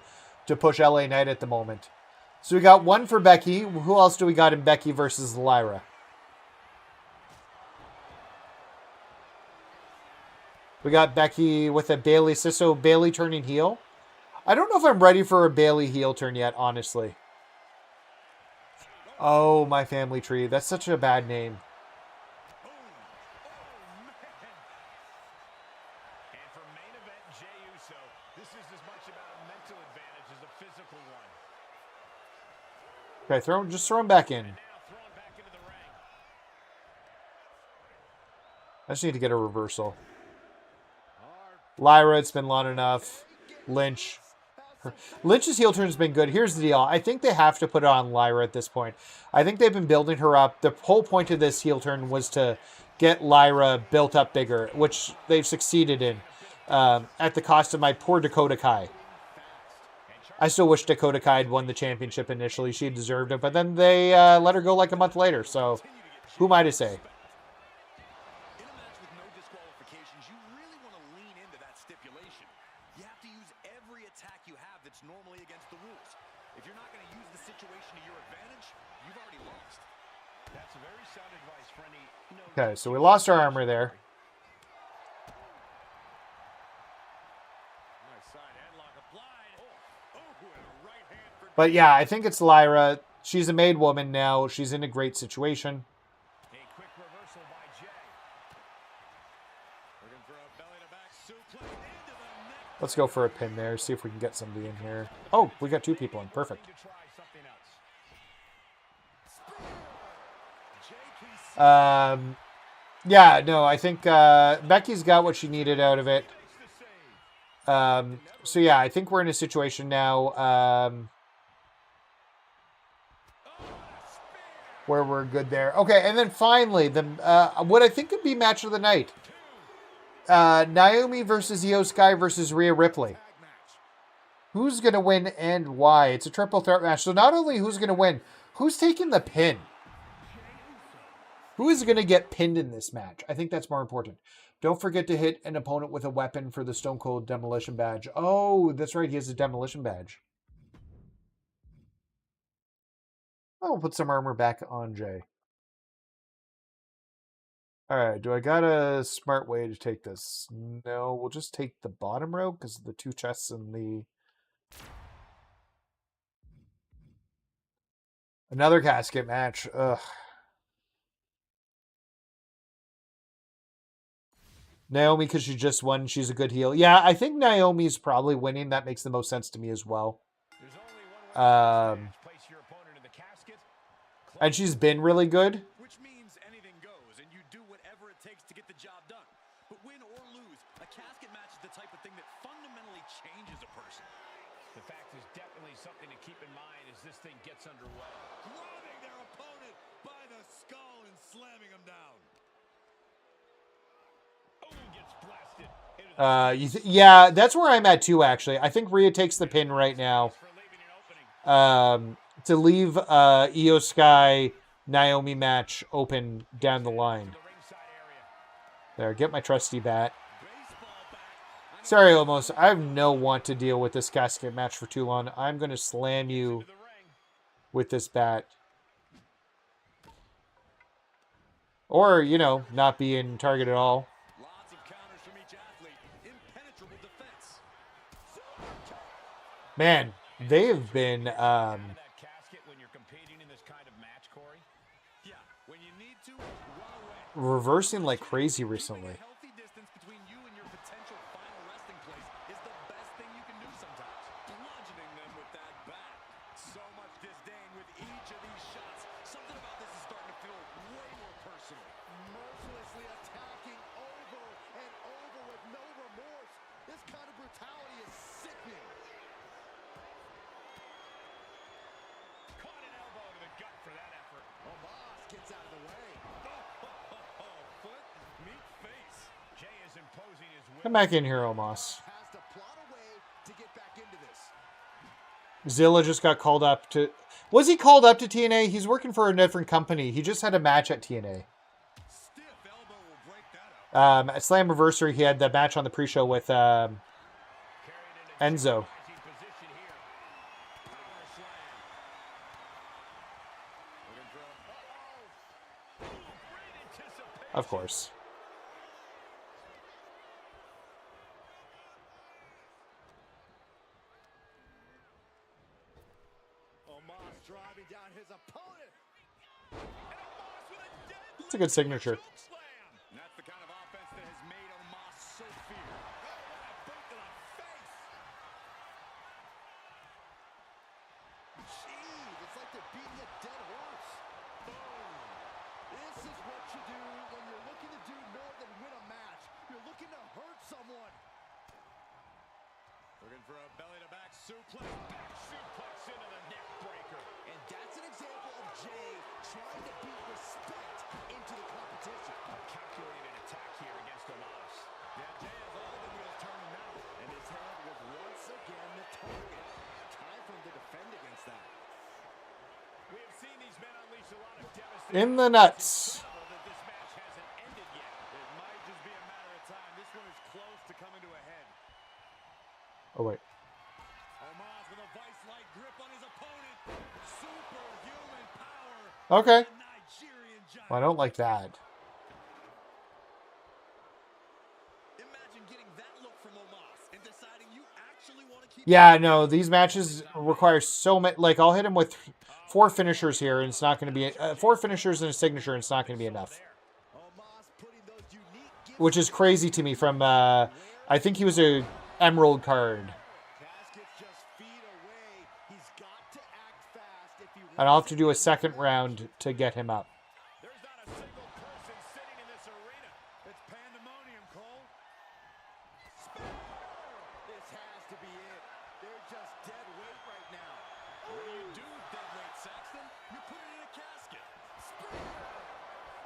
to push LA Knight at the moment. So we got one for Becky. Who else do we got in Becky versus Lyra? We got Becky with a Bailey. So Bailey turning heel. I don't know if I'm ready for a Bailey heel turn yet, honestly. Oh, My Family Tree. That's such a bad name. Okay, just throw him back in. I just need to get a reversal. Lyra, it's been long enough. Lynch. Lynch's heel turn has been good. Here's the deal. I think they have to put it on Lyra at this point. I think they've been building her up. The whole point of this heel turn was to get Lyra built up bigger, which they've succeeded in at the cost of my poor Dakota Kai. I still wish Dakota Kai had won the championship initially. She deserved it, but then they let her go like a month later. So who am I to say? In a match with no disqualifications, you really want to lean into that stipulation. You have to use every attack you have that's normally against the rules. If you're not going to use the situation to your advantage, you've already lost. That's very sound advice for any... Okay, so we lost our armor there. But yeah, I think it's Lyra. she's a made woman now. She's in a great situation. A quick reversal by Jay. Looking for a belly-to-back suplex into the neck. Let's go for a pin there. See if we can get somebody in here. Oh, we got 2 people in. Perfect. To try something else. Yeah, no, I think Becky's got what she needed out of it. So yeah, I think we're in a situation now where we're good there. Okay, and then finally, the what I think could be match of the night. Naomi versus Io Sky versus Rhea Ripley. Who's going to win and why? It's a triple threat match. So not only who's going to win, who's taking the pin? Who is going to get pinned in this match? I think that's more important. Don't forget to hit an opponent with a weapon for the Stone Cold Demolition Badge. Oh, that's right. He has a Demolition Badge. I'll put some armor back on Jay. All right. Do I got a smart way to take this? No, we'll just take the bottom row because of the 2 chests and the... Another casket match. Ugh. Naomi, because she just won, she's a good heel. Yeah, I think Naomi's probably winning. That makes the most sense to me as well. Place your opponent in the casket. And she's been really good. Which means anything goes, and you do whatever it takes to get the job done. But win or lose, a casket match is the type of thing that fundamentally changes a person. The fact is definitely something to keep in mind as this thing gets underway. Grabbing their opponent by the skull and slamming him down. Yeah, that's where I'm at too, actually. I think Rhea takes the pin right now. To leave Io Sky Naomi match open down the line. There, get my trusty bat. Sorry, Omos. I have no want to deal with this casket match for too long. I'm going to slam you with this bat. Or, you know, not be in target at all. Man, they've been reversing like crazy recently. Come back in here, Omos. Zilla just got called up to... Was he called up to TNA? He's working for a different company. He just had a match at TNA. At Slammiversary, he had the match on the pre-show with Enzo. Of course. It's a good signature. That's the kind of offense that has made Omos so feared. Boot to the face. Jeez, it's like they're beating a dead horse. Boom. This is what you do when you're looking to do more than win a match. You're looking to hurt someone. Looking for a belly-to-back suplex. Back suplex into the neck breaker. And that's an example of Jay trying to beat respect into the competition. A calculated attack here against Omos. Yeah, Jay has all the wheels turning now. And his head was once again the target. Time for him to defend against that. We have seen these men unleash a lot of devastation. In the nuts. This match hasn't ended yet. It might just be a matter of time. This one is close to coming to a head. Oh, wait. Omos with a vice-like grip on his opponent. Superhuman power. Okay. Nigerian giant. Well, I don't like that. Imagine getting that look from Omos and deciding you actually want to keep... Yeah, no, these matches require so much. Like, I'll hit him with 4 finishers here, and it's not going to be 4 finishers and a signature, and it's not going to be enough. Which is crazy to me. From I think he was a Emerald card. And I'll have to do a second round to get him up. There's not a single person sitting in this arena. It's pandemonium, Cole. This has to be it. They're just dead weight right now. What do you do with dead weight, Saxton? You put it in a casket.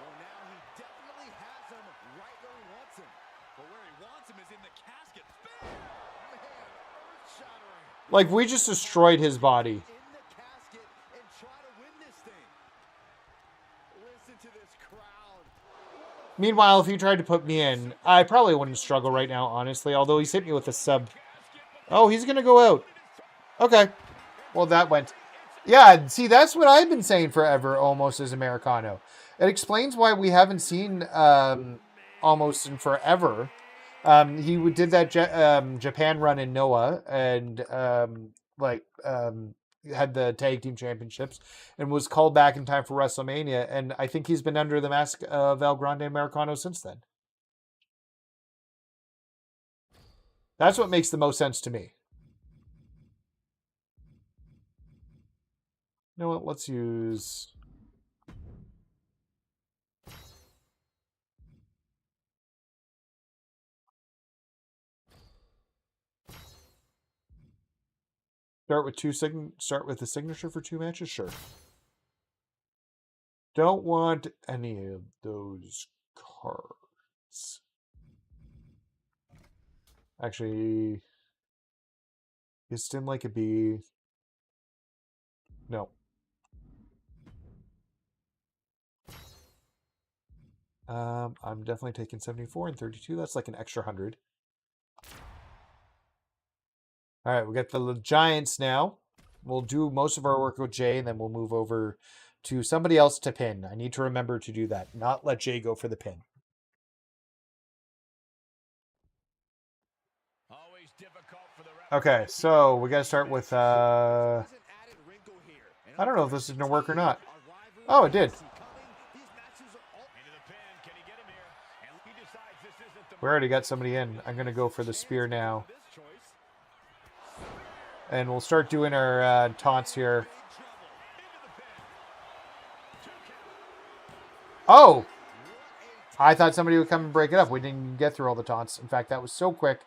Well, now he definitely has him right where he wants him. But where he wants him is in the casket. Man, earth-shattering. Like, we just destroyed his body. In the casket and try to win this thing. Listen to this crowd. Meanwhile, if he tried to put me in, I probably wouldn't struggle right now, honestly. Although he's hit me with a sub. Oh, he's going to go out. Okay. Well, that went. Yeah, see, that's what I've been saying forever, almost, as Americano. It explains why we haven't seen almost in forever. He did that Japan run in Noah and had the tag team championships and was called back in time for WrestleMania. And I think he's been under the mask of El Grande Americano since then. That's what makes the most sense to me. You know what? Let's use... Start with the signature for 2 matches? Sure. Don't want any of those cards. Actually, is Stim like a bee? No. I'm definitely taking 74 and 32. That's like an extra 100. All right, we got the Giants now. We'll do most of our work with Jay, and then we'll move over to somebody else to pin. I need to remember to do that, not let Jay go for the pin. Okay, so we got to start with... I don't know if this is going to work or not. Oh, it did. We already got somebody in. I'm going to go for the spear now. And we'll start doing our taunts here. Oh! I thought somebody would come and break it up. We didn't get through all the taunts. In fact, that was so quick.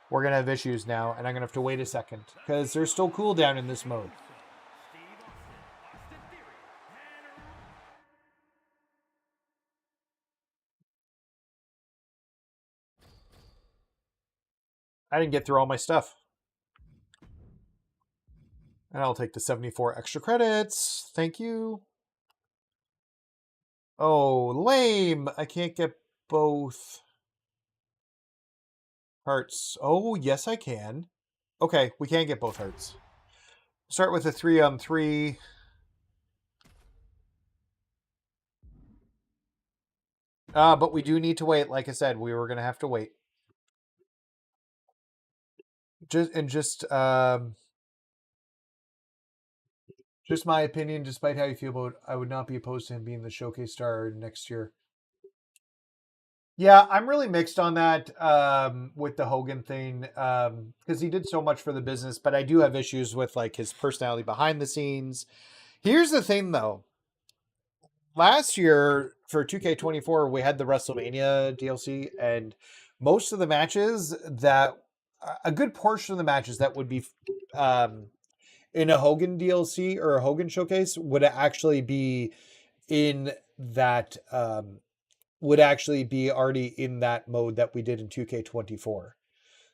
We're going to have issues now, and I'm going to have to wait a second. Because there's still cooldown in this mode. I didn't get through all my stuff. And I'll take the 74 extra credits. Thank you. Oh, lame. I can't get both hearts. Oh, yes, I can. Okay, we can get both hearts. Start with a 3-on-3. But we do need to wait. Like I said, we were going to have to wait. Just my opinion, despite how you feel about it, I would not be opposed to him being the showcase star next year. Yeah, I'm really mixed on that with the Hogan thing because he did so much for the business, but I do have issues with like his personality behind the scenes. Here's the thing, though. Last year for 2K24, we had the WrestleMania DLC, and most of the matches a good portion of the matches that would be in a Hogan DLC or a Hogan showcase would actually be in that would actually be already in that mode that we did in 2K24.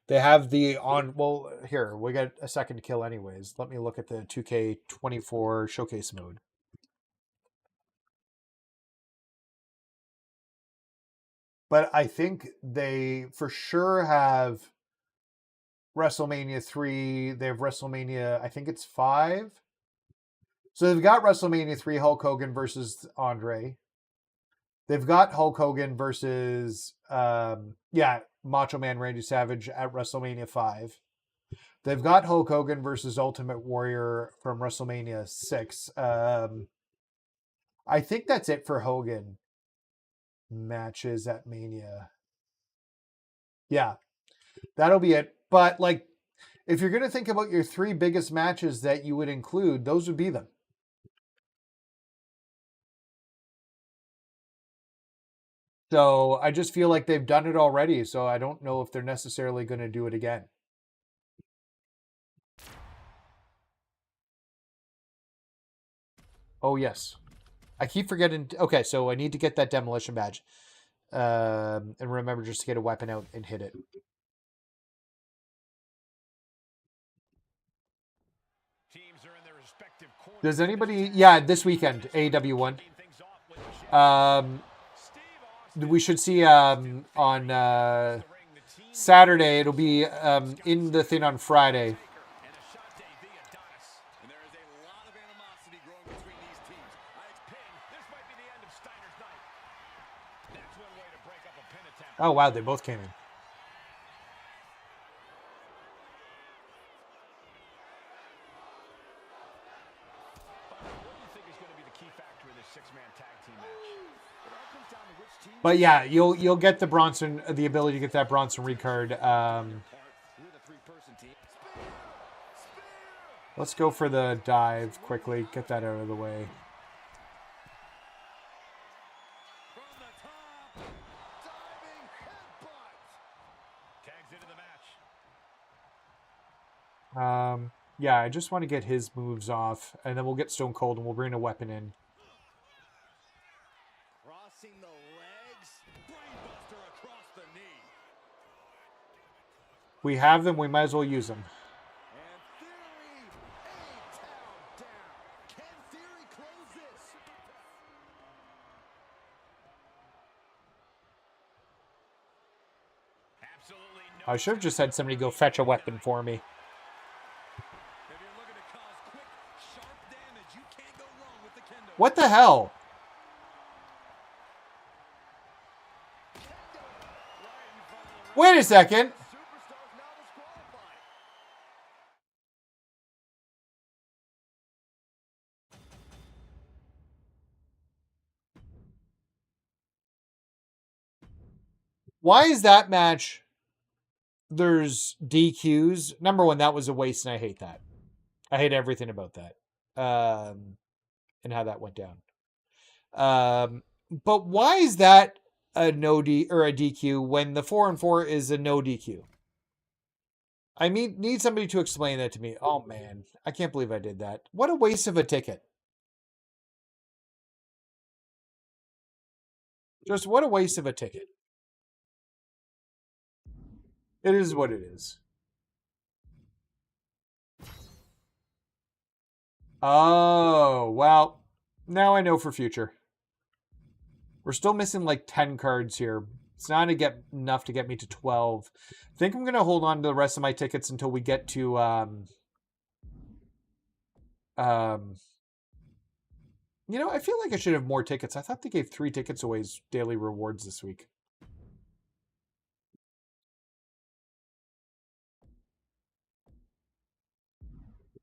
They have well, here, we got a second to kill anyways. Let me look at the 2K24 showcase mode. But I think they for sure have WrestleMania 3. They have WrestleMania, I think it's 5. So they've got WrestleMania 3, Hulk Hogan versus Andre. They've got Hulk Hogan versus, Macho Man Randy Savage at WrestleMania 5. They've got Hulk Hogan versus Ultimate Warrior from WrestleMania 6. I think that's it for Hogan matches at Mania. Yeah, that'll be it. But, like, if you're going to think about your 3 biggest matches that you would include, those would be them. So I just feel like they've done it already, so I don't know if they're necessarily going to do it again. Oh, yes. I keep forgetting. Okay, so I need to get that demolition badge. And remember just to get a weapon out and hit it. Teams are in their respective corners. Does anybody... Yeah, this weekend, AEW 1. We should see on Saturday. It'll be in the thing on Friday. Oh, wow, they both came in. But yeah, you'll get the Bronson, the ability to get that Bronson Reed card. Let's go for the dive quickly. Get that out of the way. Yeah, I just want to get his moves off, and then we'll get Stone Cold, and we'll bring a weapon in. Crossing the legs, brainbuster across the knee. We have them. We might as well use them. And Theory, A-town down. Can Theory close this? Absolutely no. I should have just had somebody go fetch a weapon for me. If you're looking to cause quick, sharp damage, you can't go wrong with the kendo. What the hell? Wait a second. Superstars now disqualified. Why is that match? There's DQs. Number one, that was a waste, and I hate that. I hate everything about that. And how that went down. But why is that a no D or a DQ when the 4-on-4 is a no DQ? I mean, need somebody to explain that to me. Oh man, I can't believe I did that. What a waste of a ticket. Just what a waste of a ticket. It is what it is. Oh, well, now I know for future. We're still missing like 10 cards here. It's not enough to get me to 12. I think I'm going to hold on to the rest of my tickets until we get to you know, I feel like I should have more tickets. I thought they gave 3 tickets away as daily rewards this week.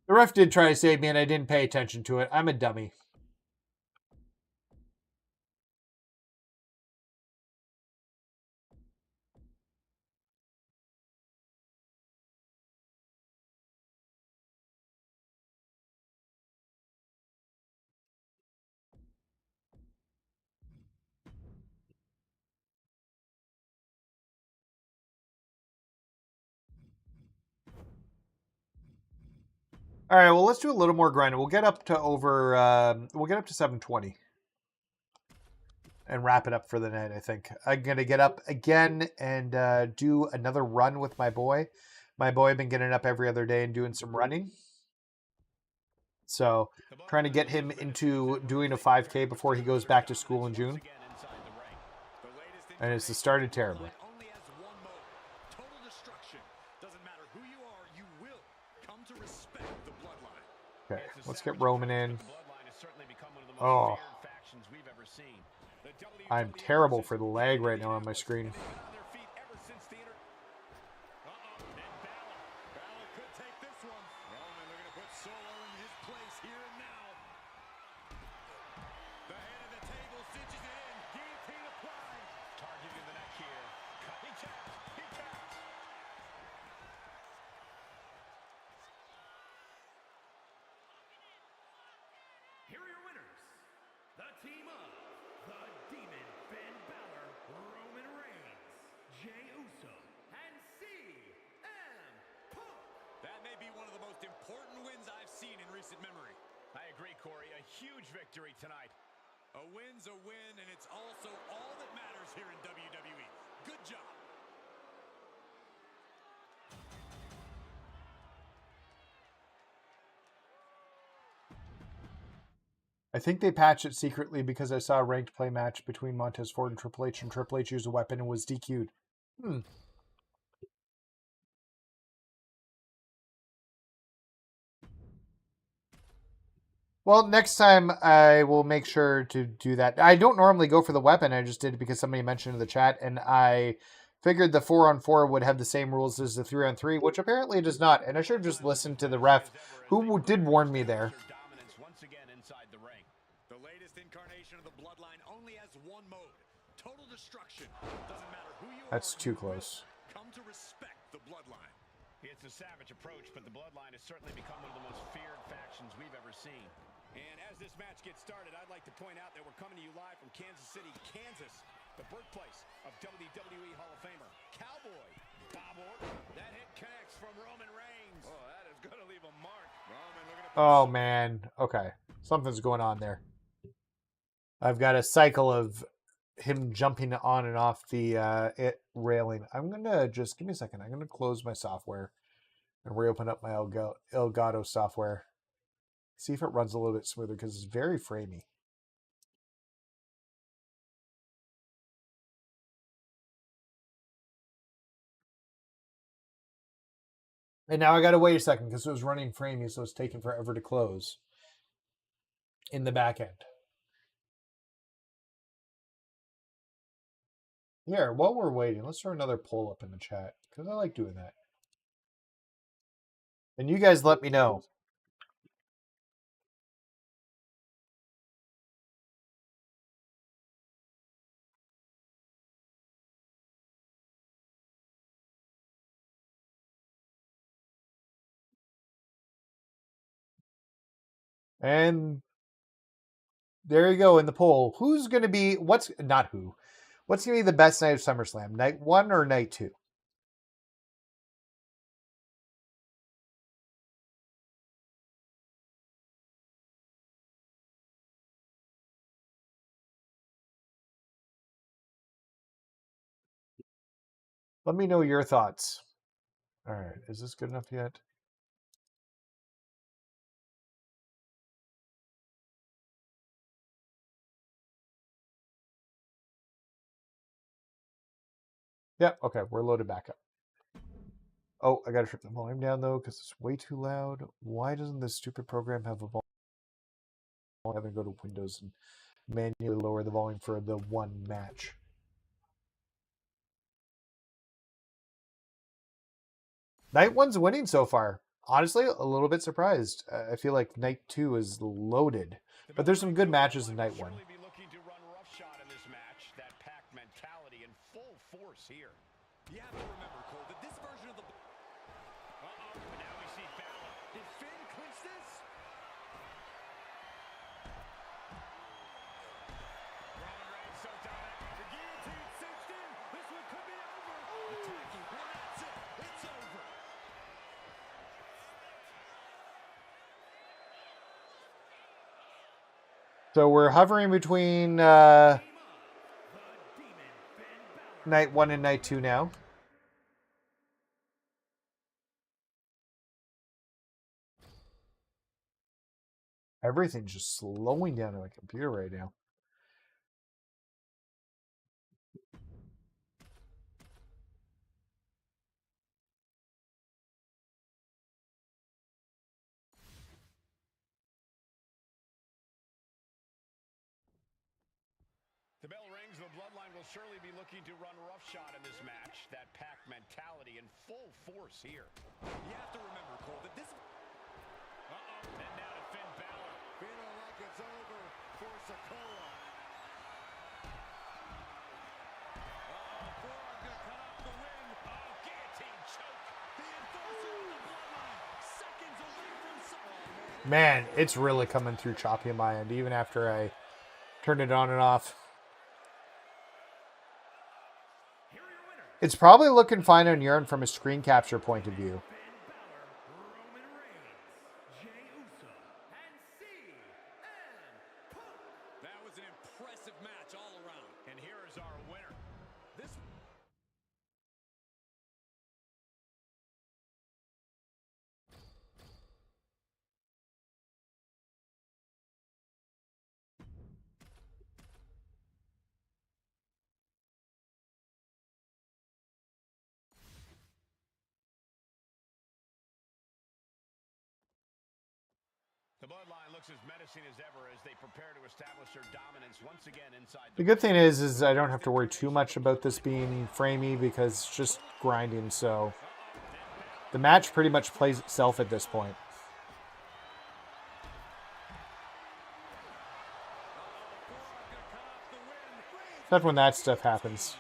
The ref did try to save me, and I didn't pay attention to it. I'm a dummy. All right, well, let's do a little more grinding. We'll get up to we'll get up to 720 and wrap it up for the night, I think. I'm going to get up again and do another run with my boy. My boy, I've been getting up every other day and doing some running. So, trying to get him into doing a 5K before he goes back to school in June. And it's started terribly. Only has one mode. Total destruction. Doesn't matter who you are, you will come to respect the bloodline. Okay, let's get Roman in. Oh, I'm terrible for the lag right now on my screen. here and now. The head of the table cinches it in. Guillotine applied. Targeting the neck here. He taps. He taps. Here are your winners, the team of the Demon, Finn Balor, Roman Reigns, Jey Uso, and CM Punk. That may be one of the most important wins I've seen in recent memory. I agree, Corey. A huge victory tonight. A win's a win, and it's also all that matters here in WWE. Good job. I think they patched it secretly because I saw a ranked play match between Montez Ford and Triple H used a weapon and was DQ'd. Well, next time I will make sure to do that. I don't normally go for the weapon. I just did it because somebody mentioned in the chat, and I figured the 4-on-4 would have the same rules as the 3-on-3, which apparently it does not. And I should have just listened to the ref, who did warn me there. Dominance once again inside the ring. The latest incarnation of the Bloodline only has one mode. Total destruction. Doesn't matter who you are. That's too close. Come to respect the Bloodline. It's a savage approach, but the Bloodline has certainly become one of the most feared factions we've ever seen. And as this match gets started, I'd like to point out that we're coming to you live from Kansas City, Kansas, the birthplace of WWE Hall of Famer Cowboy Bob Orton. That hit connects from Roman Reigns. Oh, that is going to leave a mark. Roman looking at Oh, man. Okay. Something's going on there. I've got a cycle of him jumping on and off the railing. I'm going to just, give me a second. I'm going to close my software and reopen up my Elgato software. See if it runs a little bit smoother because it's very framey. And now I got to wait a second because it was running framey, so it's taking forever to close in the back end. Here, while we're waiting, let's throw another poll up in the chat because I like doing that. And you guys let me know. And there you go in the poll. Who's going to be, what's going to be the best night of SummerSlam? Night 1 or night 2? Let me know your thoughts. All right. Is this good enough yet? Yeah. Okay. We're loaded back up. Oh, I got to turn the volume down, though, because it's way too loud. Why doesn't this stupid program have a volume? I have to go to Windows and manually lower the volume for the one match. Night 1's winning so far. Honestly, a little bit surprised. I feel like night 2 is loaded. But there's some good matches in night 1. Be looking to run roughshod in this match. That pack mentality in full force here. You have to remember, Cole, that this version of the... But now we see Balor. Did Finn clinch this? Roman Reigns so dominant. The guillotine cinched in. This one could be over. Attacking. Well, that's it. It's over. So we're hovering between night 1 and night 2 now. Everything's just slowing down on my computer right now. The bell rings. The Bloodline will surely be looking to run roughshod in this match. That pack mentality in full force here. You have to remember, Cole, that this... And now to Finn Balor. Man, it's really coming through choppy on my end, even after I turned it on and off. It's probably looking fine on your end from a screen capture point of view. That was an impressive match all around. And here is our winner. This The bloodline looks as menacing as ever as they prepare to establish their dominance once again inside The good thing is I don't have to worry too much about this being framey because it's just grinding, so the match pretty much plays itself at this point. Except when that stuff happens.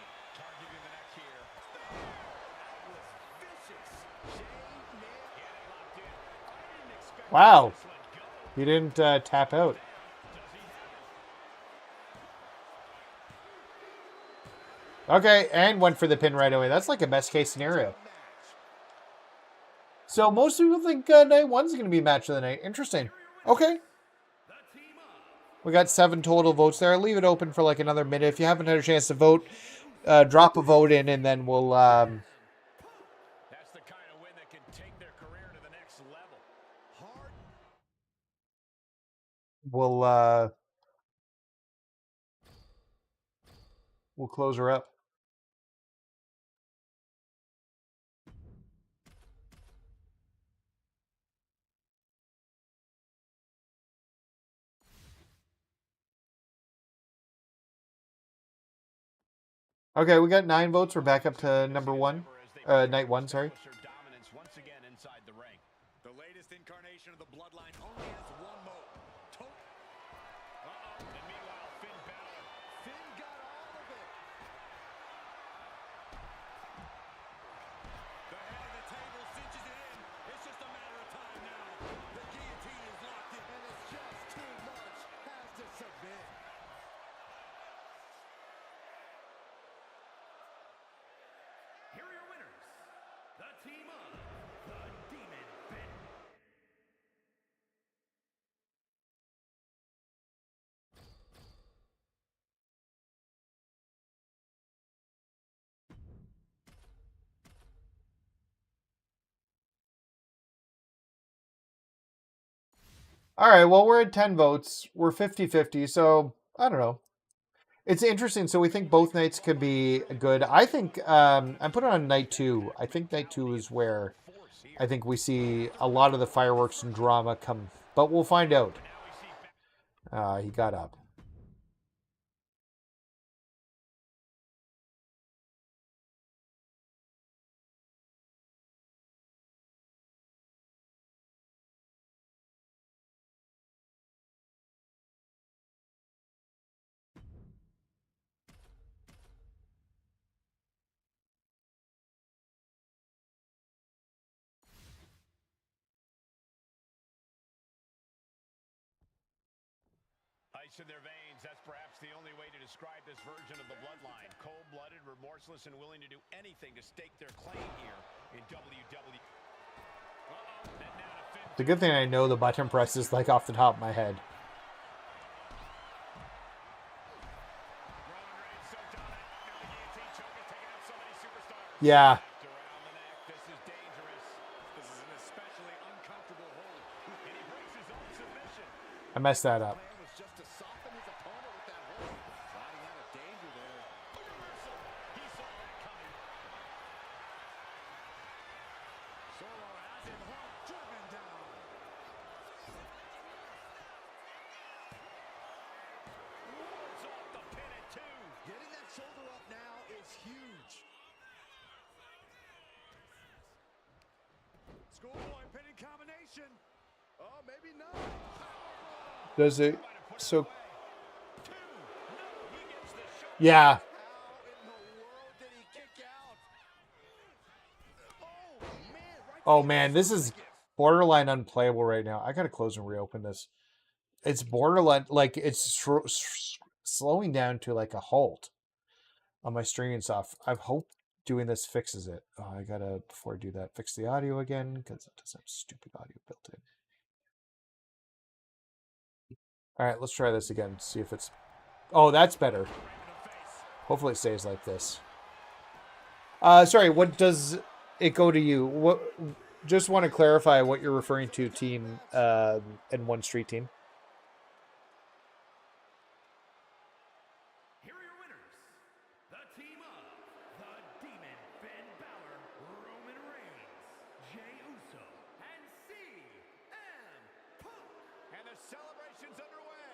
Wow. He didn't tap out. Okay, and went for the pin right away. That's like a best case scenario. So most people think night one's going to be match of the night. Interesting. Okay. We got 7 total votes there. I'll leave it open for like another minute. If you haven't had a chance to vote, drop a vote in and then we'll... That's the kind of win that can take their career to the next level. Hard. We'll close her up. Okay, we got 9 votes. We're back up to number 1. Night 1, sorry. Once again inside the ring. The latest incarnation of the bloodline only has one move. And meanwhile, Finn Balor. Finn got all of it. The head of the table cinches it in. It's just a matter of time now. The guillotine is locked in, and it's just too much. Has to submit. Here are your winners, the team of the Demon Finn. All right, well, we're at 10 votes. We're 50-50, so I don't know. It's interesting. So we think both nights could be good. I think I'm putting on night 2. I think night 2 is where I think we see a lot of the fireworks and drama come. But we'll find out. He got up. Ice in their veins, that's perhaps the only way to describe this version of the bloodline. Cold-blooded, remorseless, and willing to do anything to stake their claim here in WWE. It's a good thing I know the button presses like off the top of my head. Yeah. This is dangerous. This is an especially uncomfortable hold. And he breaks his own submission. I messed that up. Plan was just to soften his opponent with that hold. Sliding out of danger there. He saw that coming. Solo has him hooked, driven down. Wards off the pin at 2. Getting that shoulder up now is huge. Schoolboy pinning combination. Oh, maybe not. Does it? So, 2. No, he gets the shot. yeah. How in the world did he kick out? Oh, man. Right Oh, man, this is borderline unplayable right now. I gotta close and reopen this. It's borderline, like it's slowing down to like a halt on my streaming soft. I hope doing this fixes it. Oh, I gotta, before I do that, fix the audio again because it doesn't have stupid audio built in. All right, let's try this again. See if it's. Oh, that's better. Hopefully it stays like this. Sorry, what does it go to you? What? Just want to clarify what you're referring to, team, and one street team. Here are your winners, the team of the Demon, Finn Balor, Roman Reigns, Jey Uso, and CM Punk. And the celebration's underway.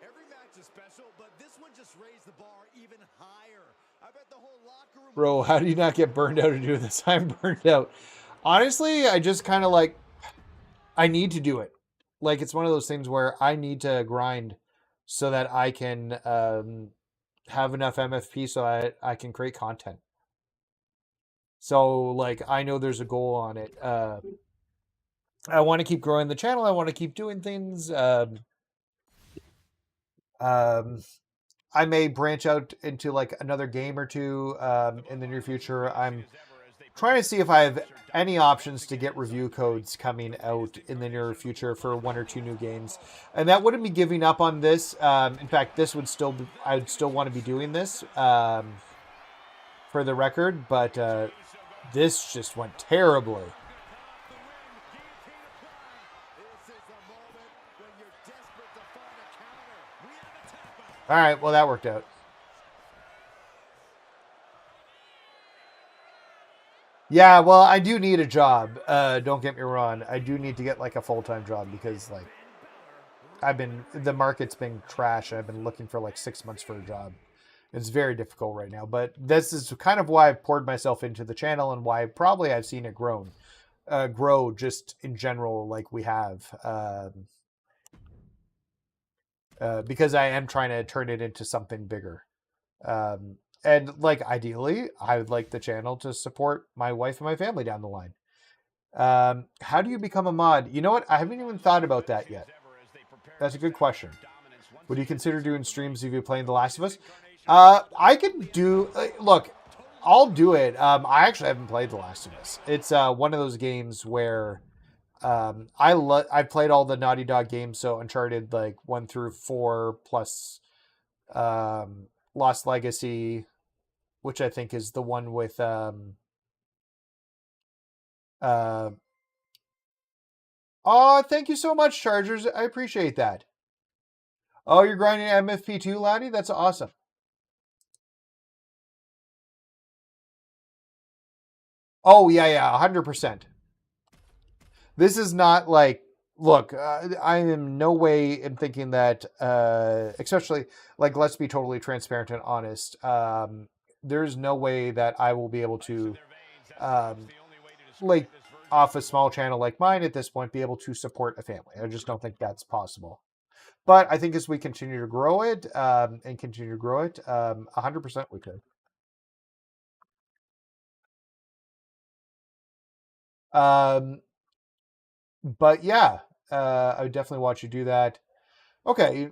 Every match is special, but this one just raised the bar even higher. I bet the whole locker room... Bro, how do you not get burned out to do this? I'm burned out. Honestly, I just kind of like, I need to do it. Like, it's one of those things where I need to grind so that I can have enough MFP so I can create content. So, like, I know there's a goal on it. I want to keep growing the channel. I want to keep doing things. I may branch out into like another game or two in the near future. I'm trying to see if I have any options to get review codes coming out in the near future for 1 or 2 new games. And that wouldn't be giving up on this. In fact, this would still be, I would still want to be doing this for the record, but this just went terribly. All right, well, that worked out. Yeah, well, I do need a job. Don't get me wrong. I do need to get like a full-time job because like the market's been trash. I've been looking for like 6 months for a job. It's very difficult right now, but this is kind of why I've poured myself into the channel and why probably I've seen it grow just in general like we have. Because I am trying to turn it into something bigger. And like ideally, I would like the channel to support my wife and my family down the line. How do you become a mod? You know what? I haven't even thought about that yet. That's a good question. Would you consider doing streams of you playing The Last of Us? I could do... look, I'll do it. I actually haven't played The Last of Us. It's one of those games where... I've played all the Naughty Dog games, so Uncharted like 1 through 4 plus Lost Legacy, which I think is the one with oh, thank you so much, Chargers. I appreciate that. Oh, you're grinding MFP too, laddie? That's awesome. Oh, yeah, 100%. This is not like, look, I am no way in thinking that, especially, like, let's be totally transparent and honest. There's no way that I will be able to, like, off a small channel like mine at this point, be able to support a family. I just don't think that's possible. But I think as we continue to grow it, 100% we could. But yeah, I would definitely watch you do that. Okay.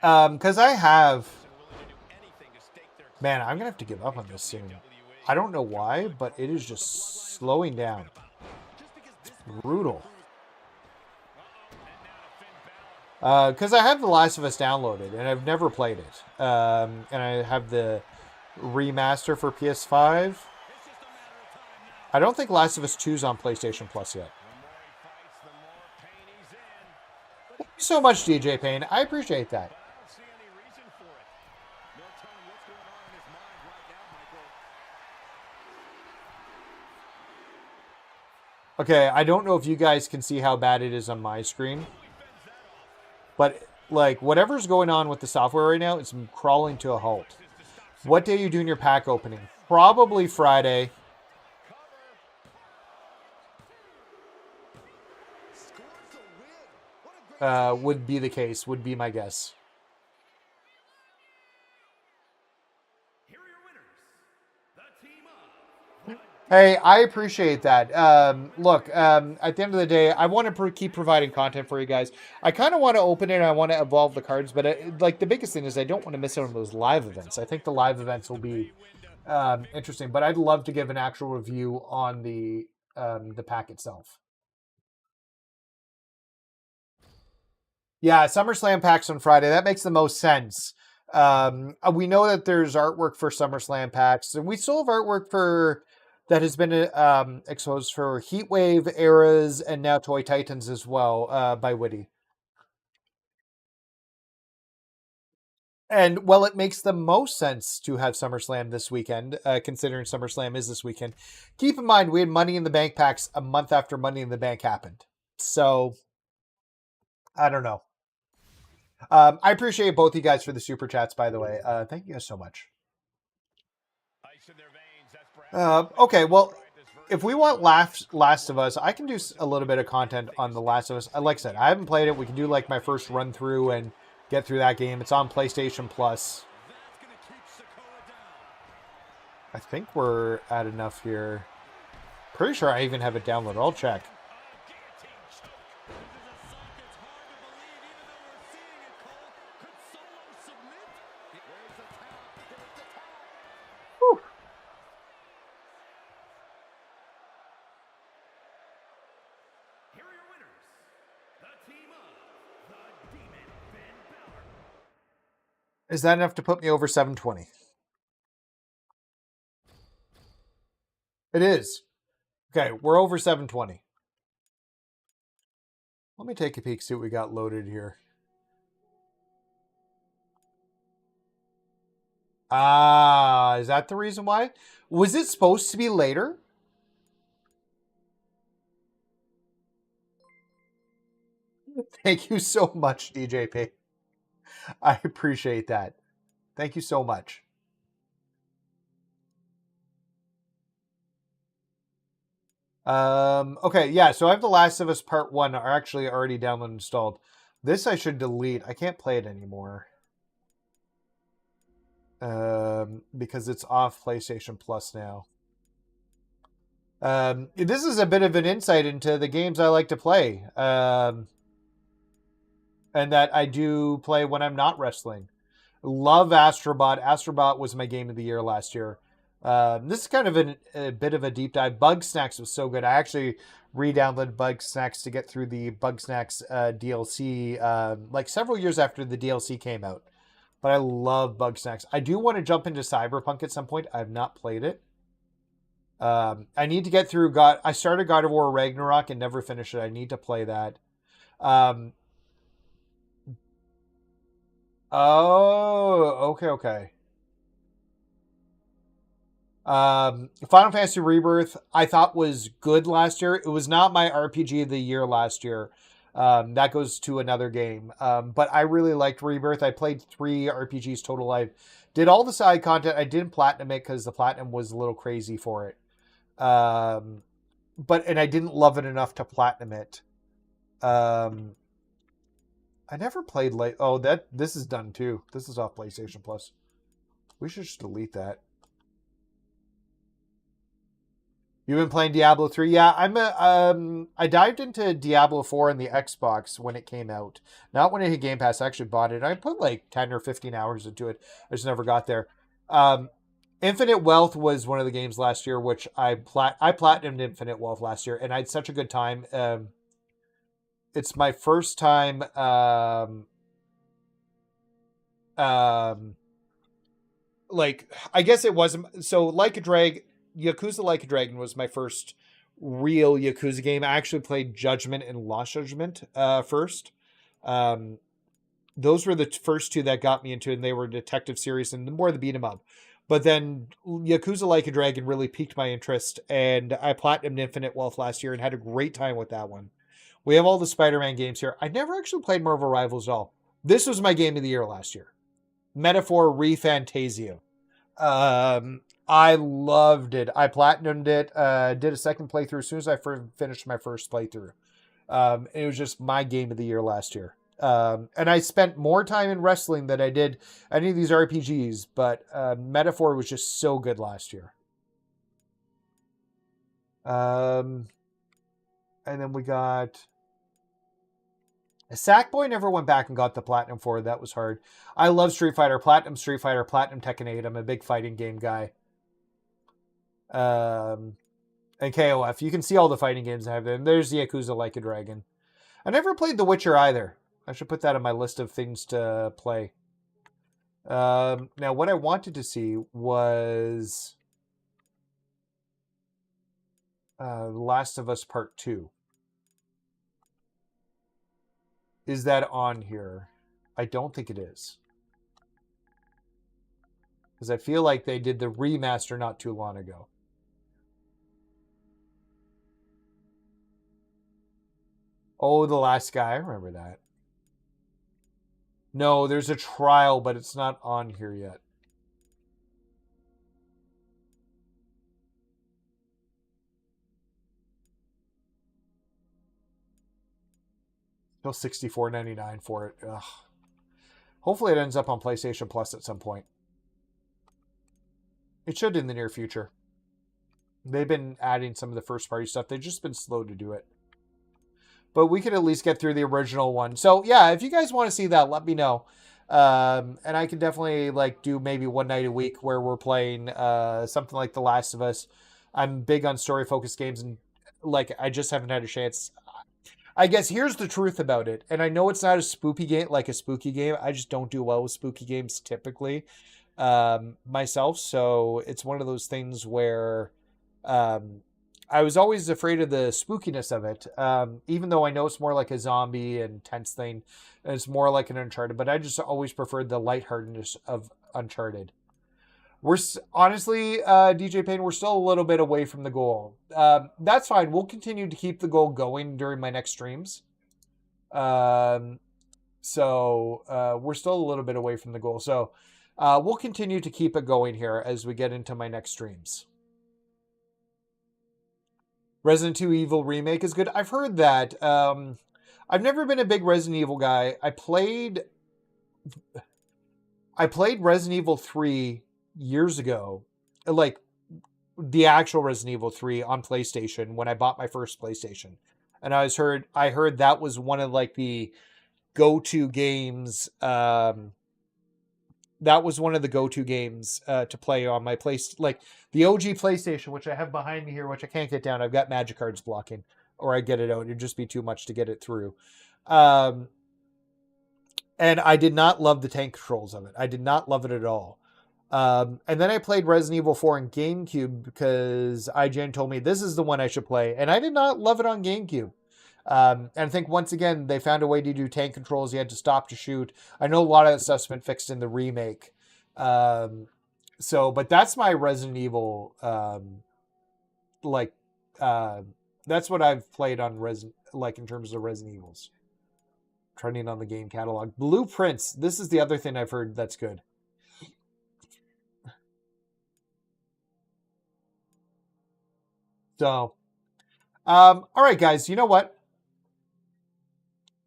Because I have... Man, I'm going to have to give up on this soon. I don't know why, but it is just slowing down. It's brutal. Because I have The Last of Us downloaded, and I've never played it. And I have the remaster for PS5. I don't think Last of Us 2 is on PlayStation Plus yet. Thank you so much, DJ Payne. I appreciate that. Okay, I don't know if you guys can see how bad it is on my screen. But, like, whatever's going on with the software right now, it's crawling to a halt. What day are you doing your pack opening? Probably Friday. Would be the case, would be my guess. Here are your winners, the team of the Hey, I appreciate that. Look, at the end of the day, I want to keep providing content for you guys. I kind of want to open it. I want to evolve the cards, but like the biggest thing is I don't want to miss out on those live events. I think the live events will be interesting, but I'd love to give an actual review on the pack itself. Yeah, SummerSlam packs on Friday. That makes the most sense. We know that there's artwork for SummerSlam packs, and we still have artwork for that has been exposed for Heatwave eras and now Toy Titans as well by Witty. And well, it makes the most sense to have SummerSlam this weekend, considering SummerSlam is this weekend. Keep in mind, we had Money in the Bank packs a month after Money in the Bank happened. So, I don't know. I appreciate both you guys for the super chats, by the way. Thank you guys so much. Okay, well, if we want Last of Us, I can do a little bit of content on The Last of Us. Like I said, I haven't played it. We can do like my first run through and get through that game. It's on PlayStation Plus. I think we're at enough here. Pretty sure I even have it downloaded. I'll check. Is that enough to put me over 720? It is. Okay, we're over 720. Let me take a peek, see what we got loaded here. Ah, is that the reason why? Was it supposed to be later? Thank you so much, DJP. I appreciate that. Thank you so much. Okay, yeah, so I have The Last of Us Part 1 are actually already downloaded and installed. This I should delete. I can't play it anymore. Because it's off PlayStation Plus now. This is a bit of an insight into the games I like to play. And that I do play when I'm not wrestling. Love Astrobot. Astrobot was my game of the year last year. This is kind of a bit of a deep dive. Bug Snacks was so good. I actually re-downloaded Bug Snacks to get through the Bug Snacks DLC like several years after the DLC came out. But I love Bug Snacks. I do want to jump into Cyberpunk at some point. I have not played it. I need to get through I started God of War Ragnarok and never finished it. I need to play that. Oh, okay. Final Fantasy Rebirth, I thought was good last year. It was not my RPG of the year last year. That goes to another game. But I really liked Rebirth. I played 3 RPGs total. I did all the side content. I didn't platinum it because the platinum was a little crazy for it. And I didn't love it enough to platinum it. I never played this is done too. This is off PlayStation Plus. We should just delete that. You've been playing Diablo 3? Yeah, I dived into Diablo 4 on the Xbox when it came out. Not when it hit Game Pass. I actually bought it. I put like 10 or 15 hours into it. I just never got there. Infinite Wealth was one of the games last year, which I platinumed Infinite Wealth last year, and I had such a good time. It's my first time like I guess it wasn't so Like a Dragon. Yakuza Like a Dragon was my first real Yakuza game. I actually played Judgment and Lost Judgment first. Those were the first 2 that got me into it, and they were detective series and more the beat 'em up. But then Yakuza Like a Dragon really piqued my interest, and I platinumed Infinite Wealth last year and had a great time with that one. We have all the Spider-Man games here. I never actually played Marvel Rivals at all. This was my game of the year last year. Metaphor Re-Fantasia. I loved it. I platinumed it. Did a second playthrough as soon as I finished my first playthrough. It was just my game of the year last year. And I spent more time in wrestling than I did any of these RPGs, but Metaphor was just so good last year. And then we got Sackboy. Never went back and got the Platinum for. That was hard. I love Street Fighter, Platinum Tekken 8. I'm a big fighting game guy. And KOF. You can see all the fighting games I have there. And there's the Yakuza Like a Dragon. I never played The Witcher either. I should put that on my list of things to play. Now, what I wanted to see was The Last of Us Part 2. Is that on here? I don't think it is. Because I feel like they did the remaster not too long ago. Oh, The Last Guy. I remember that. No, there's a trial, but it's not on here yet. Still $64.99 for it. Ugh. Hopefully it ends up on PlayStation Plus at some point. It should in the near future. They've been adding some of the first party stuff. They've just been slow to do it. But we could at least get through the original one. So yeah, if you guys want to see that, let me know. And I can definitely do maybe one night a week where we're playing something like The Last of Us. I'm big on story focused games, and I just haven't had a chance. I guess here's the truth about it. And I know it's not a spooky game, like a spooky game. I just don't do well with spooky games typically myself. So it's one of those things where I was always afraid of the spookiness of it, even though I know it's more like a zombie and tense thing. And it's more like an Uncharted, but I just always preferred the lightheartedness of Uncharted. We're honestly, DJ Payne, we're still a little bit away from the goal. That's fine. We'll continue to keep the goal going during my next streams. So we're still a little bit away from the goal. So we'll continue to keep it going here as we get into my next streams. Resident 2 Evil Remake is good. I've heard that. I've never been a big Resident Evil guy. I played Resident Evil 3 years ago, like the actual Resident Evil 3 on PlayStation when I bought my first PlayStation. And I heard that was one of the go-to games. That was one of the go-to games to play on my place, the OG PlayStation, which I have behind me here, which I can't get down. I've got magic cards blocking, or I get it out. It'd just be too much to get it through. And I did not love the tank controls of it. I did not love it at all. And then I played Resident Evil 4 on GameCube because IGN told me this is the one I should play. And I did not love it on GameCube. And I think once again, they found a way to do tank controls. You had to stop to shoot. I know a lot of that stuff's been fixed in the remake. But that's my Resident Evil, that's what I've played on in terms of Resident Evils. Trending on the game catalog. Blueprints. This is the other thing I've heard that's good. So, all right, guys, you know what?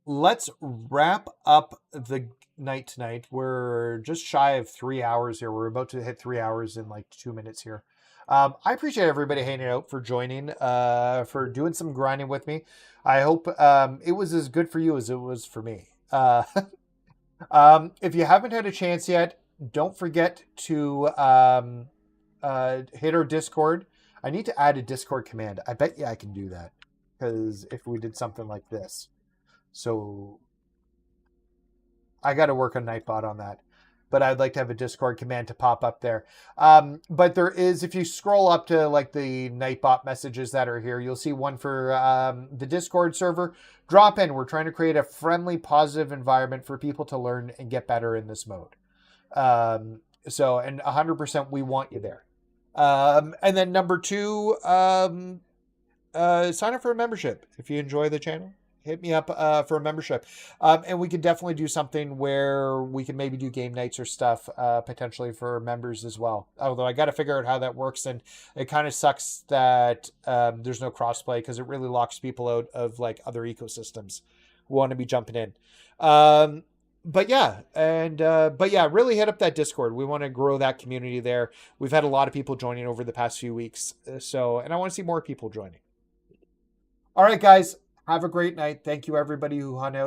Let's wrap up the night tonight. We're just shy of 3 hours here. We're about to hit 3 hours in 2 minutes here. I appreciate everybody hanging out, for joining, for doing some grinding with me. I hope it was as good for you as it was for me. If you haven't had a chance yet, don't forget to hit our Discord. I need to add a Discord command. I bet you I can do that, because if we did something like this. So I got to work on Nightbot on that. But I'd like to have a Discord command to pop up there. But there is, if you scroll up to the Nightbot messages that are here, you'll see one for the Discord server. Drop in. We're trying to create a friendly, positive environment for people to learn and get better in this mode. And 100% we want you there. And then number 2, sign up for a membership. If you enjoy the channel, hit me up for a membership. And we could definitely do something where we can maybe do game nights or stuff potentially for members as well. Although I got to figure out how that works. And it kind of sucks that there's no crossplay, because it really locks people out of other ecosystems who want to be jumping in. but yeah, really hit up that Discord. We want to grow that community there. We've had a lot of people joining over the past few weeks. And I want to see more people joining. All right, guys, have a great night. Thank you, everybody who hung out.